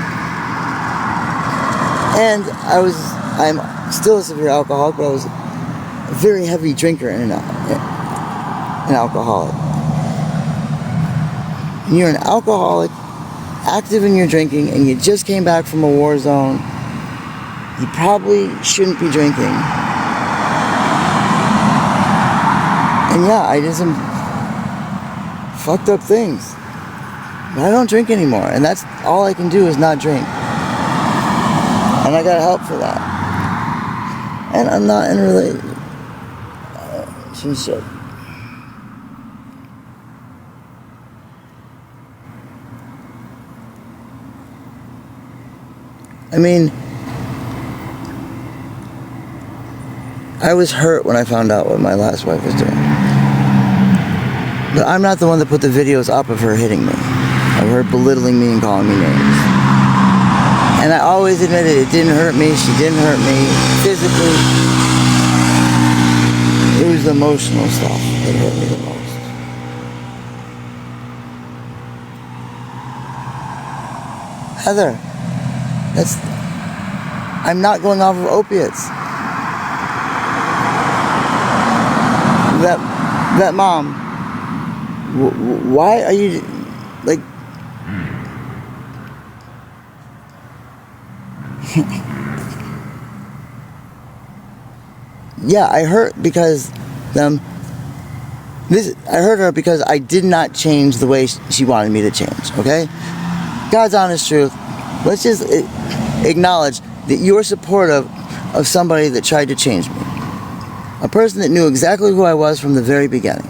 And I'm still a severe alcoholic, but I was a very heavy drinker and an alcoholic. When you're an alcoholic, active in your drinking, and you just came back from a war zone, you probably shouldn't be drinking. And yeah, I did some fucked up things. But I don't drink anymore, and that's all I can do is not drink. And I got help for that. And I'm not in a relationship. I mean, I was hurt when I found out what my last wife was doing. But I'm not the one that put the videos up of her hitting me, of her belittling me and calling me names. And I always admitted it didn't hurt me, she didn't hurt me physically. It was the emotional stuff that hurt me the most. Heather, I'm not going off of opiates. That mom, why are you, like, yeah, I hurt because I hurt her because I did not change the way she wanted me to change, okay? God's honest truth. Let's just acknowledge that you're supportive of somebody that tried to change me. A person that knew exactly who I was from the very beginning.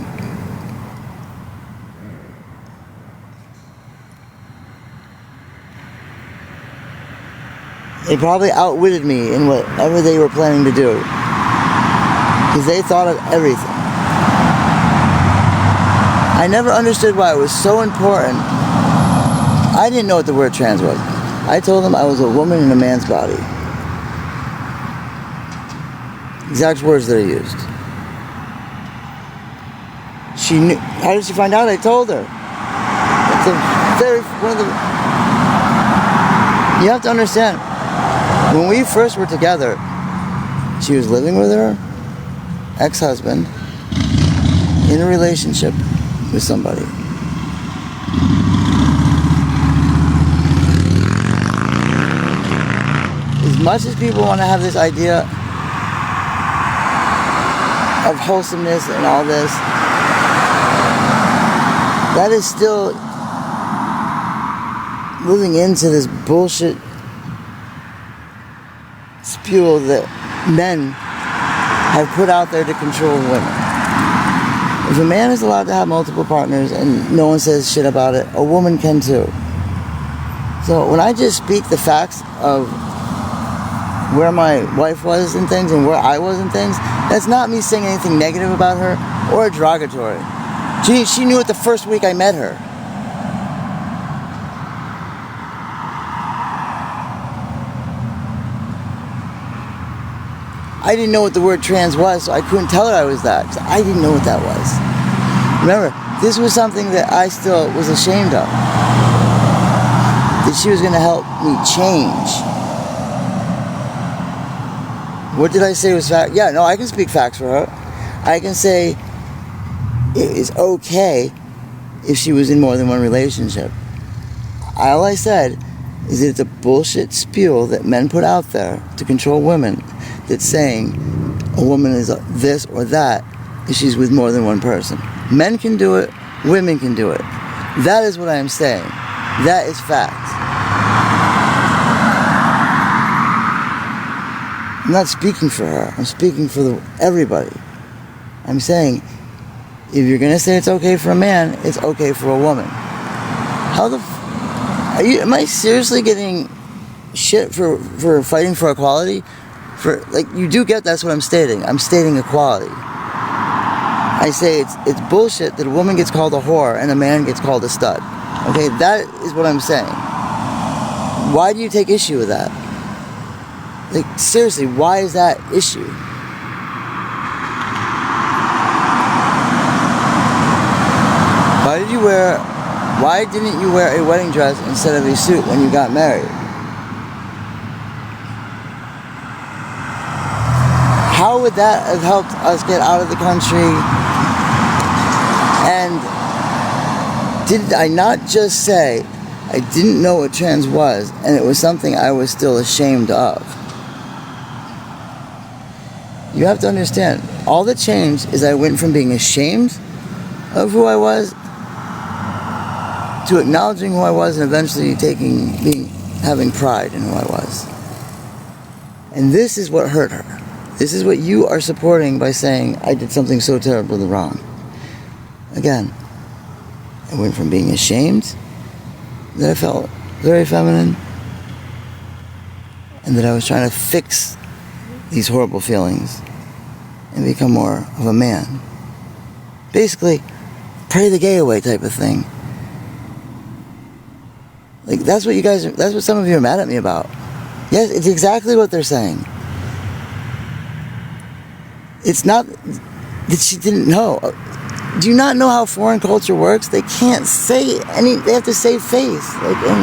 They probably outwitted me in whatever they were planning to do. Because they thought of everything. I never understood why it was so important. I didn't know what the word trans was. I told them I was a woman in a man's body. Exact words that I used. She knew. How did she find out? I told her. It's one of the. You have to understand. When we first were together, she was living with her ex-husband in a relationship with somebody. As much as people want to have this idea of wholesomeness and all this, that is still moving into this bullshit spew that men have put out there to control women. If a man is allowed to have multiple partners and no one says shit about it, a woman can too. So when I just speak the facts of where my wife was and things and where I was and things, that's not me saying anything negative about her or derogatory. She knew it the first week I met her. I didn't know what the word trans was, so I couldn't tell her I was that, because I didn't know what that was. Remember, this was something that I still was ashamed of. That she was going to help me change. What did I say was fact? Yeah, no, I can speak facts for her. I can say it is okay if she was in more than one relationship. All I said is that it's a bullshit spew that men put out there to control women, that's saying a woman is this or that if she's with more than one person. Men can do it, women can do it. That is what I am saying. That is fact. I'm not speaking for her. I'm speaking for everybody. I'm saying, if you're going to say it's okay for a man, it's okay for a woman. How the am I seriously getting shit for fighting for equality? You do get that's what I'm stating. I'm stating equality. I say it's bullshit that a woman gets called a whore and a man gets called a stud. Okay, that is what I'm saying. Why do you take issue with that? Like, seriously, why is that issue? Why didn't you wear a wedding dress instead of a suit when you got married? How would that have helped us get out of the country? And did I not just say I didn't know what trans was, and it was something I was still ashamed of? You have to understand, all that changed is I went from being ashamed of who I was to acknowledging who I was and eventually having pride in who I was. And this is what hurt her. This is what you are supporting by saying I did something so terribly wrong. Again, I went from being ashamed that I felt very feminine and that I was trying to fix these horrible feelings and become more of a man. Basically, pray the gay away type of thing. Like, that's what some of you are mad at me about. Yes, it's exactly what they're saying. It's not that she didn't know. Do you not know how foreign culture works? They can't say they have to save face. Like, and,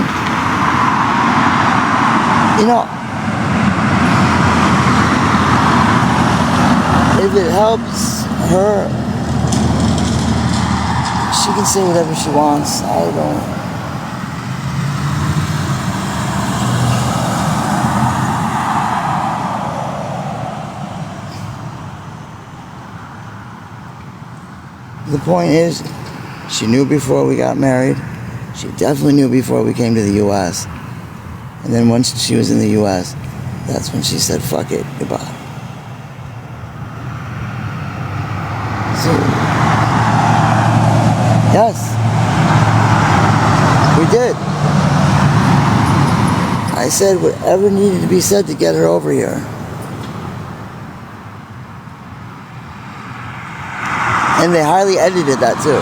you know, if it helps her, she can say whatever she wants. I don't. The point is, she knew before we got married. She definitely knew before we came to the U.S. And then once she was in the U.S., that's when she said, fuck it, goodbye. So, yes, we did. I said whatever needed to be said to get her over here. And they highly edited that too.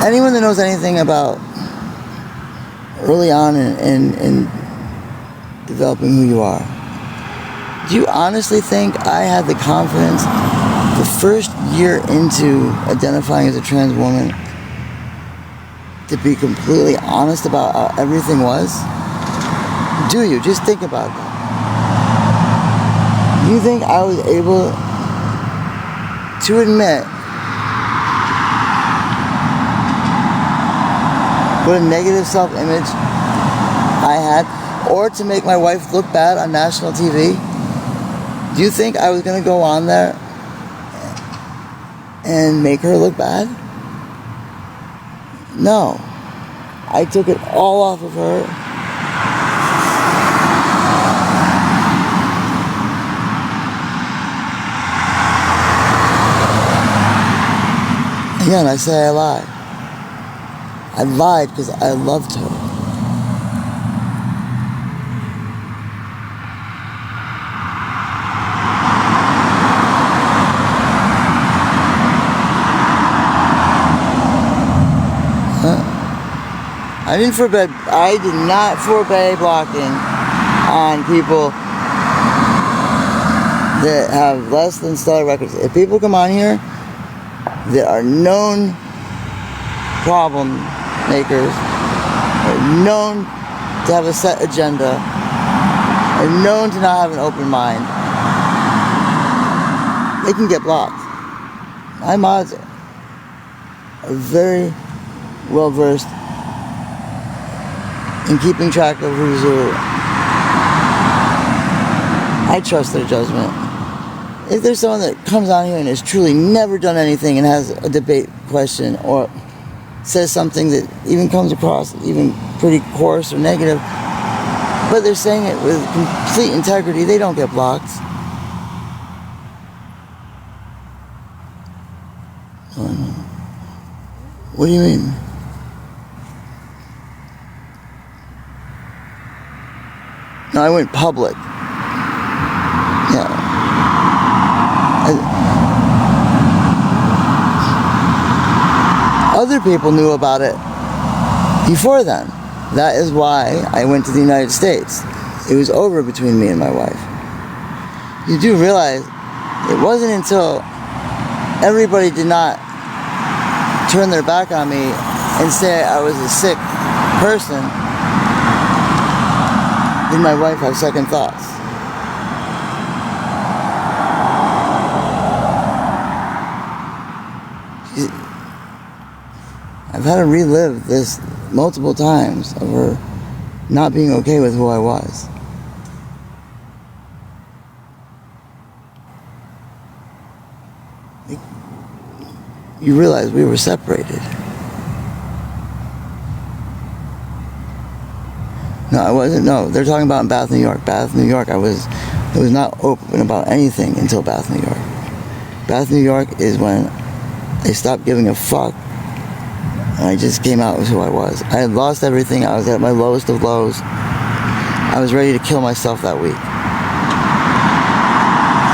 Anyone that knows anything about early on in developing who you are, do you honestly think I had the confidence the first year into identifying as a trans woman to be completely honest about how everything was? Do you? Just think about that. Do you think I was able to admit what a negative self-image I had, or to make my wife look bad on national TV? Do you think I was going to go on there and make her look bad? No. I took it all off of her. Again, I say I lied. I lied because I loved her. I did not forbid blocking on people that have less than stellar records. If people come on here that are known problem makers, are known to have a set agenda, are known to not have an open mind, they can get blocked. My mods are very well versed in keeping track of who's who. I trust their judgment. If there's someone that comes on here and has truly never done anything and has a debate question or says something that even comes across even pretty coarse or negative, but they're saying it with complete integrity, they don't get blocked. What do you mean? No, I went public. Yeah. Other people knew about it before then. That is why I went to the United States. It was over between me and my wife. You do realize it wasn't until everybody did not turn their back on me and say I was a sick person did my wife have second thoughts. I've had to relive this multiple times of her not being okay with who I was. You realize we were separated. No, I wasn't. No, they're talking about in Bath, New York. Bath, New York, I was not open about anything until Bath, New York. Bath, New York is when I stopped giving a fuck And I just came out as who I was. I had lost everything. I was at my lowest of lows. I was ready to kill myself that week.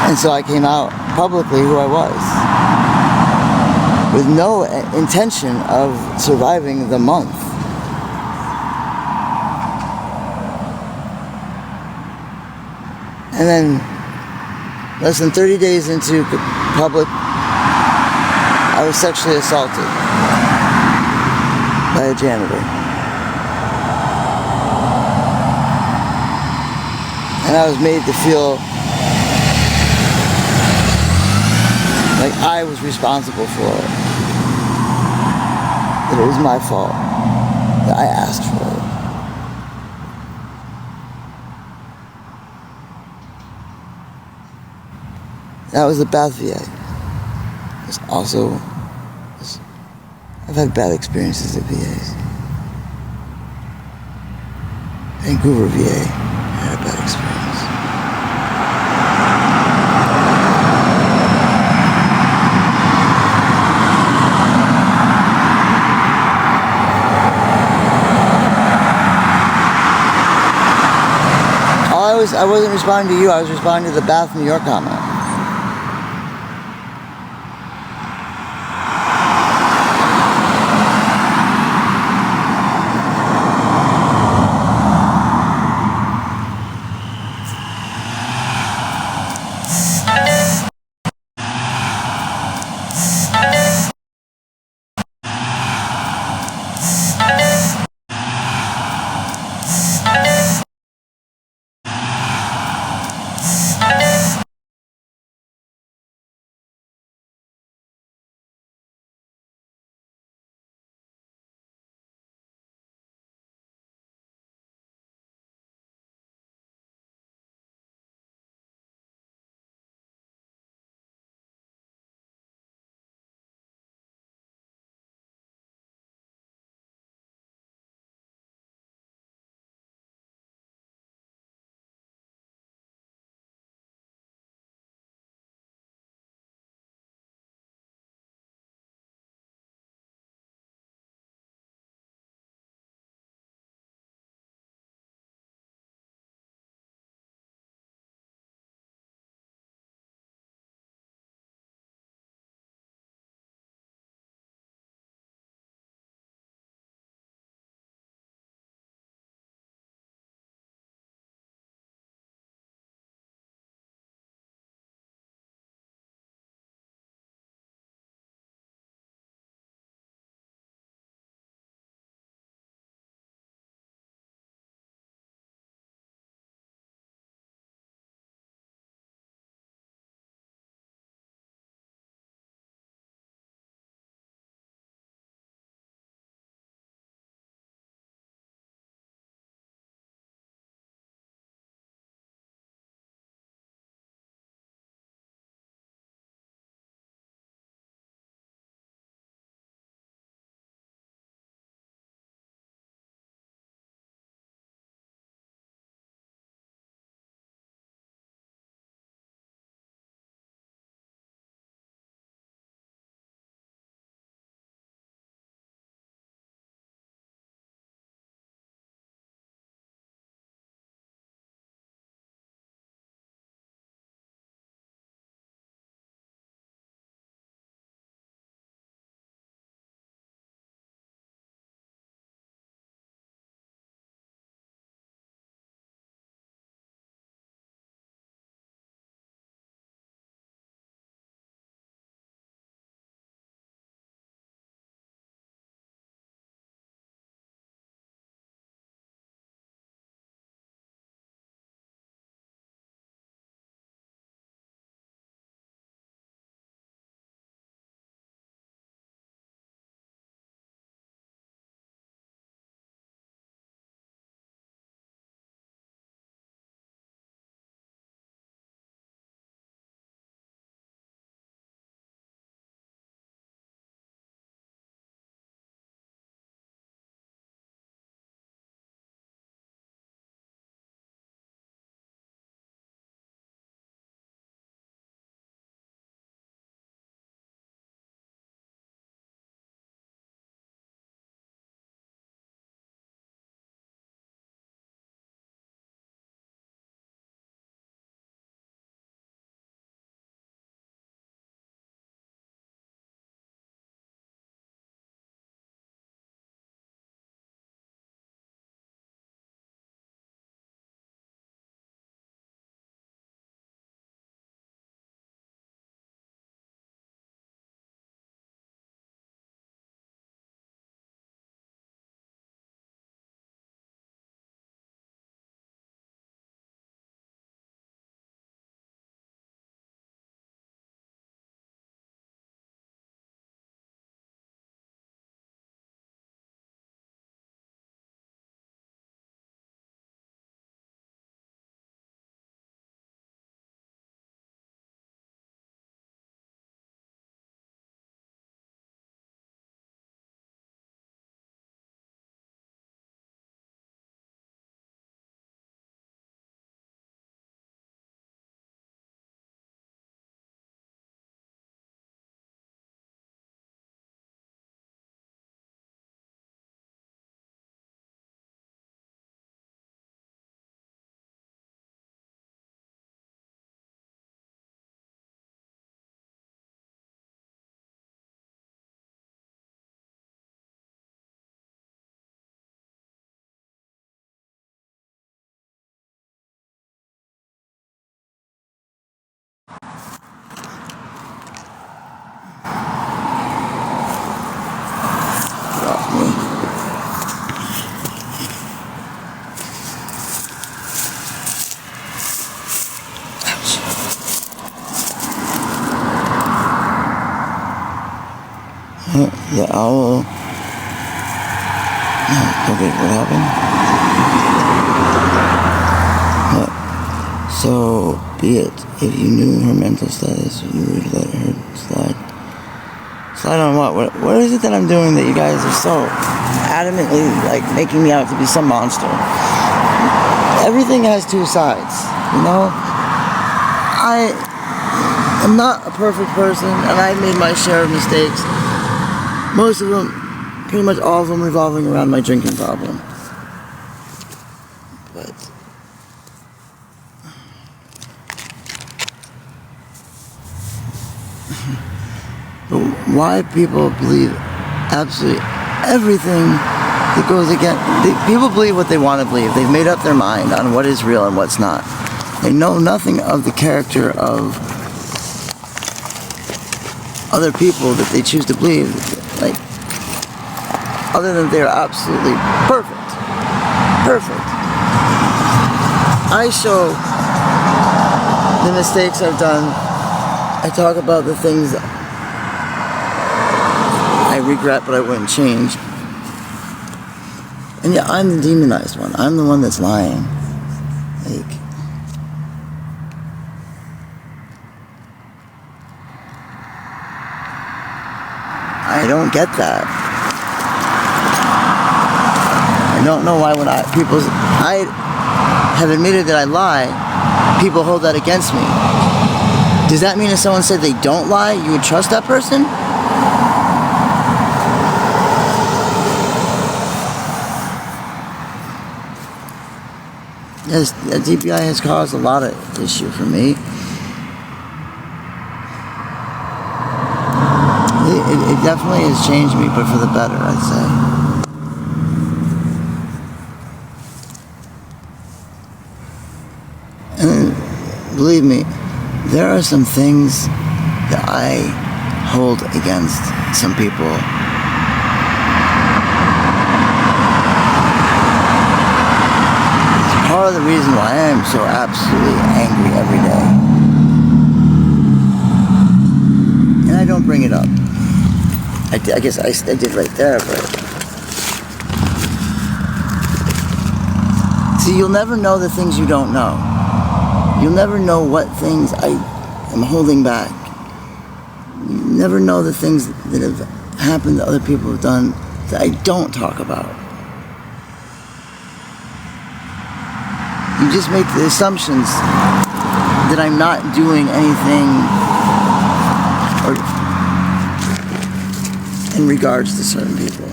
And so I came out publicly who I was, with no intention of surviving the month. And then, less than 30 days into public, I was sexually assaulted by a janitor. And I was made to feel like I was responsible for it. That it was my fault. That I asked for it. That was the Bath VA. It's also, I've had bad experiences at VAs. Vancouver VA, I had a bad experience. I wasn't responding to you, I was responding to the Bath, New York comment. off me. Ouch. The owl. Okay, what happened? So be it. If you knew her mental status, you would let her slide. Slide on what? What is it that I'm doing that you guys are so adamantly like making me out to be some monster? Everything has two sides, you know? I am not a perfect person, and I've made my share of mistakes. Most of them, pretty much all of them, revolving around my drinking problem. But why people believe absolutely everything that goes against... People believe what they want to believe. They've made up their mind on what is real and what's not. They know nothing of the character of other people that they choose to believe. Like, other than they're absolutely perfect. Perfect. I show the mistakes I've done. I talk about the things I regret but I wouldn't change. And yeah, I'm the demonized one. I'm the one that's lying. Like, I don't get that. I don't know why when I have admitted that I lie, people hold that against me. Does that mean if someone said they don't lie, you would trust that person? Yes, DPI has caused a lot of issue for me. It definitely has changed me, but for the better, I'd say. And believe me, there are some things that I hold against some people. It's part of the reason why I am so absolutely angry every day. And I don't bring it up. I guess I did right there, but... See, you'll never know the things you don't know. You'll never know what things I am holding back. You never know the things that have happened that other people have done that I don't talk about. You just make the assumptions that I'm not doing anything or in regards to certain people.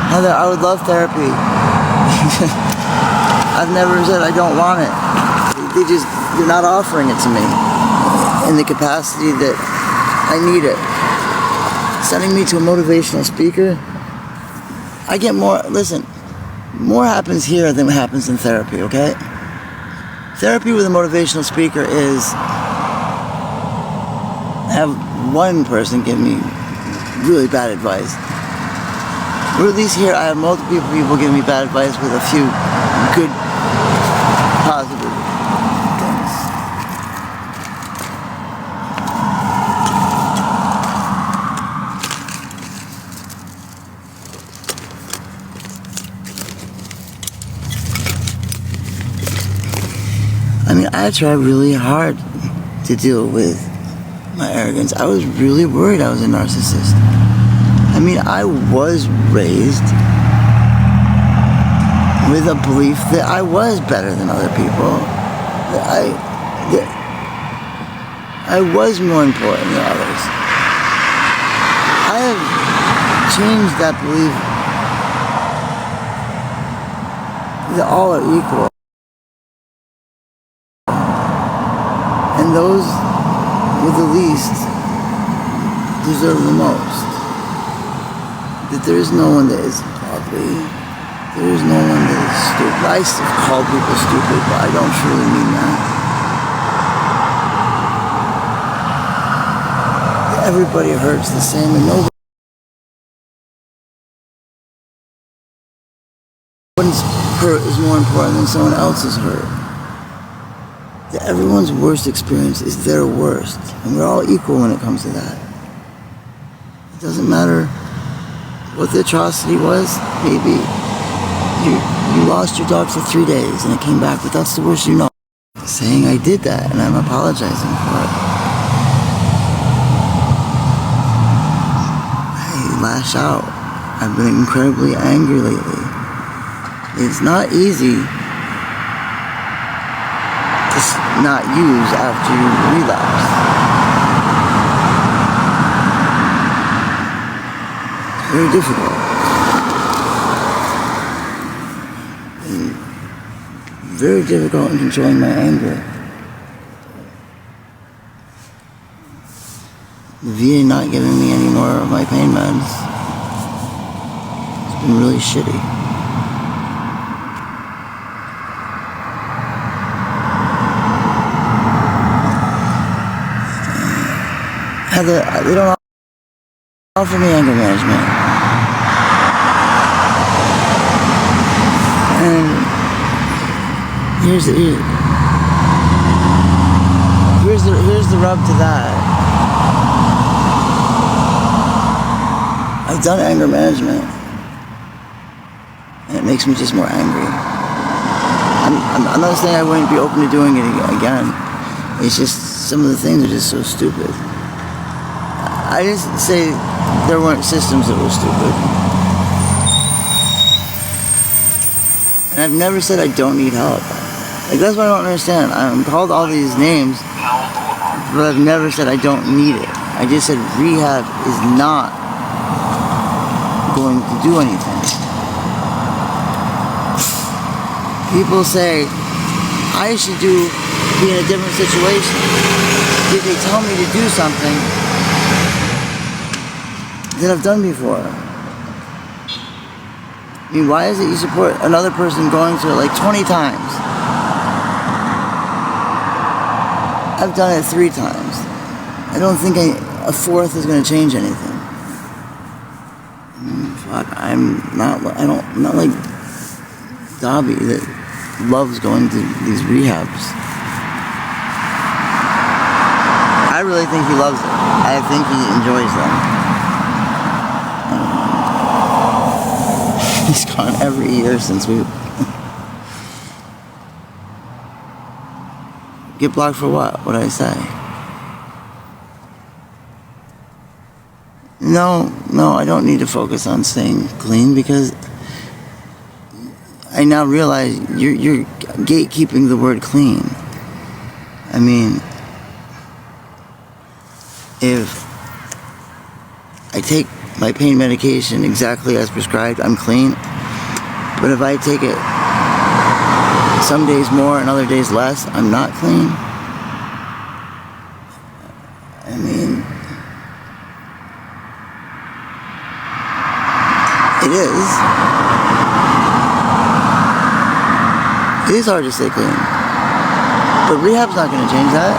Heather, I would love therapy. I've never said I don't want it. They're not offering it to me in the capacity that I need it. Sending me to a motivational speaker, I get more, listen, more happens here than what happens in therapy, okay? Therapy with a motivational speaker is, have one person give me really bad advice. Or at least here I have multiple people giving me bad advice with a few good, positive things. I mean, I try really hard to deal with my arrogance. I was really worried I was a narcissist. I mean, I was raised with a belief that I was better than other people. That I was more important than others. I have changed that belief that all are equal. And those with the least deserve the most. that there is no one that is ugly. There is no one that is stupid. I call people stupid, but I don't truly mean that. Everybody hurts the same, and nobody's hurt is more important than someone else's hurt. That everyone's worst experience is their worst, and we're all equal when it comes to that. It doesn't matter what the atrocity was. Maybe you lost your dog for 3 days and it came back, but that's the worst you know. Saying I did that and I'm apologizing for it. I lash out. I've been incredibly angry lately. It's not easy to not use after you relapse. It's very difficult. And very difficult in controlling my anger. The VA not giving me any more of my pain meds. It's been really shitty. They don't offer me anger management. And here's the rub to that. I've done anger management, and it makes me just more angry. I'm not saying I wouldn't be open to doing it again. It's just some of the things are just so stupid. I didn't say there weren't systems that were stupid. And I've never said I don't need help. Like, that's what I don't understand. I'm called all these names, but I've never said I don't need it. I just said rehab is not going to do anything. People say I should be in a different situation. Did they tell me to do something that I've done before? I mean, why is it you support another person going through it like 20 times? I've done it 3 times. I don't think a 4th is going to change anything. I'm not like Dobby that loves going to these rehabs. I really think he loves it. I think he enjoys them. He's gone every year since we get blocked for what? What did I say? No, I don't need to focus on staying clean because I now realize you're gatekeeping the word clean. I mean, if I take my pain medication exactly as prescribed, I'm clean. But if I take it some days more and other days less, I'm not clean. I mean, it is hard to stay clean. But rehab's not going to change that.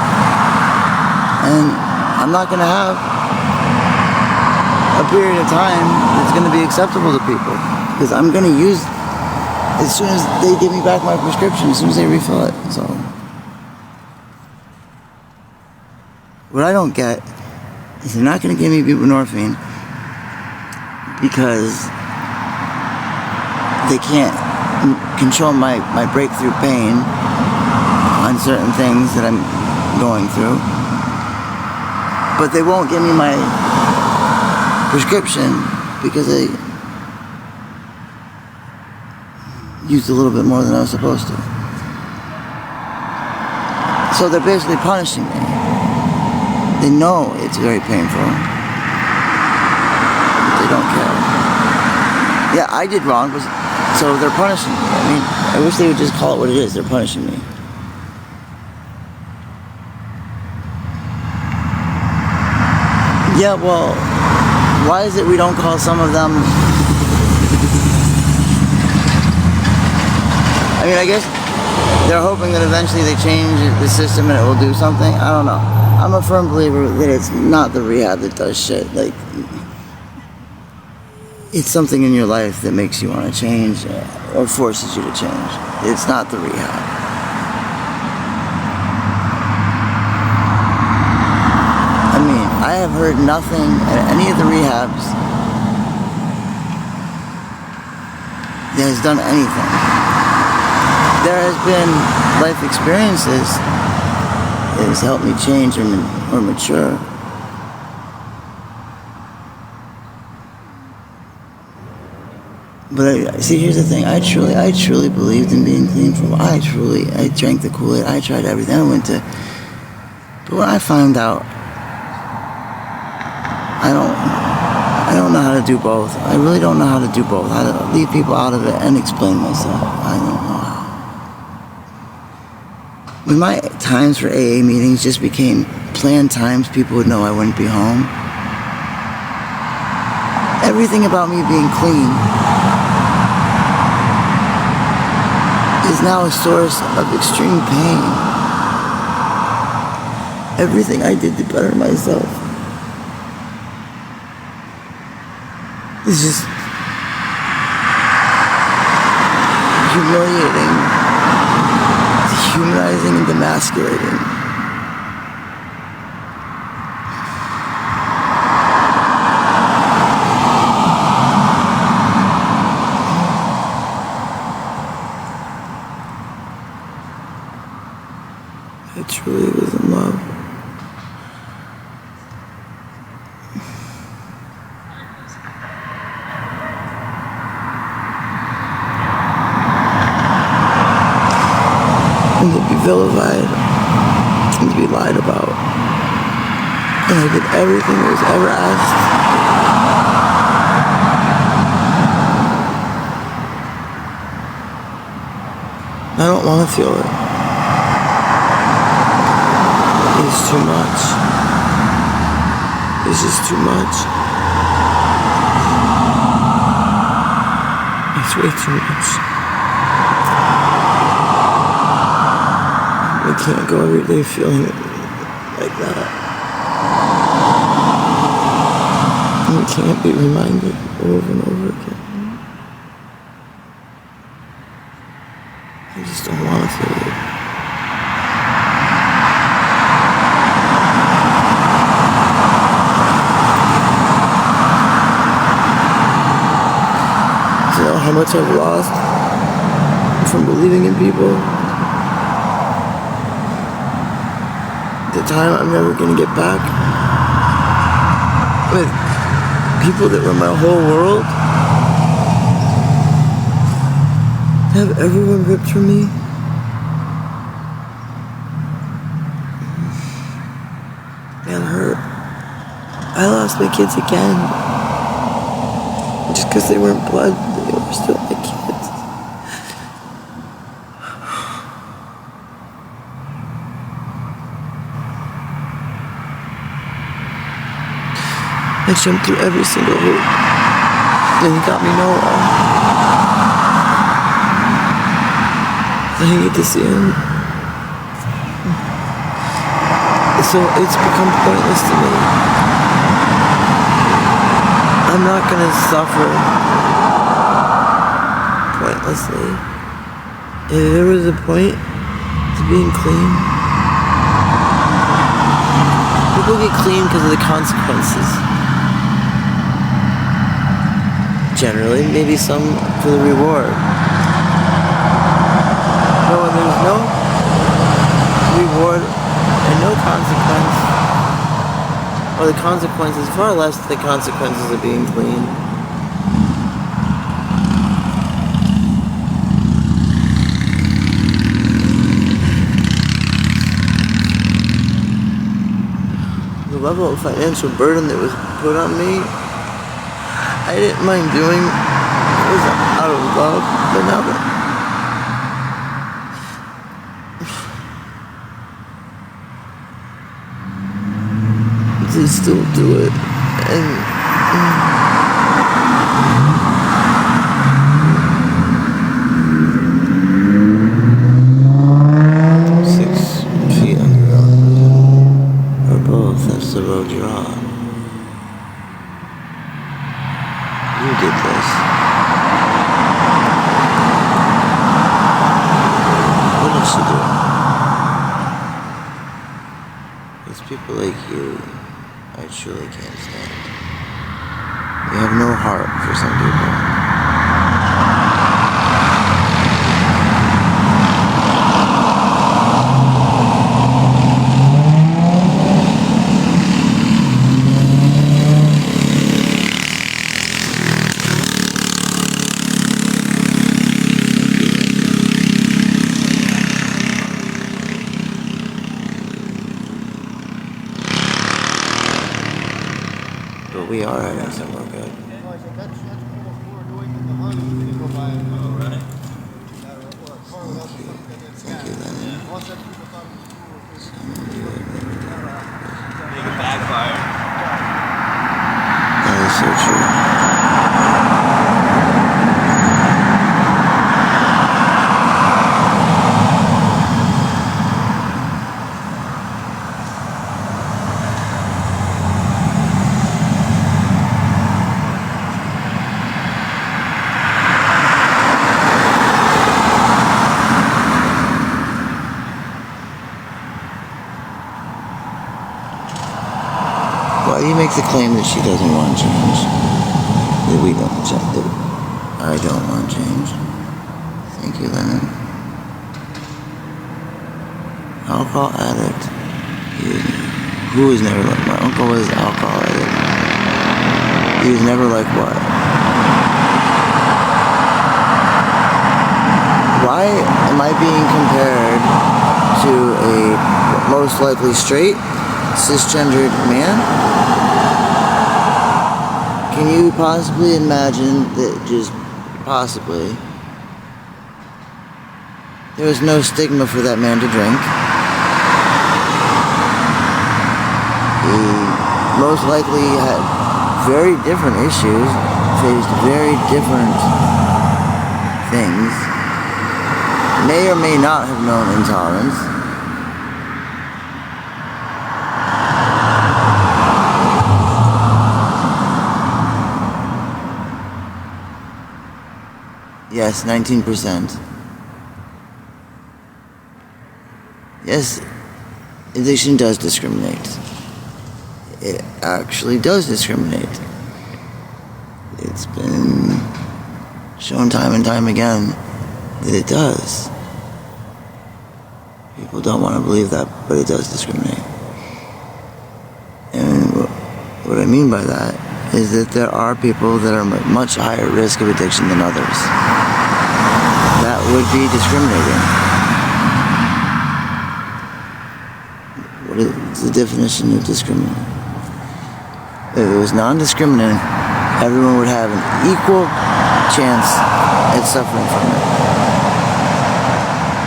And I'm not going to have a period of time that's going to be acceptable to people. Because I'm going to use, as soon as they give me back my prescription, as soon as they refill it. So, what I don't get is they're not going to give me buprenorphine because they can't control my breakthrough pain on certain things that I'm going through. But they won't give me my prescription because I used a little bit more than I was supposed to. So they're basically punishing me. They know it's very painful, but they don't care. Yeah, I did wrong, so they're punishing me. I mean, I wish they would just call it what it is. They're punishing me. Yeah, well, Why is it we don't call some of them? I mean, I guess they're hoping that eventually they change the system and it will do something. I don't know. I'm a firm believer that it's not the rehab that does shit. Like, it's something in your life that makes you want to change or forces you to change. It's not the rehab. I mean, I have heard nothing at any of the rehabs that has done anything. There has been life experiences that has helped me change or mature. But see, here's the thing. I truly believed in being clean from. I drank the Kool-Aid. I tried everything. But when I found out, I don't know how to do both. I really don't know how to do both. How to leave people out of it and explain myself. I don't know how. When my times for AA meetings just became planned times, people would know I wouldn't be home. Everything about me being clean is now a source of extreme pain. Everything I did to better myself is just humiliating, dehumanizing, and demasculating. I truly was in love. And to be vilified and to be lied about. And I did everything that was ever asked. I don't want to feel it. It's too much. It's just too much. It's way too much. I can't go every day feeling like that. And I can't be reminded over and over again. I just don't want to feel it. How much I've lost from believing in people. The time I'm never gonna get back with people that were my whole world. Have everyone ripped from me. Man, hurt. I lost my kids again. Just because they weren't blood, they were still my kids. I jumped through every single hoop, and he got me nowhere. I didn't get to see him. So it's become pointless to me. I'm not gonna suffer pointlessly. If there was a point to being clean, people get clean because of the consequences. Generally, maybe some for the reward. But when there's no reward and no consequence, or the consequences, far less the consequences of being clean. The level of financial burden that was put on me, I didn't mind doing. It was out of love, but now that they still do it, and with this. What did she do? It's people like you I truly can't stand. You have no heart for some people. But we are having somewhere good. Thank you, Lenny. Make a backfire. That is so true. Why do you make the claim that she doesn't want change? That we don't change? That I don't want change? Thank you, Lennon. Alcohol addict. Who was never like my uncle was an alcohol addict. He was never like what? Why am I being compared to a most likely straight cisgendered man? Can you possibly imagine that just possibly there was no stigma for that man to drink? He most likely had very different issues, faced very different things, may or may not have known intolerance. Yes, 19%. Yes, addiction does discriminate. It actually does discriminate. It's been shown time and time again that it does. People don't want to believe that, but it does discriminate. And what I mean by that is that there are people that are at much higher risk of addiction than others. That would be discriminating. What is the definition of discriminate? If it was non-discriminant, everyone would have an equal chance at suffering from it.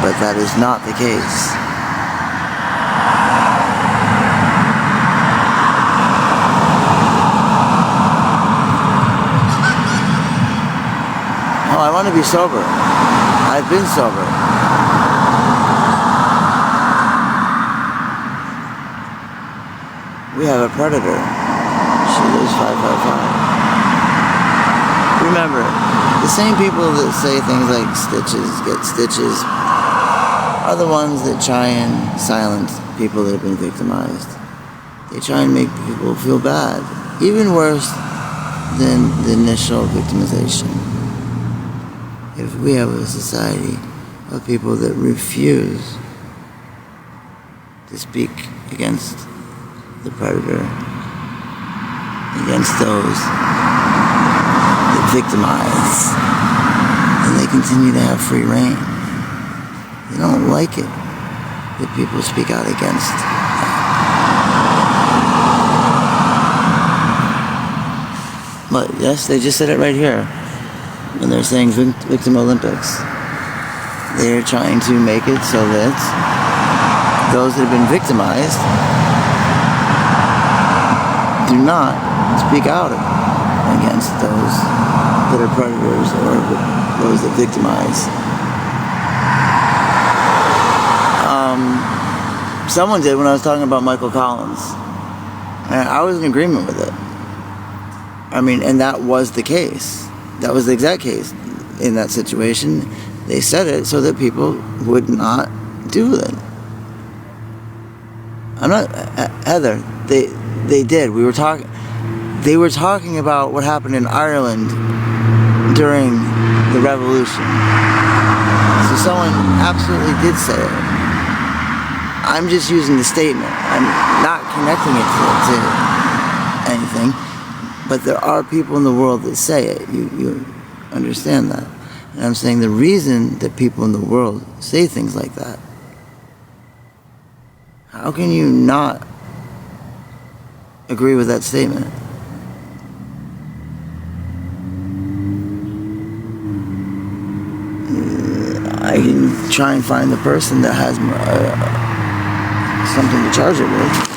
But that is not the case. Oh, I want to be sober. I've been sober. We have a predator. She lives 555. Remember, the same people that say things like stitches get stitches are the ones that try and silence people that have been victimized. They try and make people feel bad, even worse than the initial victimization. If we have a society of people that refuse to speak against the predator, against those that victimize, and they continue to have free reign. They don't like it that people speak out against that. But yes, they just said it right here. When they're saying Victim Olympics, they're trying to make it so that those that have been victimized do not speak out against those that are predators or those that victimize. Someone did when I was talking about Michael Collins, and I was in agreement with it. I mean, and that was the case. That was the exact case in that situation. They said it so that people would not do it. I'm not, Heather, they did. They were talking about what happened in Ireland during the revolution. So someone absolutely did say it. I'm just using the statement. I'm not connecting it to anything. But there are people in the world that say it. You understand that. And I'm saying the reason that people in the world say things like that, how can you not agree with that statement? I can try and find the person that has something to charge it with.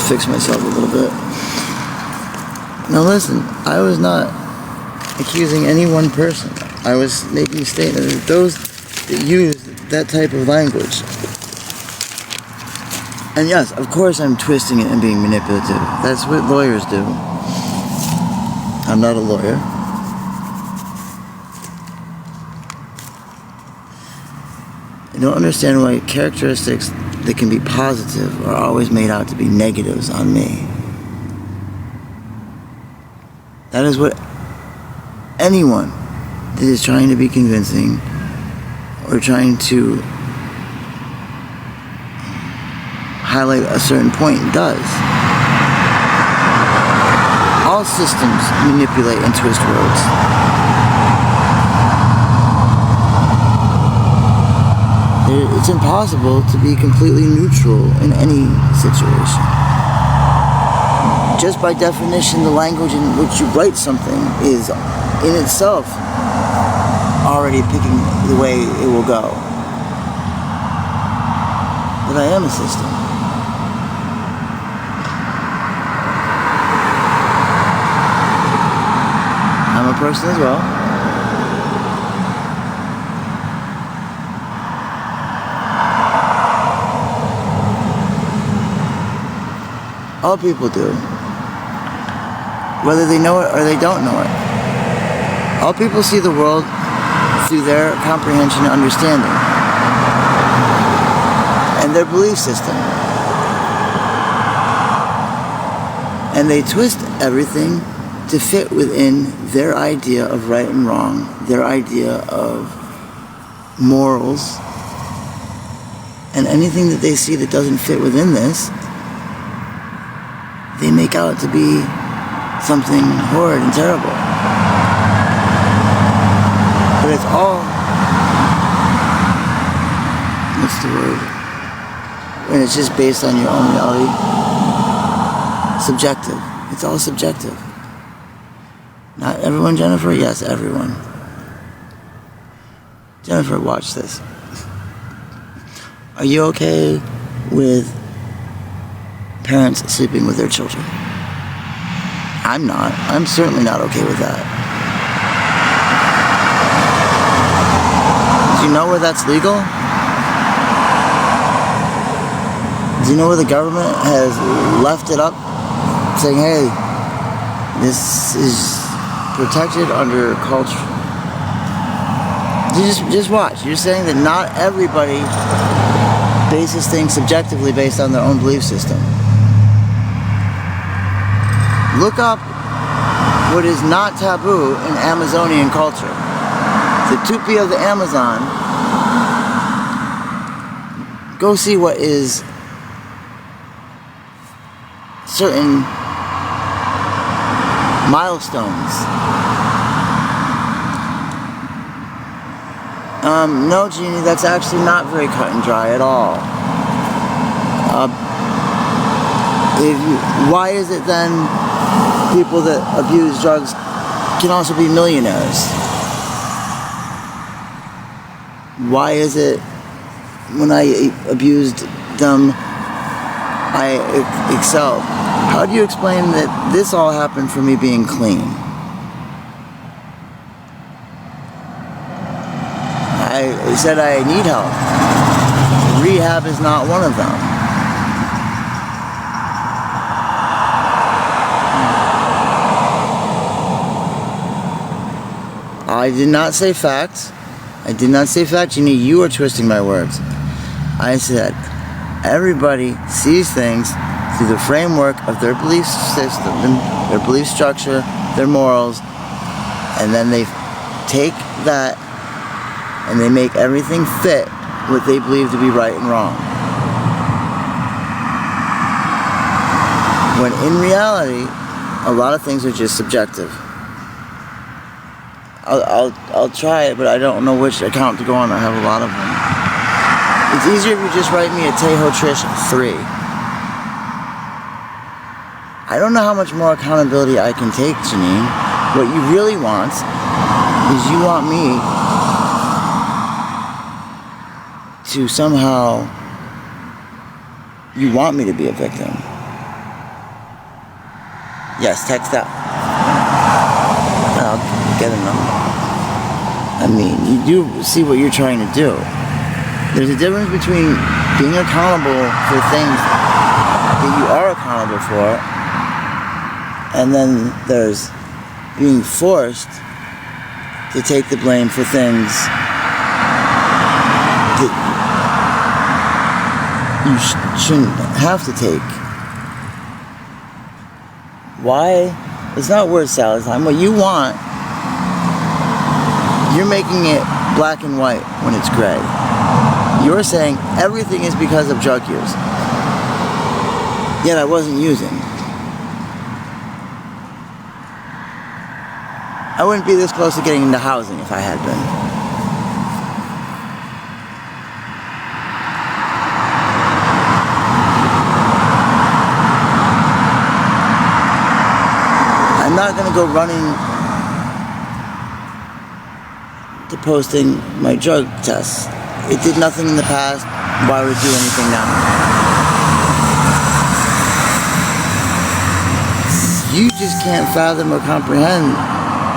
Fix myself a little bit. Now listen, I was not accusing any one person. I was making a statement that those that use that type of language. And yes, of course I'm twisting it and being manipulative. That's what lawyers do. I'm not a lawyer. I don't understand why characteristics that can be positive are always made out to be negatives on me. That is what anyone that is trying to be convincing or trying to highlight a certain point does. All systems manipulate and twist words. It's impossible to be completely neutral in any situation. Just by definition, the language in which you write something is in itself already picking the way it will go. But I am a system. I'm a person as well. All people do. Whether they know it or they don't know it. All people see the world through their comprehension and understanding. And their belief system. And they twist everything to fit within their idea of right and wrong, their idea of morals. And anything that they see that doesn't fit within this, they make out to be something horrid and terrible. But it's all, what's the word? When it's just based on your own reality. Subjective. It's all subjective. Not everyone, Jennifer? Yes, everyone. Jennifer, watch this. Are you okay with parents sleeping with their children? I'm not. I'm certainly not okay with that. Do you know where that's legal? Do you know where the government has left it up saying, hey, this is protected under culture? Just watch. You're saying that not everybody bases things subjectively based on their own belief system. Look up what is not taboo in Amazonian culture. The tupi of the Amazon. Go see what is certain milestones. No, Jeannie, that's actually not very cut and dry at all. Why is it then people that abuse drugs can also be millionaires? Why is it when I abused them, I excelled. How do you explain that this all happened for me being clean? I said I need help. Rehab is not one of them. I did not say facts. I did not say facts. You are twisting my words. I said everybody sees things through the framework of their belief system, their belief structure, their morals, and then they take that and they make everything fit what they believe to be right and wrong. When in reality, a lot of things are just subjective. I'll try it, but I don't know which account to go on. I have a lot of them. It's easier if you just write me a Tejo Trish 3. I don't know how much more accountability I can take, Janine. What you really want is you want me to somehow, you want me to be a victim. Yes, text that. I'll get a number. I mean, you do see what you're trying to do. There's a difference between being accountable for things that you are accountable for, and then there's being forced to take the blame for things that you shouldn't have to take. Why? It's not word salad time. What you want, you're making it black and white when it's gray. You're saying everything is because of drug use. Yet I wasn't using. I wouldn't be this close to getting into housing if I had been. I'm not going to go running to posting my drug tests. It did nothing in the past. Why would it do anything now? You just can't fathom or comprehend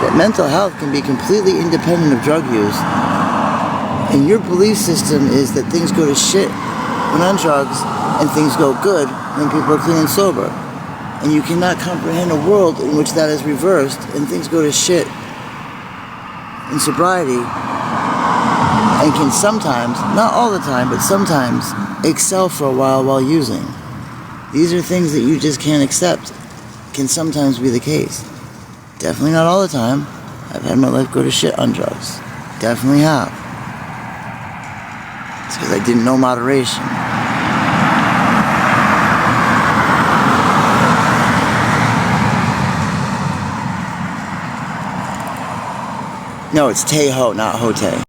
that mental health can be completely independent of drug use. And your belief system is that things go to shit when on drugs and things go good when people are clean and sober. And you cannot comprehend a world in which that is reversed and things go to shit in sobriety and can sometimes, not all the time, but sometimes excel for a while using. These are things that you just can't accept. Can sometimes be the case. Definitely not all the time. I've had my life go to shit on drugs. Definitely have. It's because I didn't know moderation. No, it's Tejo, not Hote.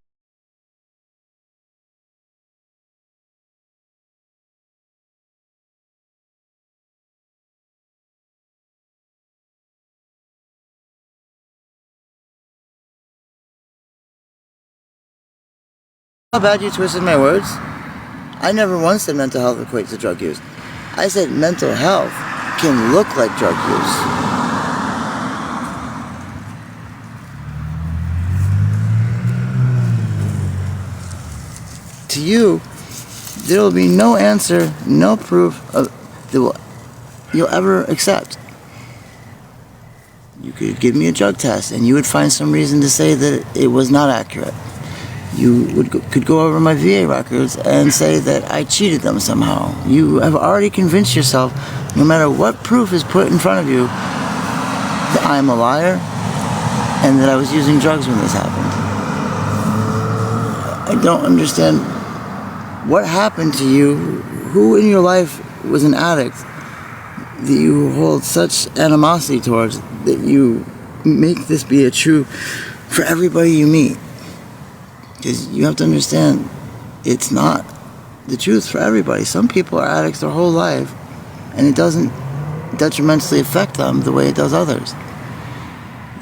How bad you twisted my words? I never once said mental health equates to drug use. I said mental health can look like drug use. To you, there will be no answer, no proof that you'll ever accept. You could give me a drug test and you would find some reason to say that it was not accurate. You could go over my VA records and say that I cheated them somehow. You have already convinced yourself, no matter what proof is put in front of you, that I am a liar and that I was using drugs when this happened. I don't understand what happened to you. Who in your life was an addict that you hold such animosity towards that you make this be a true for everybody you meet? Because you have to understand, it's not the truth for everybody. Some people are addicts their whole life, and it doesn't detrimentally affect them the way it does others.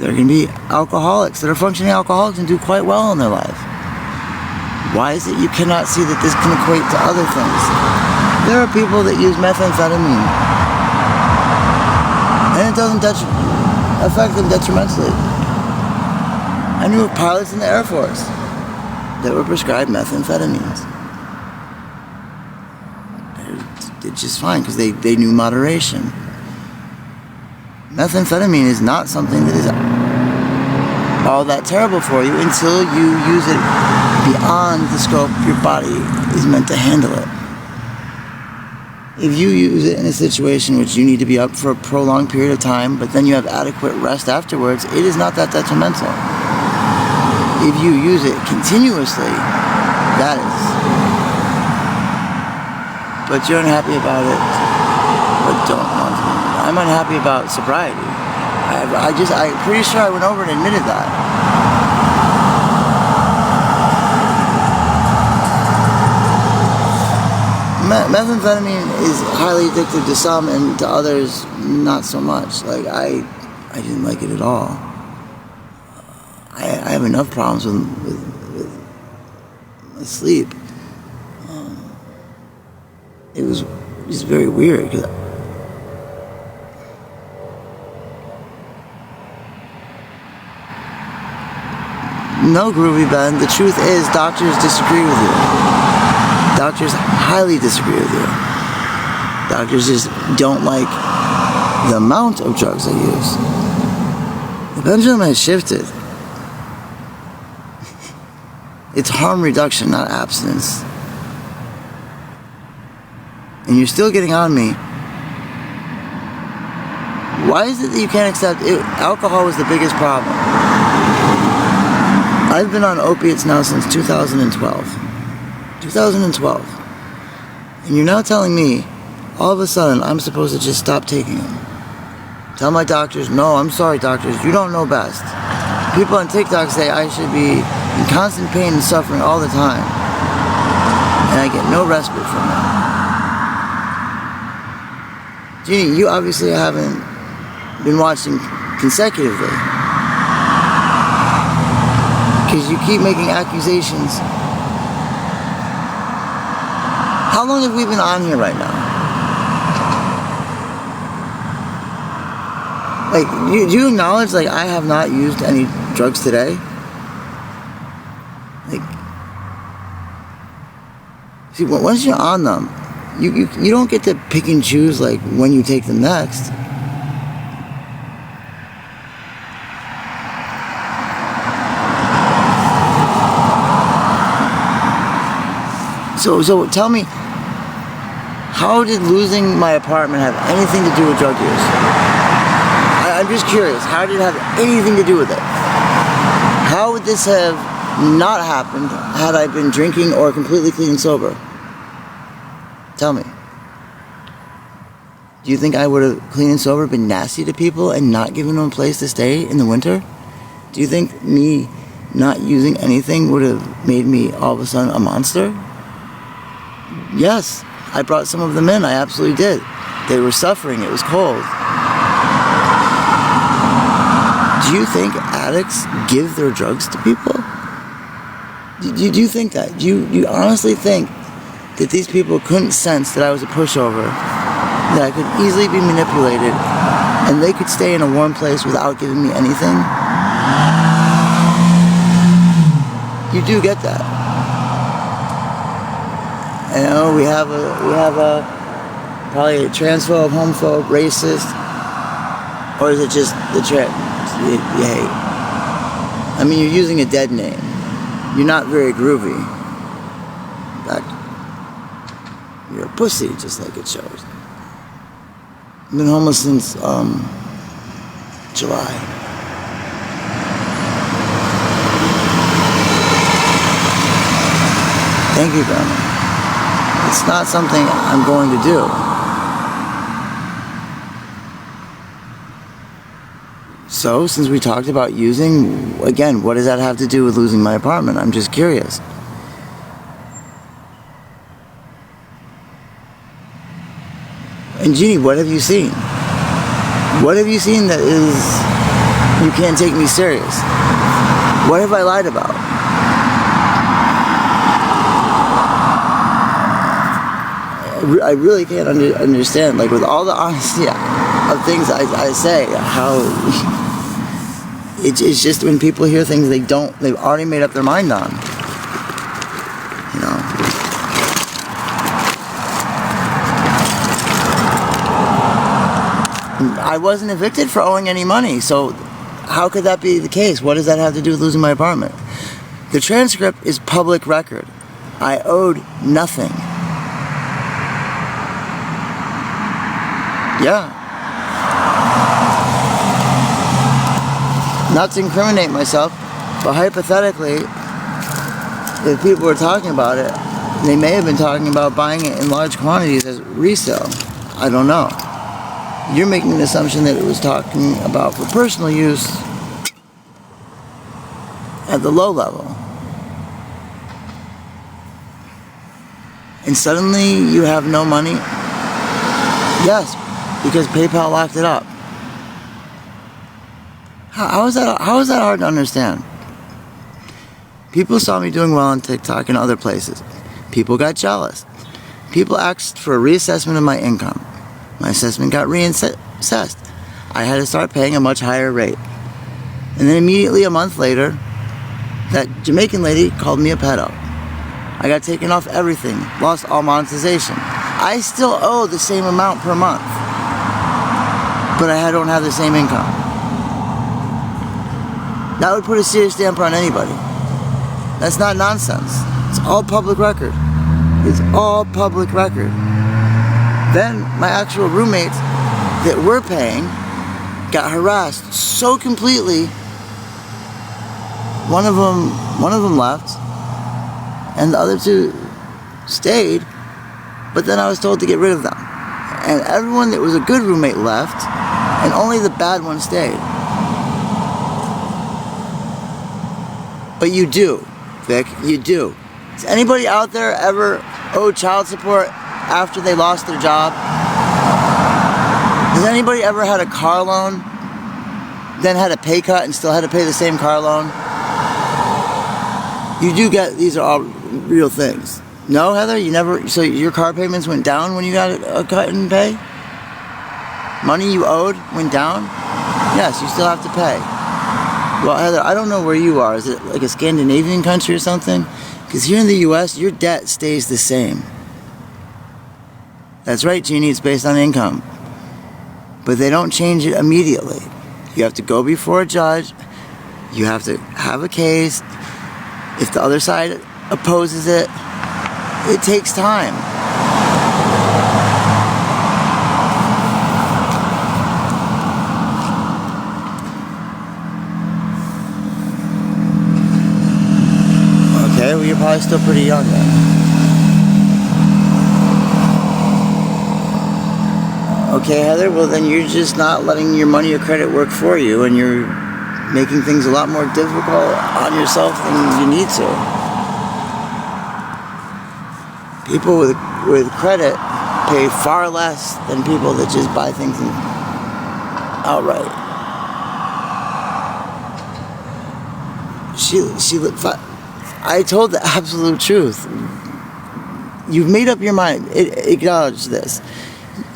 There can be alcoholics that are functioning alcoholics and do quite well in their life. Why is it you cannot see that this can equate to other things? There are people that use methamphetamine, and it doesn't affect them detrimentally. I knew of pilots in the Air Force that were prescribed methamphetamines. They're just fine because they knew moderation. Methamphetamine is not something that is all that terrible for you until you use it beyond the scope your body is meant to handle it. If you use it in a situation which you need to be up for a prolonged period of time, but then you have adequate rest afterwards, it is not that detrimental. If you use it continuously, that is. But you're unhappy about it, but don't want to. I'm unhappy about sobriety. I'm pretty sure I went over and admitted that. Methamphetamine is highly addictive to some, and to others, not so much. Like, I didn't like it at all. I have enough problems with sleep. It was just very weird. No, Groovy Ben, the truth is doctors disagree with you. Doctors highly disagree with you. Doctors just don't like the amount of drugs I use. The pendulum has shifted. It's harm reduction, not abstinence. And you're still getting on me. Why is it that you can't accept it? Alcohol was the biggest problem. I've been on opiates now since 2012. 2012. And you're now telling me, all of a sudden, I'm supposed to just stop taking them. Tell my doctors, no, I'm sorry doctors, you don't know best. People on TikTok say I should be in constant pain and suffering all the time. And I get no respite from it. Jeannie, you obviously haven't been watching consecutively. Because you keep making accusations. How long have we been on here right now? Like, do you acknowledge, like, I have not used any drugs today? Like, see, once you're on them, you don't get to pick and choose, like, when you take them next. So tell me, how did losing my apartment have anything to do with drug use? I'm just curious, how did it have anything to do with it? How would this have not happened had I been drinking or completely clean and sober? Tell me. Do you think I would have clean and sober been nasty to people and not given them a place to stay in the winter? Do you think me not using anything would have made me all of a sudden a monster? Yes, I brought some of them in, I absolutely did. They were suffering, it was cold. Do you think addicts give their drugs to people? Do you think that? Do you honestly think that these people couldn't sense that I was a pushover, that I could easily be manipulated, and they could stay in a warm place without giving me anything? You do get that. You know, we have a probably a transphobe, homophobe, racist, or is it just the you hate? I mean, you're using a dead name. You're not very groovy. In fact, you're a pussy, just like it shows. I've been homeless since July. Thank you, Grandma. It's not something I'm going to do. So, since we talked about using, again, what does that have to do with losing my apartment? I'm just curious. And Jeannie, what have you seen? What have you seen that is, you can't take me serious? What have I lied about? I really can't understand, like, with all the honesty of things I say, how it's just when people hear things they've already made up their mind on. You know. I wasn't evicted for owing any money, so how could that be the case? What does that have to do with losing my apartment? The transcript is public record. I owed nothing. Yeah. Not to incriminate myself, but hypothetically, if people were talking about it, they may have been talking about buying it in large quantities as resale. I don't know. You're making an assumption that it was talking about for personal use at the low level. And suddenly you have no money? Yes, because PayPal locked it up. How is that hard to understand? People saw me doing well on TikTok and other places. People got jealous. People asked for a reassessment of my income. My assessment got reassessed. I had to start paying a much higher rate. And then immediately a month later, that Jamaican lady called me a pedo. I got taken off everything, lost all monetization. I still owe the same amount per month, but I don't have the same income. That would put a serious damper on anybody. That's not nonsense. It's all public record. It's all public record. Then my actual roommates that were paying got harassed so completely. One of them left, and the other two stayed, but then I was told to get rid of them. And everyone that was a good roommate left, and only the bad one stayed. But you do, Vic, you do. Has anybody out there ever owed child support after they lost their job? Has anybody ever had a car loan, then had a pay cut and still had to pay the same car loan? You do get, these are all real things. No, Heather, you never, so your car payments went down when you got a cut in pay? Money you owed went down? Yes, you still have to pay. Well, Heather, I don't know where you are. Is it like a Scandinavian country or something? Because here in the US, your debt stays the same. That's right, Jeannie, it's based on income. But they don't change it immediately. You have to go before a judge. You have to have a case. If the other side opposes it, it takes time. Okay, well, you're probably still pretty young then. Okay, Heather, well then you're just not letting your money or credit work for you, and you're making things a lot more difficult on yourself than you need to. People with credit pay far less than people that just buy things outright. I told the absolute truth. You've made up your mind. Acknowledge this.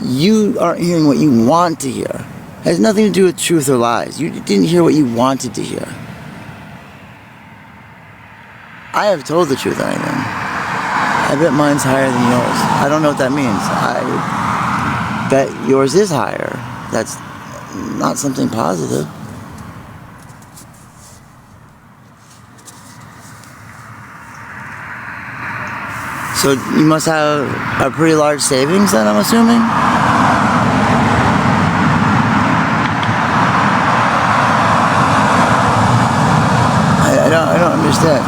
You aren't hearing what you want to hear. It has nothing to do with truth or lies. You didn't hear what you wanted to hear. I have told the truth, I think. I bet mine's higher than yours. I don't know what that means. I bet yours is higher. That's not something positive. So you must have a pretty large savings then, I'm assuming? I don't understand.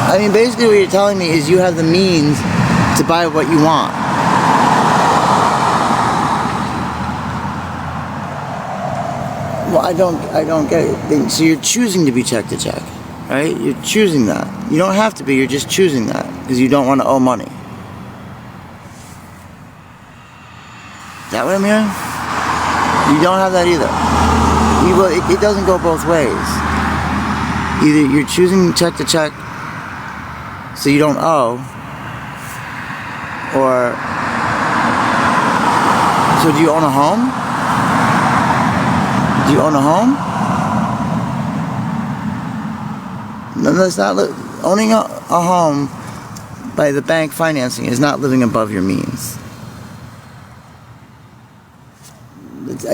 I mean, basically what you're telling me is you have the means to buy what you want. Well, I don't get it. So you're choosing to be check to check, right? You're choosing that. You don't have to be, you're just choosing that because you don't want to owe money. Is that what I'm hearing? You don't have that either. It doesn't go both ways. Either you're choosing check to check so you don't owe, or So do you own a home? Do you own a home? No, that's not owning a home by the bank financing is not living above your means.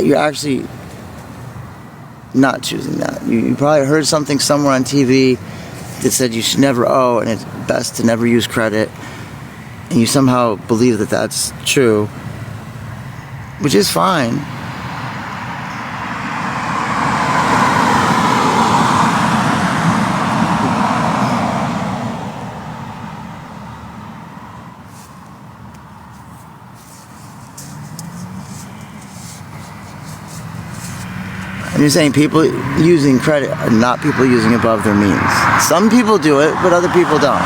You're actually not choosing that. You probably heard something somewhere on TV that said you should never owe and it's best to never use credit, and you somehow believe that that's true, which is fine. And you're saying people using credit are not people using above their means. Some people do it, but other people don't.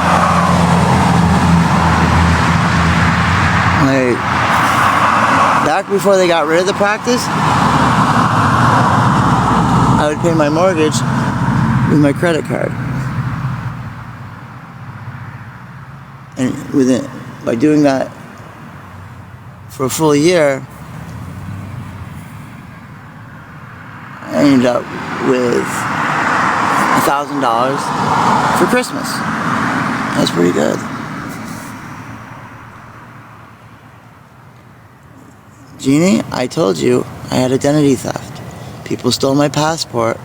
Like, back before they got rid of the practice, I would pay my mortgage with my credit card. And by doing that for a full year, I ended up with $1,000 for Christmas. That's pretty good. Jeannie, I told you I had identity theft. People stole my passport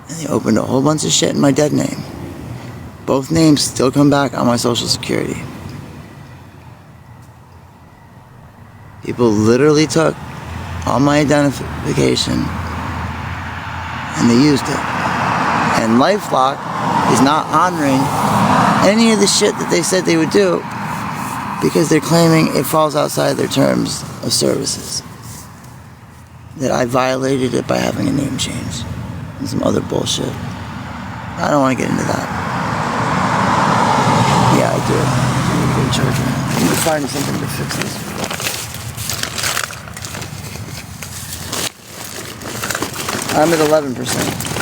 and they opened a whole bunch of shit in my dead name. Both names still come back on my Social Security. People literally took all my identification and they used it. And LifeLock is not honoring any of the shit that they said they would do because they're claiming it falls outside their terms of services. That I violated it by having a name change and some other bullshit. I don't want to get into that. Yeah, I do. I'm a great charger. I need to find something to fix this. I'm at 11%.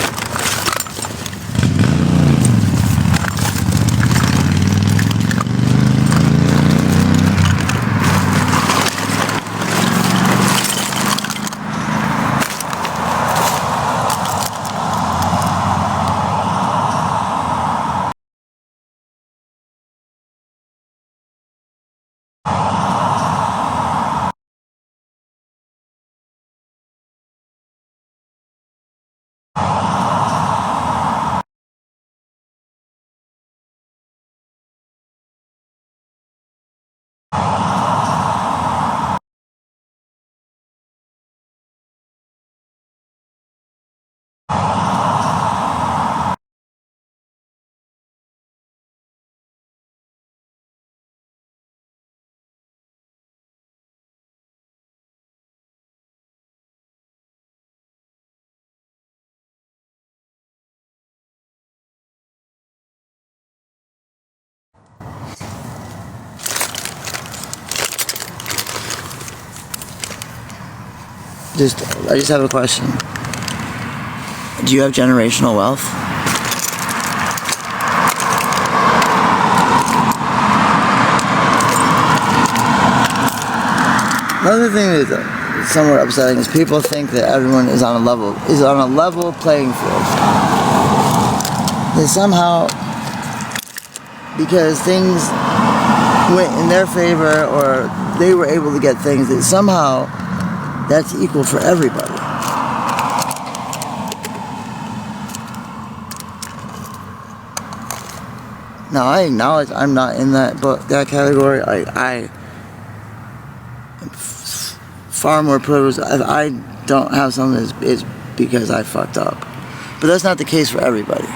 I just have a question. Do you have generational wealth? Another thing that's somewhat upsetting is people think that everyone is on a level playing field. That somehow, because things went in their favor or they were able to get things, that somehow that's equal for everybody. Now I acknowledge I'm not in that category. I am far more privileged. If I don't have something, it's because I fucked up. But that's not the case for everybody.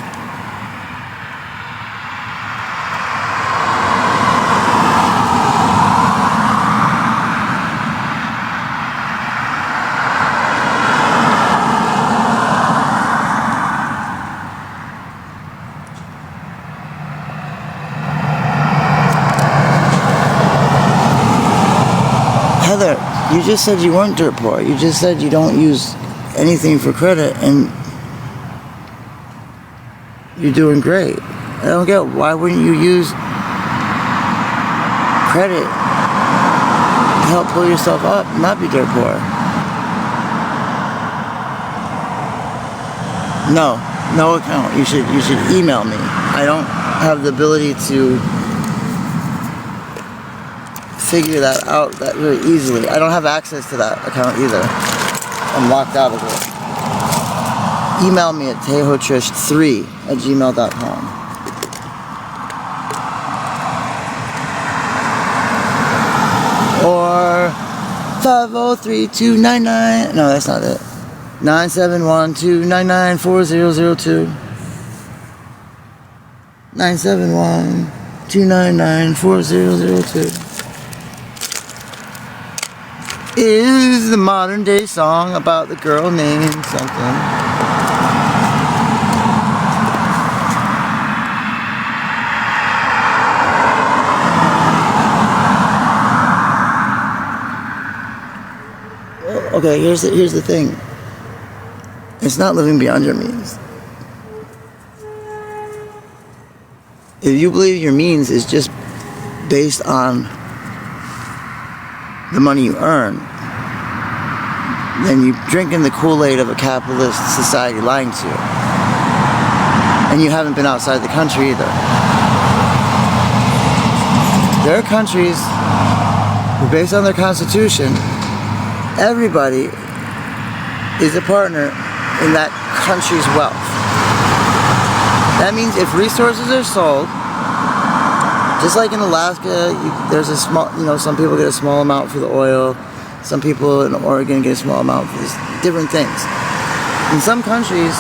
Heather, you just said you weren't dirt poor. You just said you don't use anything for credit, and you're doing great. I don't get why wouldn't you use credit help pull yourself up, not be dirt poor. No account. You should email me. I don't have the ability to figure that out that very easily. I don't have access to that account either. I'm locked out of it. Email me at tejotrish3@gmail.com. Or 503-299. No, that's not it. 971-299-4002. 971-299-4002 is the modern day song about the girl named something. Okay, here's the thing. It's not living beyond your means. If you believe your means is just based on the money you earn, then you're drinking the Kool-Aid of a capitalist society lying to you. And you haven't been outside the country either. There are countries where, based on their constitution, everybody is a partner in that country's wealth. That means if resources are sold, just like in Alaska, there's a small, some people get a small amount for the oil, some people in Oregon get a small amount for different things. In some countries,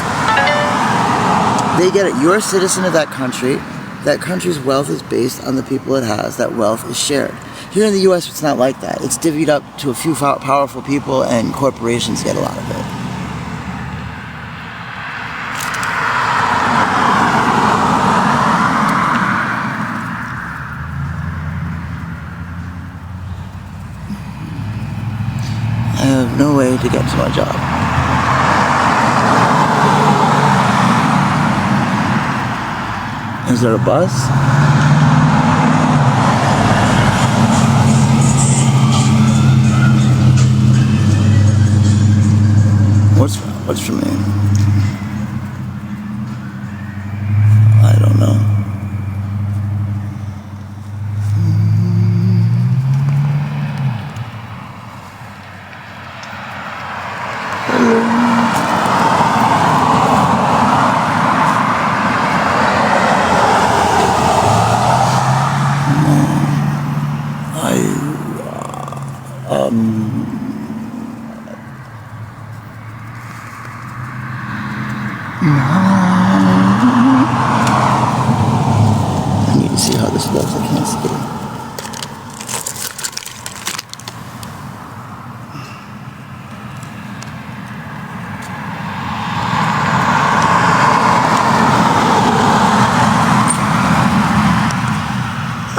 they get it. You're a citizen of that country's wealth is based on the people it has. That wealth is shared. Here in the U.S., it's not like that. It's divvied up to a few powerful people, and corporations get a lot of it. I have no way to get to my job. Is there a bus? What's for me? I don't know. I need to see how this looks. I can't see it.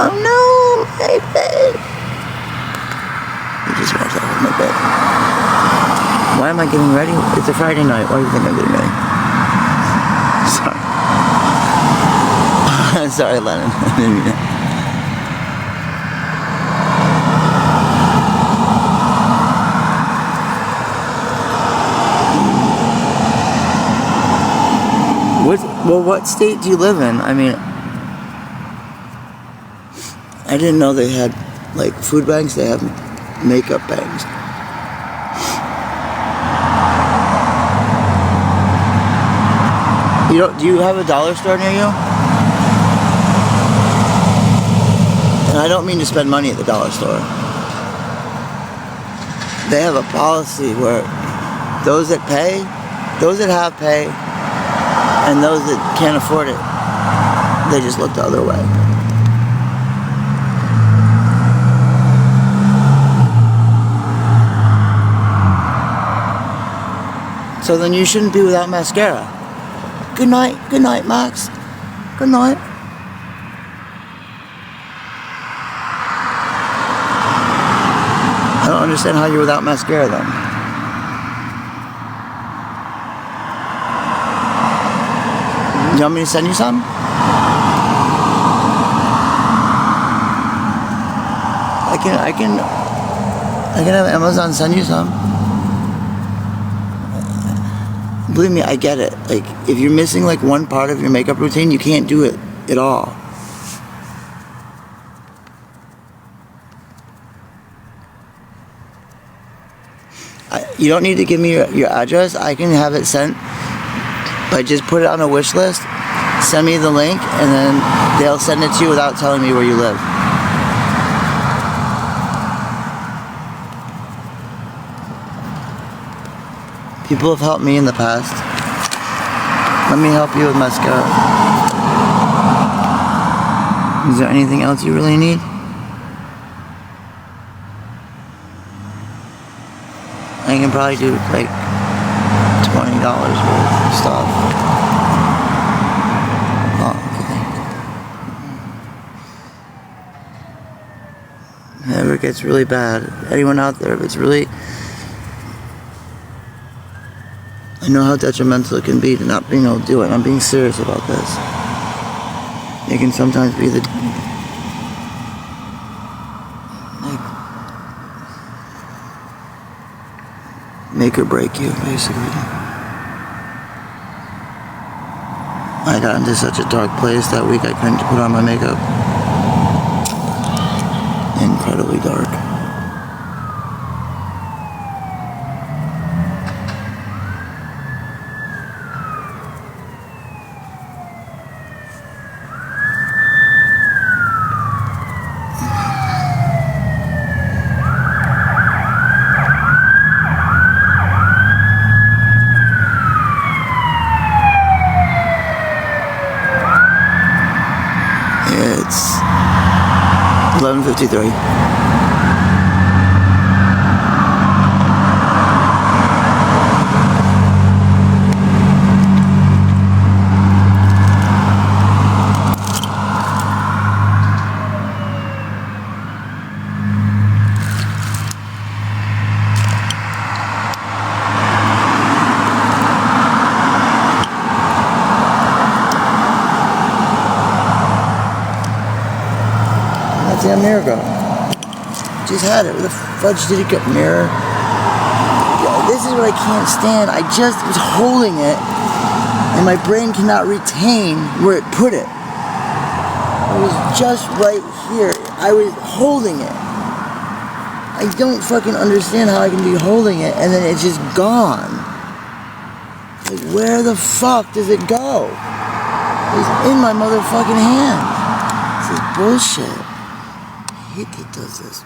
Oh no, my bed. You just walked out of my bed. Why am I getting ready? It's a Friday night. Why do you think I'm getting ready? Sorry. Sorry, Lennon. I didn't mean it. What state do you live in? I mean, I didn't know they had, like, food banks. They have makeup banks. Do you have a dollar store near you? And I don't mean to spend money at the dollar store. They have a policy where those that have pay, and those that can't afford it, they just look the other way. So then you shouldn't be without mascara. Good night, Max. Good night. I don't understand how you're without mascara then. You want me to send you some? I I can have Amazon send you some. Believe me, I get it. Like, if you're missing like one part of your makeup routine, you can't do it at all. You don't need to give me your address. I can have it sent, but just put it on a wish list, send me the link, and then they'll send it to you without telling me where you live. People have helped me in the past. Let me help you with mascara. Is there anything else you really need? I can probably do like $20 worth of stuff. Oh, okay. If it gets really bad, anyone out there, if it's really... I know how detrimental it can be to not being able to do it. I'm being serious about this. It can sometimes be the... make or break you, basically. I got into such a dark place that week I couldn't put on my makeup. Incredibly dark. It's 11:53. Damn mirror go. Just had it. Where the fudge did it go? Mirror. Yeah, this is what I can't stand. I just was holding it, and my brain cannot retain where it put it. It was just right here. I was holding it. I don't fucking understand how I can be holding it, and then it's just gone. Like, where the fuck does it go? It's in my motherfucking hand. This is bullshit. I hate that it does this.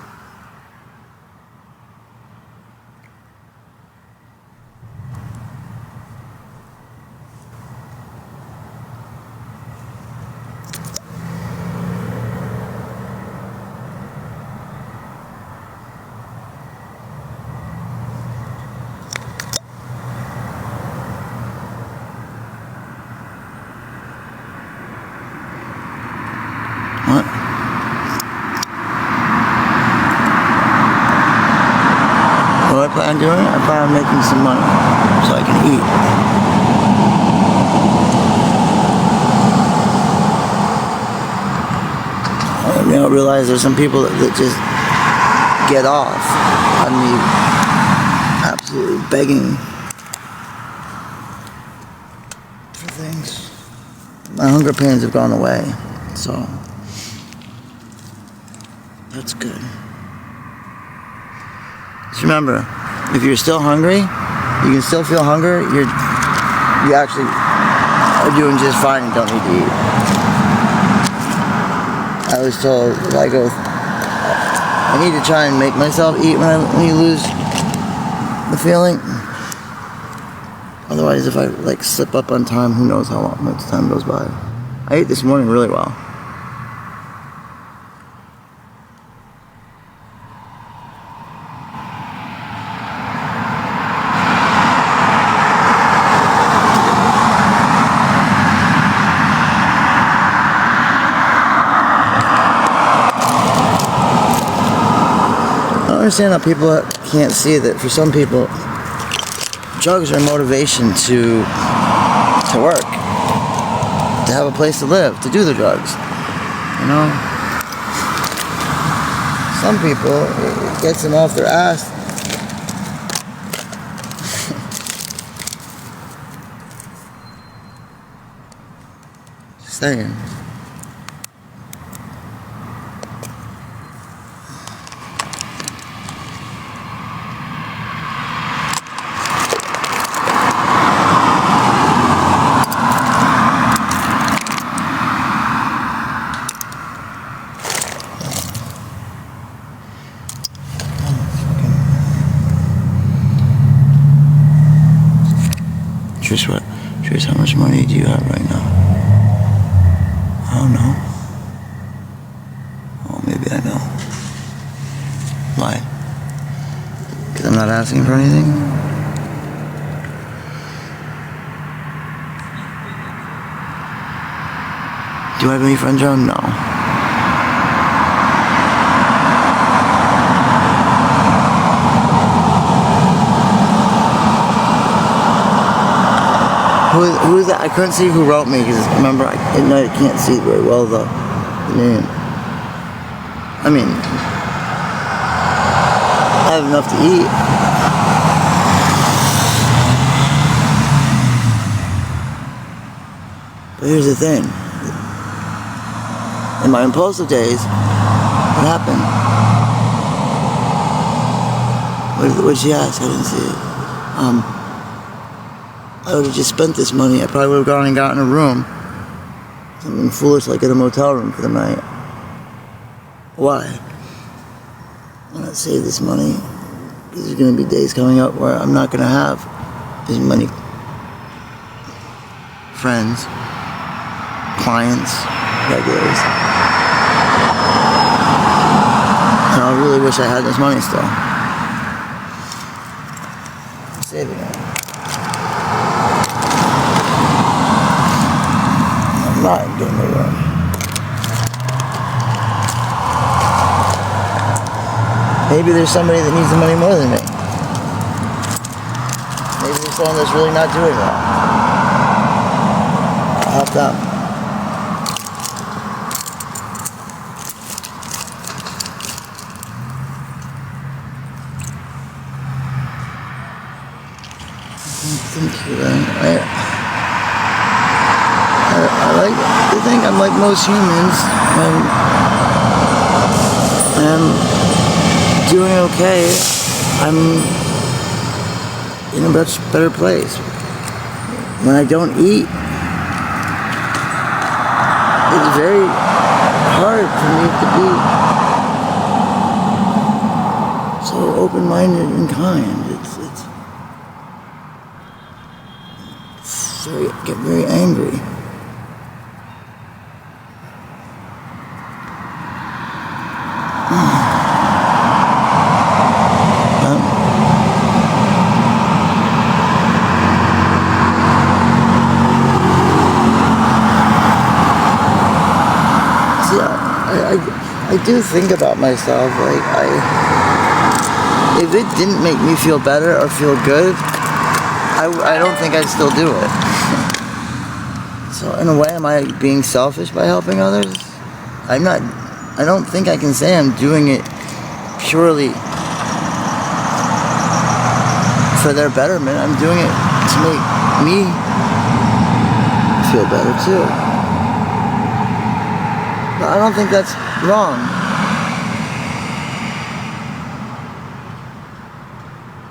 What? What do I plan on doing? I plan on making some money so I can eat. You don't realize there's some people that just get off on me absolutely begging for things. My hunger pains have gone away, so that's good. Just remember, if you're still hungry, you can still feel hunger, you actually are doing just fine and don't need to eat. I was told if I go, I need to try and make myself eat when you lose the feeling. Otherwise, if I like slip up on time, who knows how much time goes by. I ate this morning really well. I don't understand how people can't see that for some people, drugs are motivation to work, to have a place to live, to do the drugs, you know? some people, it gets them off their ass. Just saying. Trish, how much money do you have right now? I don't know. Oh, maybe I know. Why? Because I'm not asking for anything? Do I have any friends around? No. Who is that? I couldn't see who wrote me because remember, at night I can't see very well the name. I mean, I have enough to eat. But here's the thing. In my impulsive days, what happened? What did she ask? I didn't see it. I would have just spent this money. I probably would have gone and gotten a room. Something foolish like in a motel room for the night. Why? Why not save this money? Because there's going to be days coming up where I'm not going to have as many friends, clients, regulars. And I really wish I had this money still. I'm saving it. Not getting the room. Maybe there's somebody that needs the money more than me. Maybe there's someone that's really not doing that. I'll help them. Thank you. I like to think I'm like most humans, and I'm doing okay. I'm in a much better place. When I don't eat, it's very hard for me to be so open-minded and kind. I get very angry. I do think about myself, like, if it didn't make me feel better or feel good, I don't think I'd still do it. So in a way, am I being selfish by helping others? I don't think I can say I'm doing it purely for their betterment. I'm doing it to make me feel better too. But I don't think that's wrong.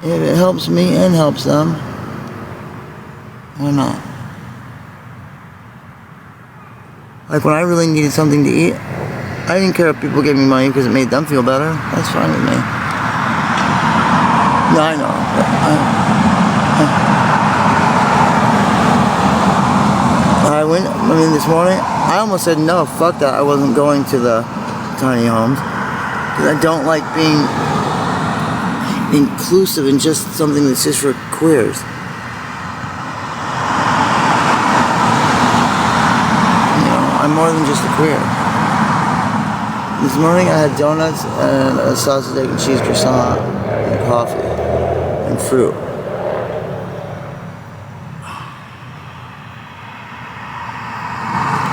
If it helps me and helps them, why not? Like when I really needed something to eat, I didn't care if people gave me money because it made them feel better. That's fine with me. No, I know. This morning, I almost said no, fuck that. I wasn't going to the tiny homes. Because I don't like being inclusive in just something that's just for queers. You know, I'm more than just a queer. This morning I had donuts and a sausage, egg, and cheese croissant and coffee and fruit.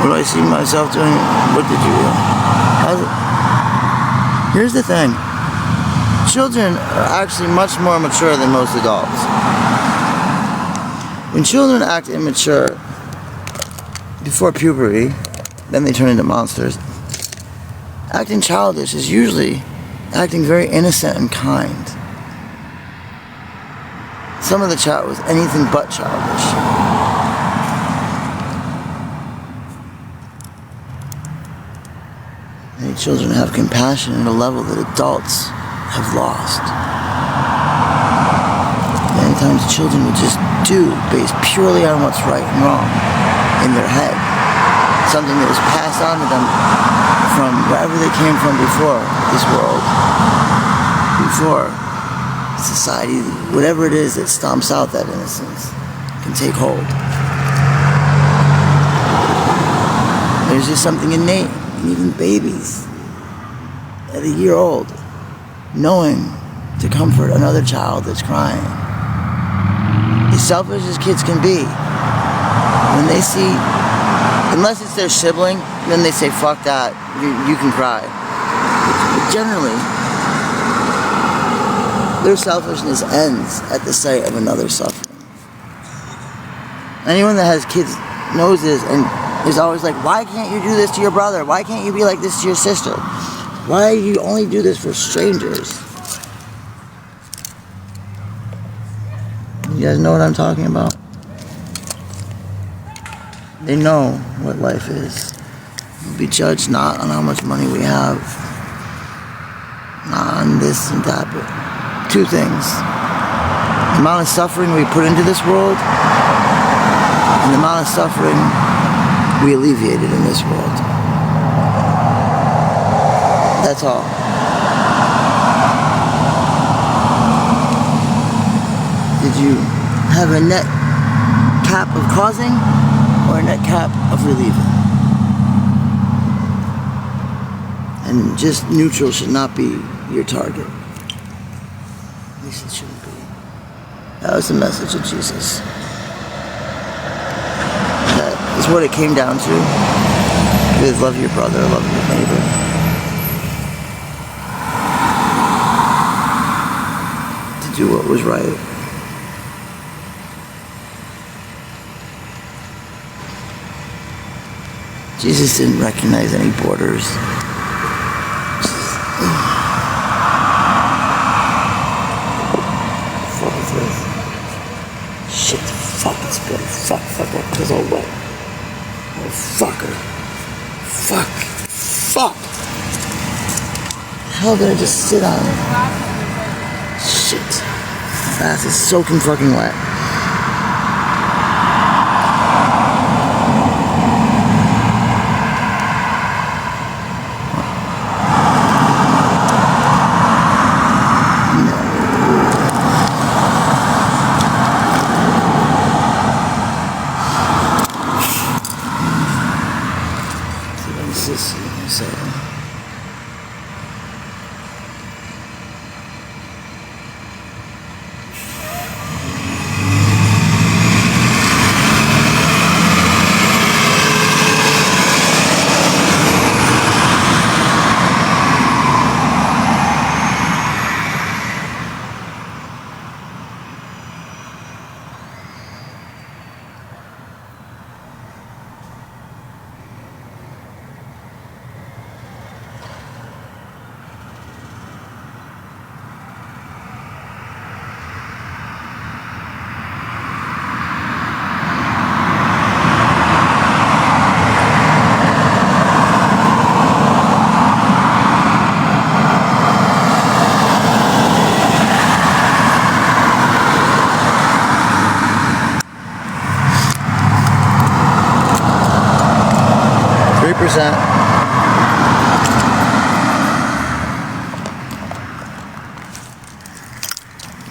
What do I see myself doing? What did you do? Here's the thing. Children are actually much more mature than most adults. When children act immature before puberty, then they turn into monsters. Acting childish is usually acting very innocent and kind. Some of the chat was anything but childish. Many children have compassion at a level that adults have lost. Many times children will just do based purely on what's right and wrong in their head. Something that was passed on to them from wherever they came from before this world. Before society, whatever it is that stomps out that innocence, can take hold. There's just something innate in even babies at a year old, knowing to comfort another child that's crying. As selfish as kids can be, when they see, unless it's their sibling, then they say, fuck that, you can cry. But generally, their selfishness ends at the sight of another suffering. Anyone that has kids knows this and is always like, why can't you do this to your brother? Why can't you be like this to your sister? Why do you only do this for strangers? You guys know what I'm talking about? They know what life is. We'll be judged not on how much money we have, not on this and that, but two things. The amount of suffering we put into this world and the amount of suffering we alleviated in this world. That's all. Did you have a net cap of causing or a net cap of relieving? And just neutral should not be your target. At least it shouldn't be. That was the message of Jesus. That is what it came down to. With love your brother, love your neighbor. To do what was right. Jesus didn't recognize any borders. Shit, fuck, it's good. Fuck, that was all wet. Oh, fucker. Fuck. How did I just sit on it? Shit. My ass is soaking fucking wet.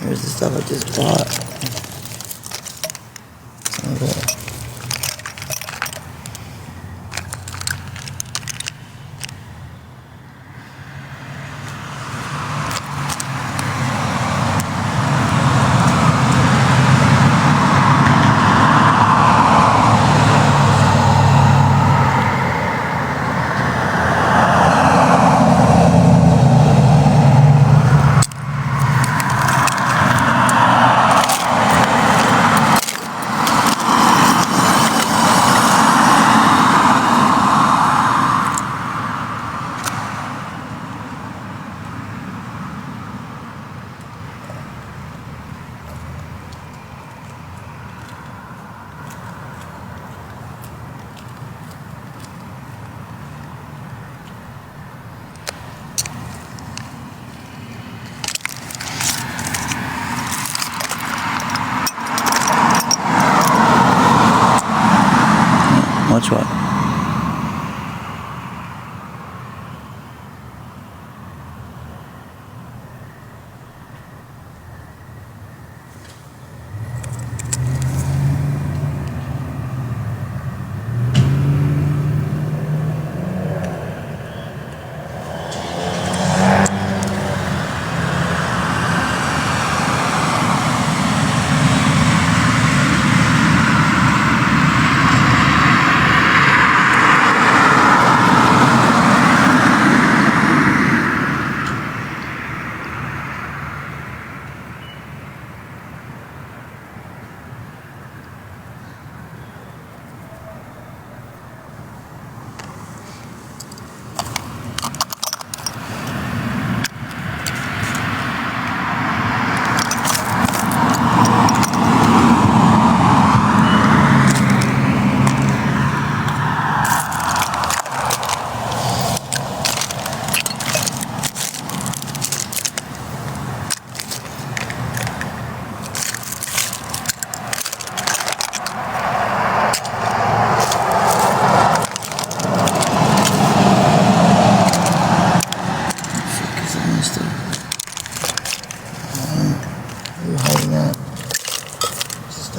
Here's the stuff I just bought. Some of it.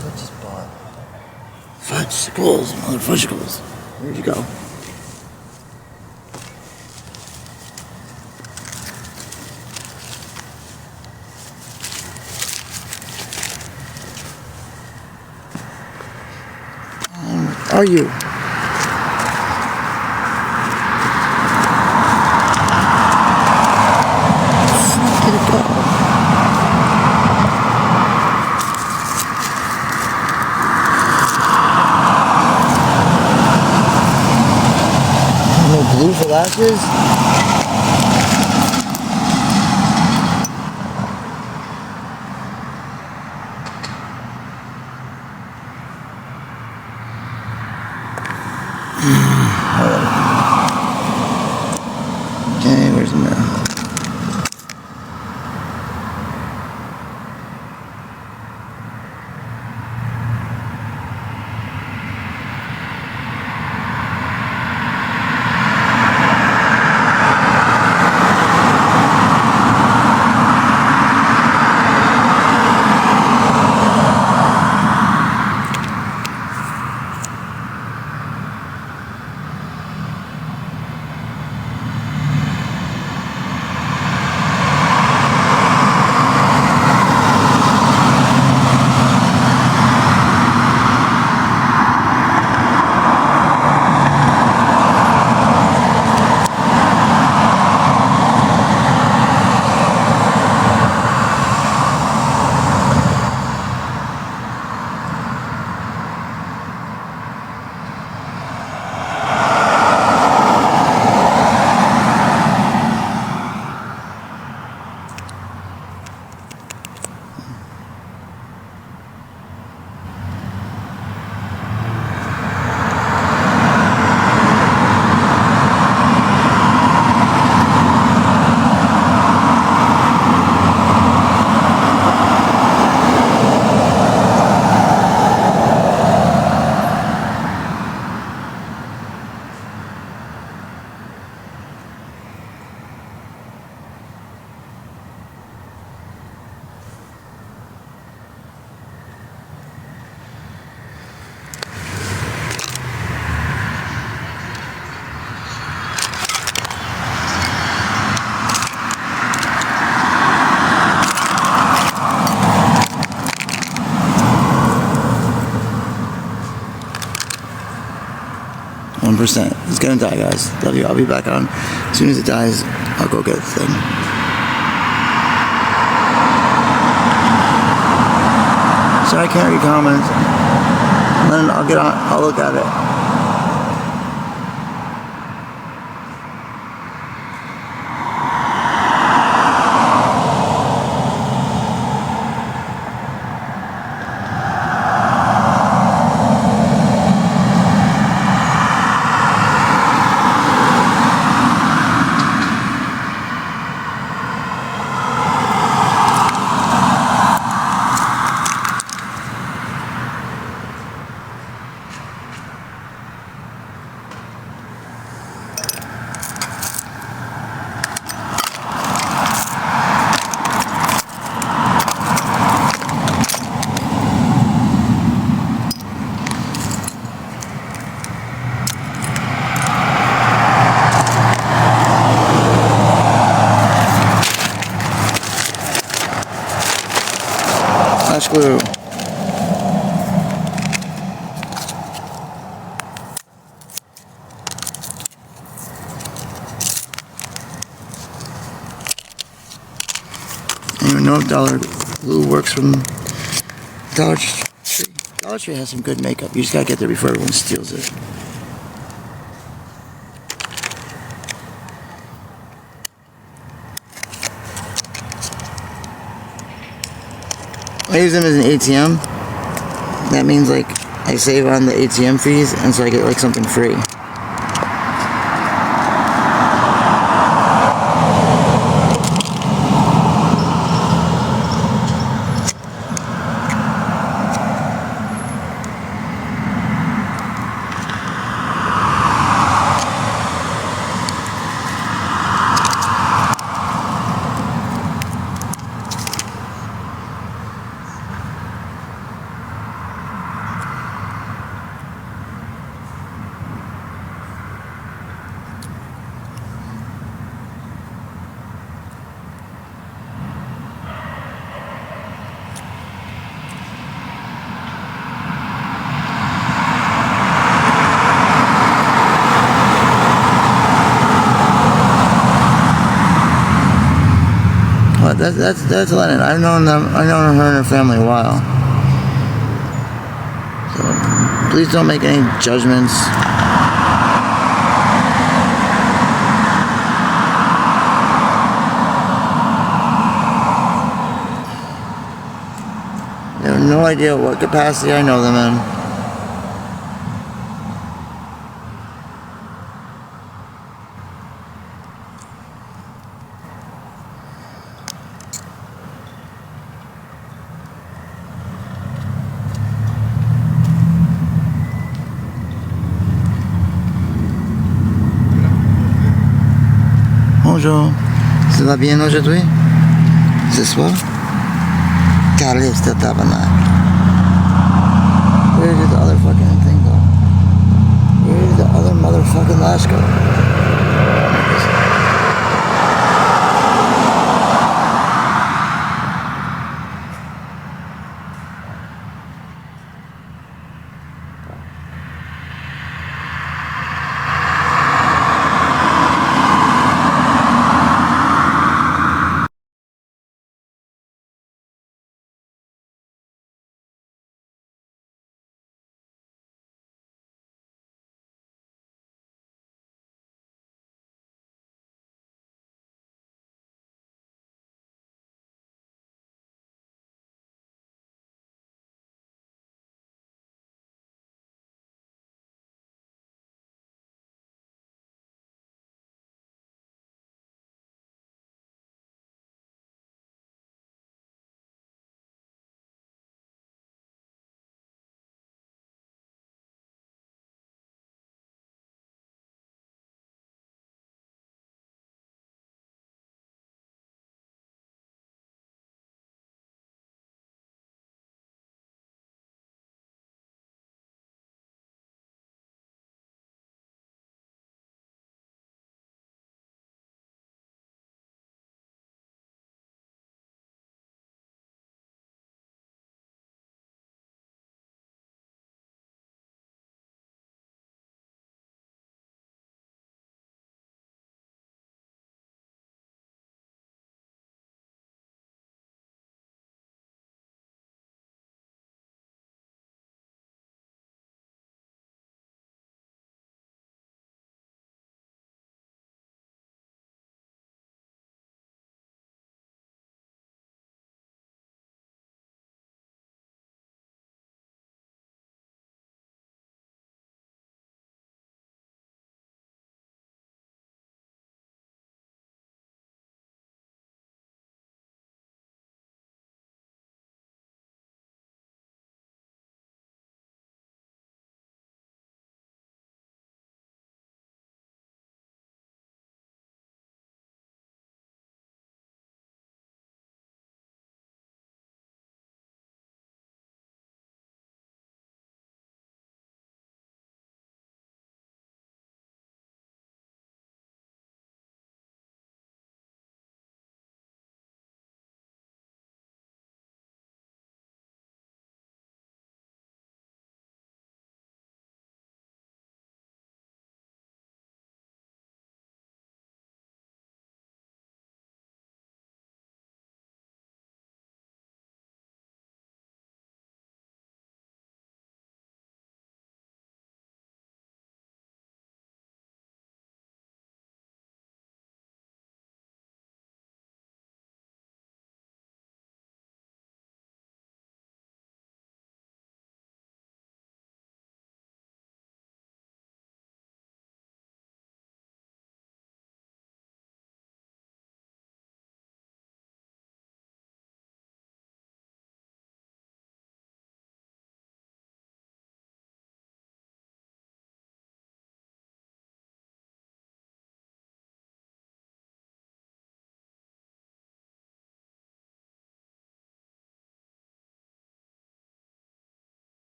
stuff I just bought. Fudgesicles, mother fudgesicles. Where'd you go? Are you? Where did it go? No blue for lashes? Okay, where's the mail? It's gonna die, guys. Love you. I'll be back on. As soon as it dies, I'll go get the thing. So I can't read comments. Then I'll get on. I'll look at it. Flash glue. I don't even know if Dollar Glue works from Dollar Tree. Dollar Tree has some good makeup. You just gotta get there before everyone steals it. I use them as an ATM. That means like I save on the ATM fees, and so I get like something free. That's Lennon. I've known them. I've known her and her family a while. So please don't make any judgments. I have no idea what capacity I know them in. Bonjour, ça va bien aujourd'hui? Ce soir? Calice de tabernacle. Where did the other fucking thing go? Where did the other motherfucking lash go?